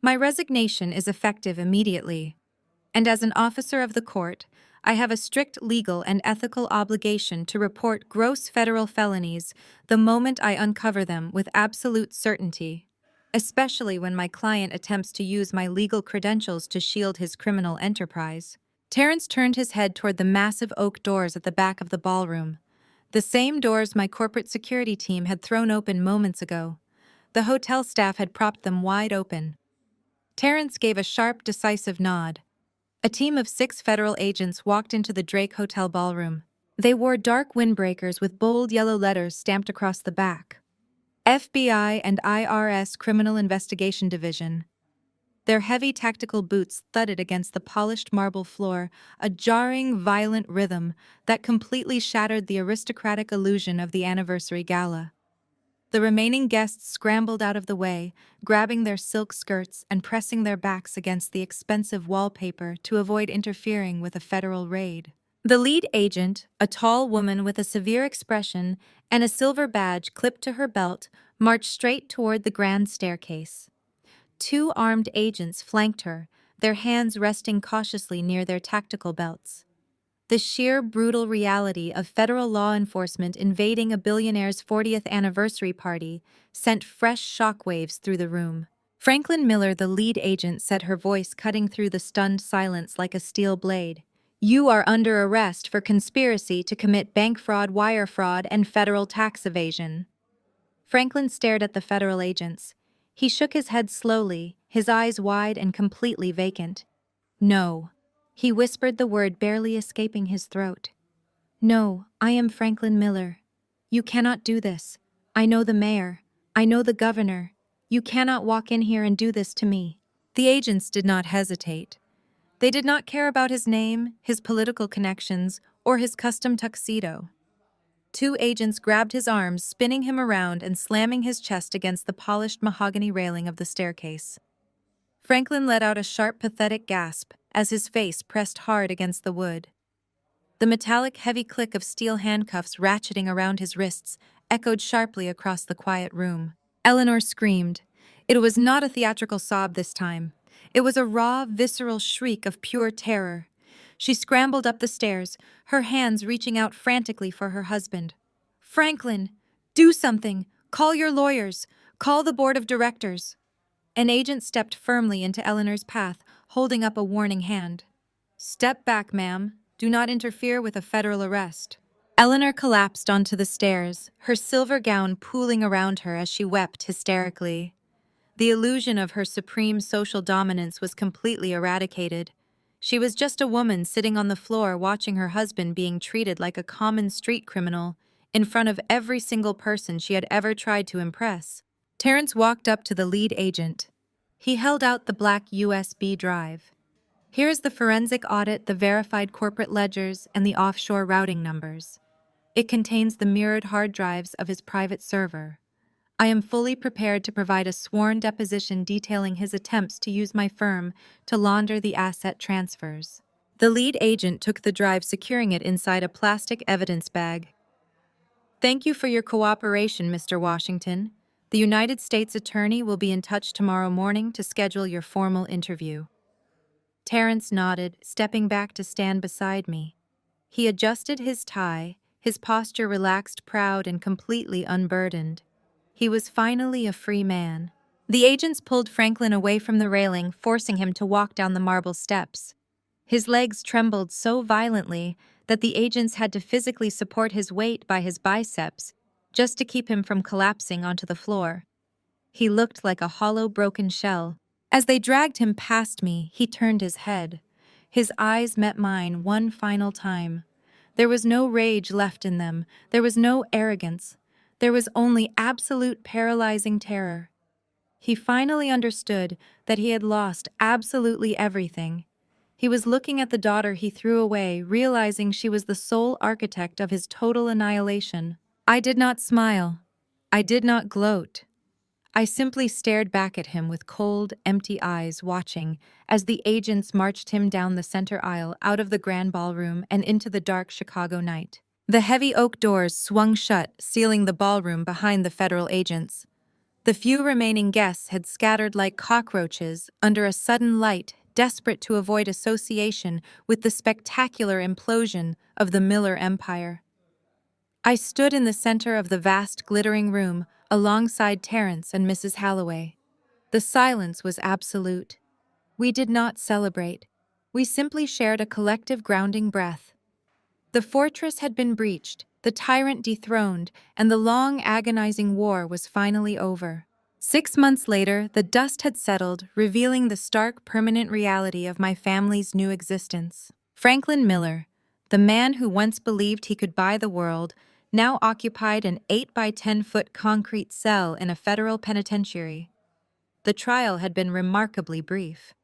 My resignation is effective immediately. And as an officer of the court, I have a strict legal and ethical obligation to report gross federal felonies the moment I uncover them with absolute certainty, especially when my client attempts to use my legal credentials to shield his criminal enterprise. Terrence turned his head toward the massive oak doors at the back of the ballroom, the same doors my corporate security team had thrown open moments ago. The hotel staff had propped them wide open. Terrence gave a sharp, decisive nod. A team of 6 federal agents walked into the Drake Hotel ballroom. They wore dark windbreakers with bold yellow letters stamped across the back. FBI and IRS Criminal Investigation Division. Their heavy tactical boots thudded against the polished marble floor, a jarring, violent rhythm that completely shattered the aristocratic illusion of the anniversary gala. The remaining guests scrambled out of the way, grabbing their silk skirts and pressing their backs against the expensive wallpaper to avoid interfering with a federal raid. The lead agent, a tall woman with a severe expression and a silver badge clipped to her belt, marched straight toward the grand staircase. Two armed agents flanked her, their hands resting cautiously near their tactical belts. The sheer brutal reality of federal law enforcement invading a billionaire's 40th anniversary party sent fresh shockwaves through the room. Franklin Miller, the lead agent, said, her voice cutting through the stunned silence like a steel blade. "You are under arrest for conspiracy to commit bank fraud, wire fraud, and federal tax evasion." Franklin stared at the federal agents. He shook his head slowly, his eyes wide and completely vacant. "No." He whispered the word barely escaping his throat. "No, I am Franklin Miller. You cannot do this. I know the mayor. I know the governor. You cannot walk in here and do this to me." The agents did not hesitate. They did not care about his name, his political connections, or his custom tuxedo. Two agents grabbed his arms, spinning him around and slamming his chest against the polished mahogany railing of the staircase. Franklin let out a sharp, pathetic gasp as his face pressed hard against the wood. The metallic, heavy click of steel handcuffs ratcheting around his wrists echoed sharply across the quiet room. Eleanor screamed. It was not a theatrical sob this time. It was a raw, visceral shriek of pure terror. She scrambled up the stairs, her hands reaching out frantically for her husband. "Franklin, do something! Call your lawyers! Call the board of directors!" An agent stepped firmly into Eleanor's path, holding up a warning hand. "Step back, ma'am. Do not interfere with a federal arrest." Eleanor collapsed onto the stairs, her silver gown pooling around her as she wept hysterically. The illusion of her supreme social dominance was completely eradicated. She was just a woman sitting on the floor watching her husband being treated like a common street criminal in front of every single person she had ever tried to impress. Terrence walked up to the lead agent. He held out the black USB drive. "Here is the forensic audit, the verified corporate ledgers, and the offshore routing numbers. It contains the mirrored hard drives of his private server. I am fully prepared to provide a sworn deposition detailing his attempts to use my firm to launder the asset transfers." The lead agent took the drive, securing it inside a plastic evidence bag. "Thank you for your cooperation, Mr. Washington. The United States Attorney will be in touch tomorrow morning to schedule your formal interview." Terrence nodded, stepping back to stand beside me. He adjusted his tie, his posture relaxed, proud, and completely unburdened. He was finally a free man. The agents pulled Franklin away from the railing, forcing him to walk down the marble steps. His legs trembled so violently that the agents had to physically support his weight by his biceps just to keep him from collapsing onto the floor. He looked like a hollow, broken shell. As they dragged him past me, he turned his head. His eyes met mine one final time. There was no rage left in them. There was no arrogance. There was only absolute, paralyzing terror. He finally understood that he had lost absolutely everything. He was looking at the daughter he threw away, realizing she was the sole architect of his total annihilation. I did not smile. I did not gloat. I simply stared back at him with cold, empty eyes, watching as the agents marched him down the center aisle, out of the grand ballroom and into the dark Chicago night. The heavy oak doors swung shut, sealing the ballroom behind the federal agents. The few remaining guests had scattered like cockroaches under a sudden light, desperate to avoid association with the spectacular implosion of the Miller Empire. I stood in the center of the vast, glittering room, alongside Terrence and Mrs. Halloway. The silence was absolute. We did not celebrate. We simply shared a collective grounding breath. The fortress had been breached, the tyrant dethroned, and the long, agonizing war was finally over. 6 months later, the dust had settled, revealing the stark, permanent reality of my family's new existence. Franklin Miller, the man who once believed he could buy the world, now occupied an 8 by 10 foot concrete cell in a federal penitentiary. The trial had been remarkably brief.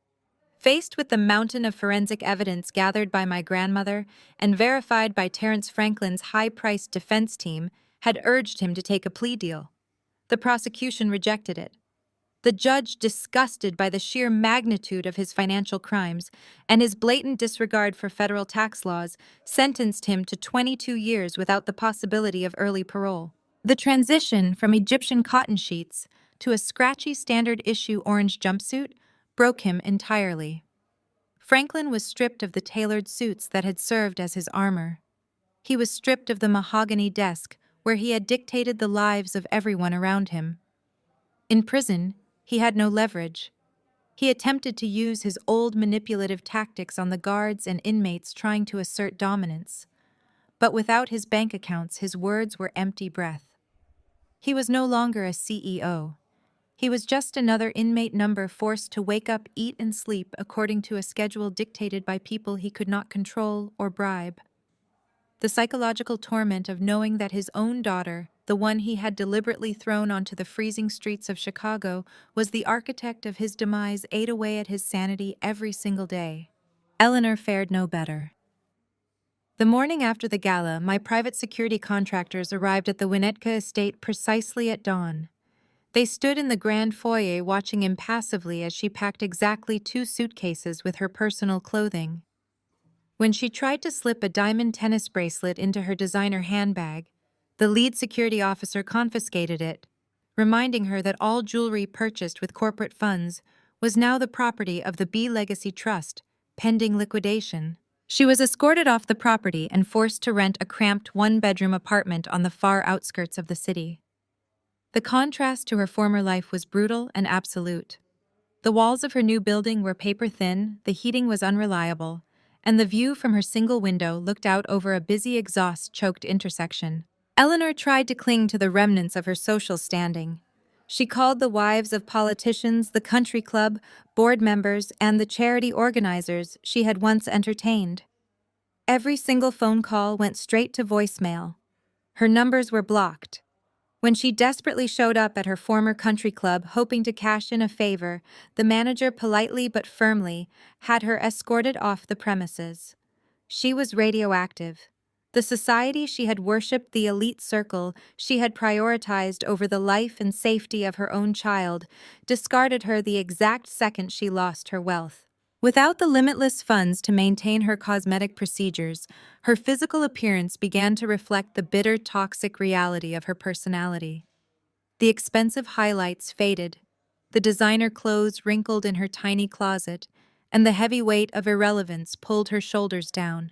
Faced with the mountain of forensic evidence gathered by my grandmother and verified by Terrence Franklin's high-priced defense team, had urged him to take a plea deal. The prosecution rejected it. The judge, disgusted by the sheer magnitude of his financial crimes and his blatant disregard for federal tax laws, sentenced him to 22 years without the possibility of early parole. The transition from Egyptian cotton sheets to a scratchy standard issue orange jumpsuit broke him entirely. Franklin was stripped of the tailored suits that had served as his armor. He was stripped of the mahogany desk where he had dictated the lives of everyone around him. In prison, he had no leverage. He attempted to use his old manipulative tactics on the guards and inmates trying to assert dominance. But without his bank accounts, his words were empty breath. He was no longer a CEO. He was just another inmate number forced to wake up, eat, and sleep according to a schedule dictated by people he could not control or bribe. The psychological torment of knowing that his own daughter, the one he had deliberately thrown onto the freezing streets of Chicago, was the architect of his demise ate away at his sanity every single day. Eleanor fared no better. The morning after the gala, my private security contractors arrived at the Winnetka estate precisely at dawn. They stood in the grand foyer watching impassively as she packed exactly 2 suitcases with her personal clothing. When she tried to slip a diamond tennis bracelet into her designer handbag, the lead security officer confiscated it, reminding her that all jewelry purchased with corporate funds was now the property of the B Legacy Trust, pending liquidation. She was escorted off the property and forced to rent a cramped one-bedroom apartment on the far outskirts of the city. The contrast to her former life was brutal and absolute. The walls of her new building were paper-thin, the heating was unreliable, and the view from her single window looked out over a busy exhaust-choked intersection. Eleanor tried to cling to the remnants of her social standing. She called the wives of politicians, the country club, board members, and the charity organizers she had once entertained. Every single phone call went straight to voicemail. Her numbers were blocked. When she desperately showed up at her former country club hoping to cash in a favor, the manager politely but firmly had her escorted off the premises. She was radioactive. The society she had worshipped, the elite circle she had prioritized over the life and safety of her own child, discarded her the exact second she lost her wealth. Without the limitless funds to maintain her cosmetic procedures, her physical appearance began to reflect the bitter, toxic reality of her personality. The expensive highlights faded, the designer clothes wrinkled in her tiny closet, and the heavy weight of irrelevance pulled her shoulders down.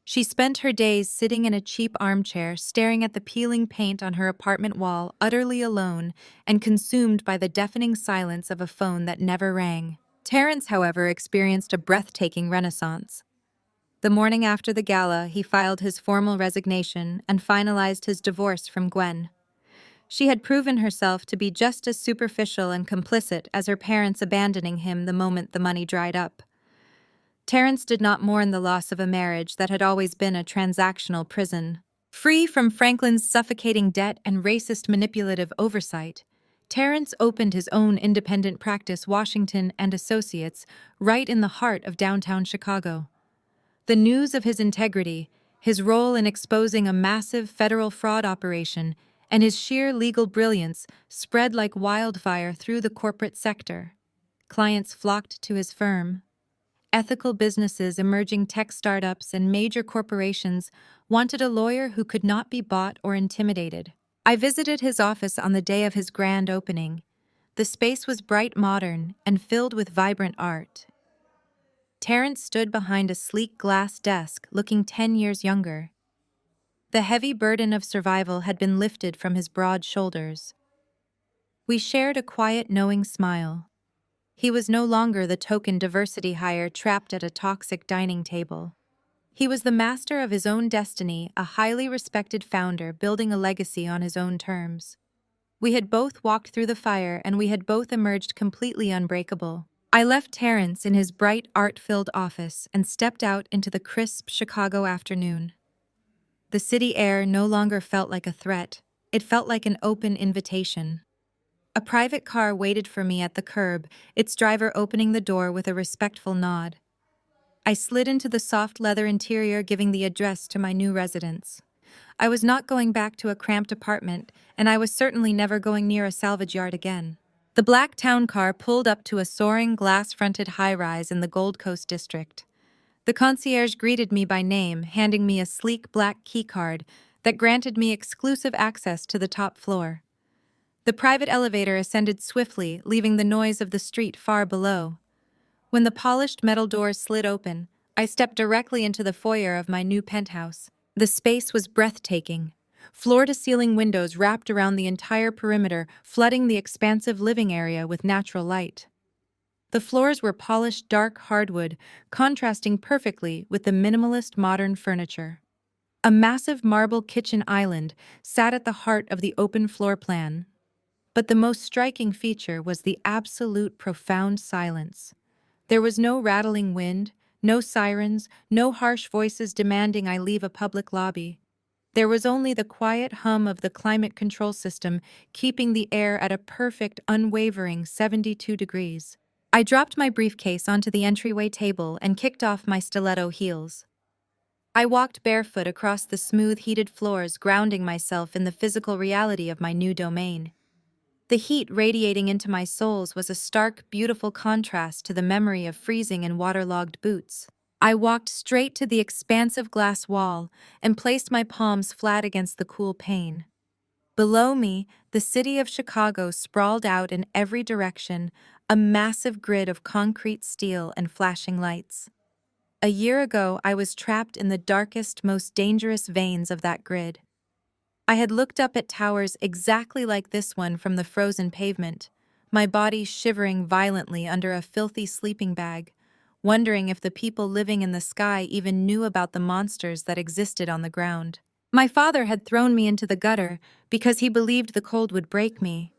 She spent her days sitting in a cheap armchair, staring at the peeling paint on her apartment wall, utterly alone and consumed by the deafening silence of a phone that never rang. Terrence, however, experienced a breathtaking renaissance. The morning after the gala, he filed his formal resignation and finalized his divorce from Gwen. She had proven herself to be just as superficial and complicit as her parents abandoning him the moment the money dried up. Terrence did not mourn the loss of a marriage that had always been a transactional prison. Free from Franklin's suffocating debt and racist manipulative oversight, Terrence opened his own independent practice, Washington and Associates, right in the heart of downtown Chicago. The news of his integrity, his role in exposing a massive federal fraud operation, and his sheer legal brilliance spread like wildfire through the corporate sector. Clients flocked to his firm. Ethical businesses, emerging tech startups, and major corporations wanted a lawyer who could not be bought or intimidated. I visited his office on the day of his grand opening. The space was bright, modern, and filled with vibrant art. Terrence stood behind a sleek glass desk, looking 10 years younger. The heavy burden of survival had been lifted from his broad shoulders. We shared a quiet, knowing smile. He was no longer the token diversity hire trapped at a toxic dining table. He was the master of his own destiny, a highly respected founder building a legacy on his own terms. We had both walked through the fire, and we had both emerged completely unbreakable. I left Terrence in his bright, art-filled office and stepped out into the crisp Chicago afternoon. The city air no longer felt like a threat. It felt like an open invitation. A private car waited for me at the curb, its driver opening the door with a respectful nod. I slid into the soft leather interior, giving the address to my new residence. I was not going back to a cramped apartment, and I was certainly never going near a salvage yard again. The black town car pulled up to a soaring, glass-fronted high-rise in the Gold Coast district. The concierge greeted me by name, handing me a sleek black keycard that granted me exclusive access to the top floor. The private elevator ascended swiftly, leaving the noise of the street far below. When the polished metal doors slid open, I stepped directly into the foyer of my new penthouse. The space was breathtaking. Floor-to-ceiling windows wrapped around the entire perimeter, flooding the expansive living area with natural light. The floors were polished dark hardwood, contrasting perfectly with the minimalist modern furniture. A massive marble kitchen island sat at the heart of the open floor plan. But the most striking feature was the absolute profound silence. There was no rattling wind, no sirens, no harsh voices demanding I leave a public lobby. There was only the quiet hum of the climate control system keeping the air at a perfect, unwavering 72 degrees. I dropped my briefcase onto the entryway table and kicked off my stiletto heels. I walked barefoot across the smooth, heated floors, grounding myself in the physical reality of my new domain. The heat radiating into my soles was a stark, beautiful contrast to the memory of freezing in waterlogged boots. I walked straight to the expansive glass wall and placed my palms flat against the cool pane. Below me, the city of Chicago sprawled out in every direction, a massive grid of concrete steel and flashing lights. A year ago, I was trapped in the darkest, most dangerous veins of that grid. I had looked up at towers exactly like this one from the frozen pavement, my body shivering violently under a filthy sleeping bag, wondering if the people living in the sky even knew about the monsters that existed on the ground. My father had thrown me into the gutter because he believed the cold would break me.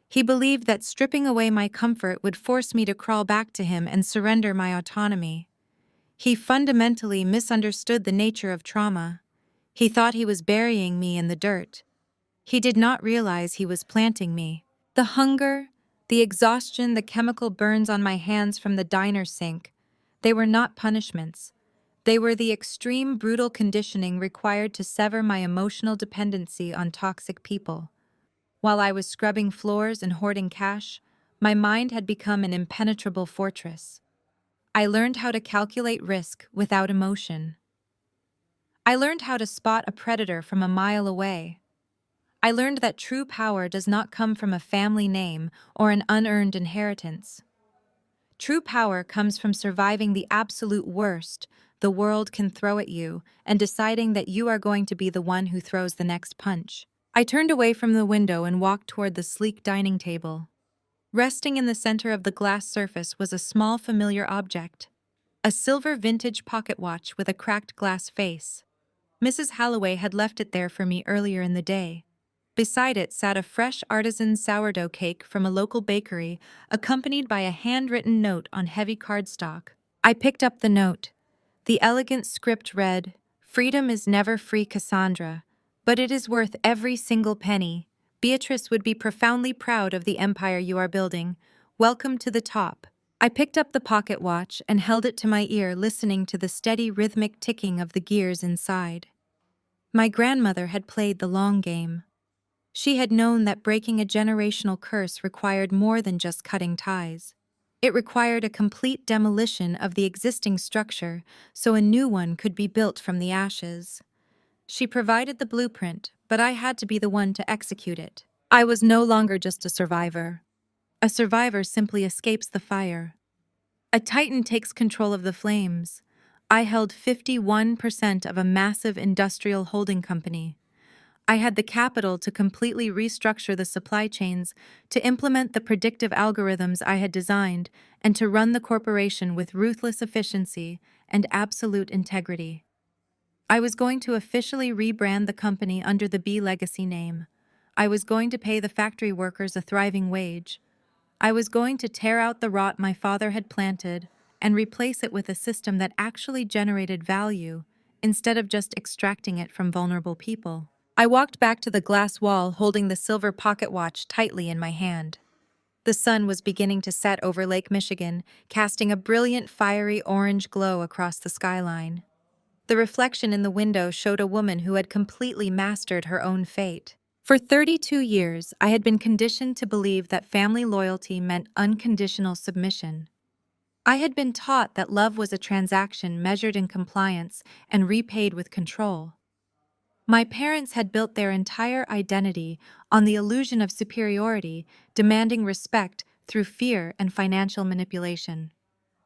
He believed that stripping away my comfort would force me to crawl back to him and surrender my autonomy. He fundamentally misunderstood the nature of trauma. He thought he was burying me in the dirt. He did not realize he was planting me. The hunger, the exhaustion, the chemical burns on my hands from the diner sink, they were not punishments. They were the extreme, brutal conditioning required to sever my emotional dependency on toxic people. While I was scrubbing floors and hoarding cash, my mind had become an impenetrable fortress. I learned how to calculate risk without emotion. I learned how to spot a predator from a mile away. I learned that true power does not come from a family name or an unearned inheritance. True power comes from surviving the absolute worst the world can throw at you and deciding that you are going to be the one who throws the next punch. I turned away from the window and walked toward the sleek dining table. Resting in the center of the glass surface was a small familiar object, a silver vintage pocket watch with a cracked glass face. Mrs. Holloway had left it there for me earlier in the day. Beside it sat a fresh artisan sourdough cake from a local bakery, accompanied by a handwritten note on heavy cardstock. I picked up the note. The elegant script read, "Freedom is never free, Cassandra, but it is worth every single penny. Beatrice would be profoundly proud of the empire you are building. Welcome to the top." I picked up the pocket watch and held it to my ear, listening to the steady rhythmic ticking of the gears inside. My grandmother had played the long game. She had known that breaking a generational curse required more than just cutting ties. It required a complete demolition of the existing structure so a new one could be built from the ashes. She provided the blueprint, but I had to be the one to execute it. I was no longer just a survivor. A survivor simply escapes the fire. A titan takes control of the flames. I held 51% of a massive industrial holding company. I had the capital to completely restructure the supply chains, to implement the predictive algorithms I had designed, and to run the corporation with ruthless efficiency and absolute integrity. I was going to officially rebrand the company under the B Legacy name. I was going to pay the factory workers a thriving wage. I was going to tear out the rot my father had planted and replace it with a system that actually generated value instead of just extracting it from vulnerable people. I walked back to the glass wall, holding the silver pocket watch tightly in my hand. The sun was beginning to set over Lake Michigan, casting a brilliant, fiery orange glow across the skyline. The reflection in the window showed a woman who had completely mastered her own fate. For 32 years, I had been conditioned to believe that family loyalty meant unconditional submission. I had been taught that love was a transaction measured in compliance and repaid with control. My parents had built their entire identity on the illusion of superiority, demanding respect through fear and financial manipulation.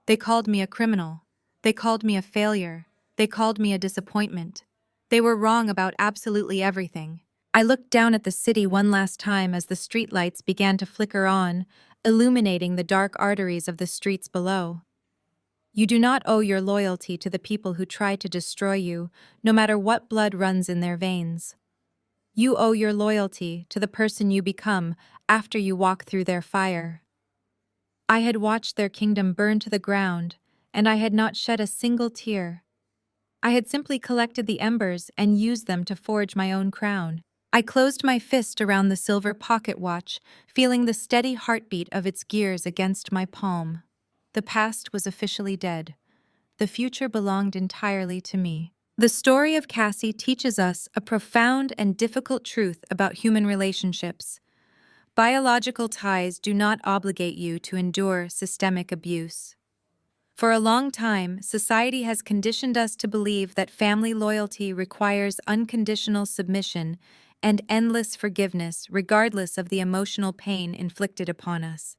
They called me a criminal. They called me a failure. They called me a disappointment. They were wrong about absolutely everything. I looked down at the city one last time as the streetlights began to flicker on, illuminating the dark arteries of the streets below. You do not owe your loyalty to the people who try to destroy you, no matter what blood runs in their veins. You owe your loyalty to the person you become after you walk through their fire. I had watched their kingdom burn to the ground, and I had not shed a single tear. I had simply collected the embers and used them to forge my own crown. I closed my fist around the silver pocket watch, feeling the steady heartbeat of its gears against my palm. The past was officially dead. The future belonged entirely to me. The story of Cassie teaches us a profound and difficult truth about human relationships. Biological ties do not obligate you to endure systemic abuse. For a long time, society has conditioned us to believe that family loyalty requires unconditional submission and endless forgiveness regardless of the emotional pain inflicted upon us.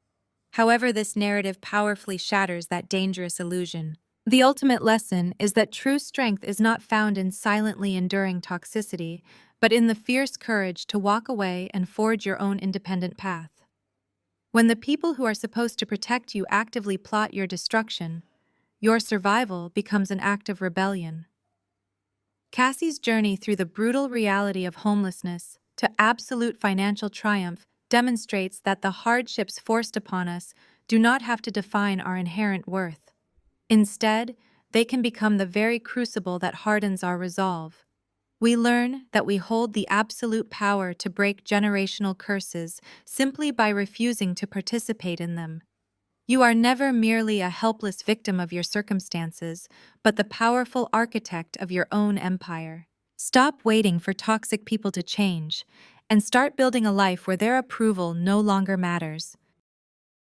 However, this narrative powerfully shatters that dangerous illusion. The ultimate lesson is that true strength is not found in silently enduring toxicity, but in the fierce courage to walk away and forge your own independent path. When the people who are supposed to protect you actively plot your destruction, your survival becomes an act of rebellion. Cassie's journey through the brutal reality of homelessness to absolute financial triumph demonstrates that the hardships forced upon us do not have to define our inherent worth. Instead, they can become the very crucible that hardens our resolve. We learn that we hold the absolute power to break generational curses simply by refusing to participate in them. You are never merely a helpless victim of your circumstances, but the powerful architect of your own empire. Stop waiting for toxic people to change, and start building a life where their approval no longer matters.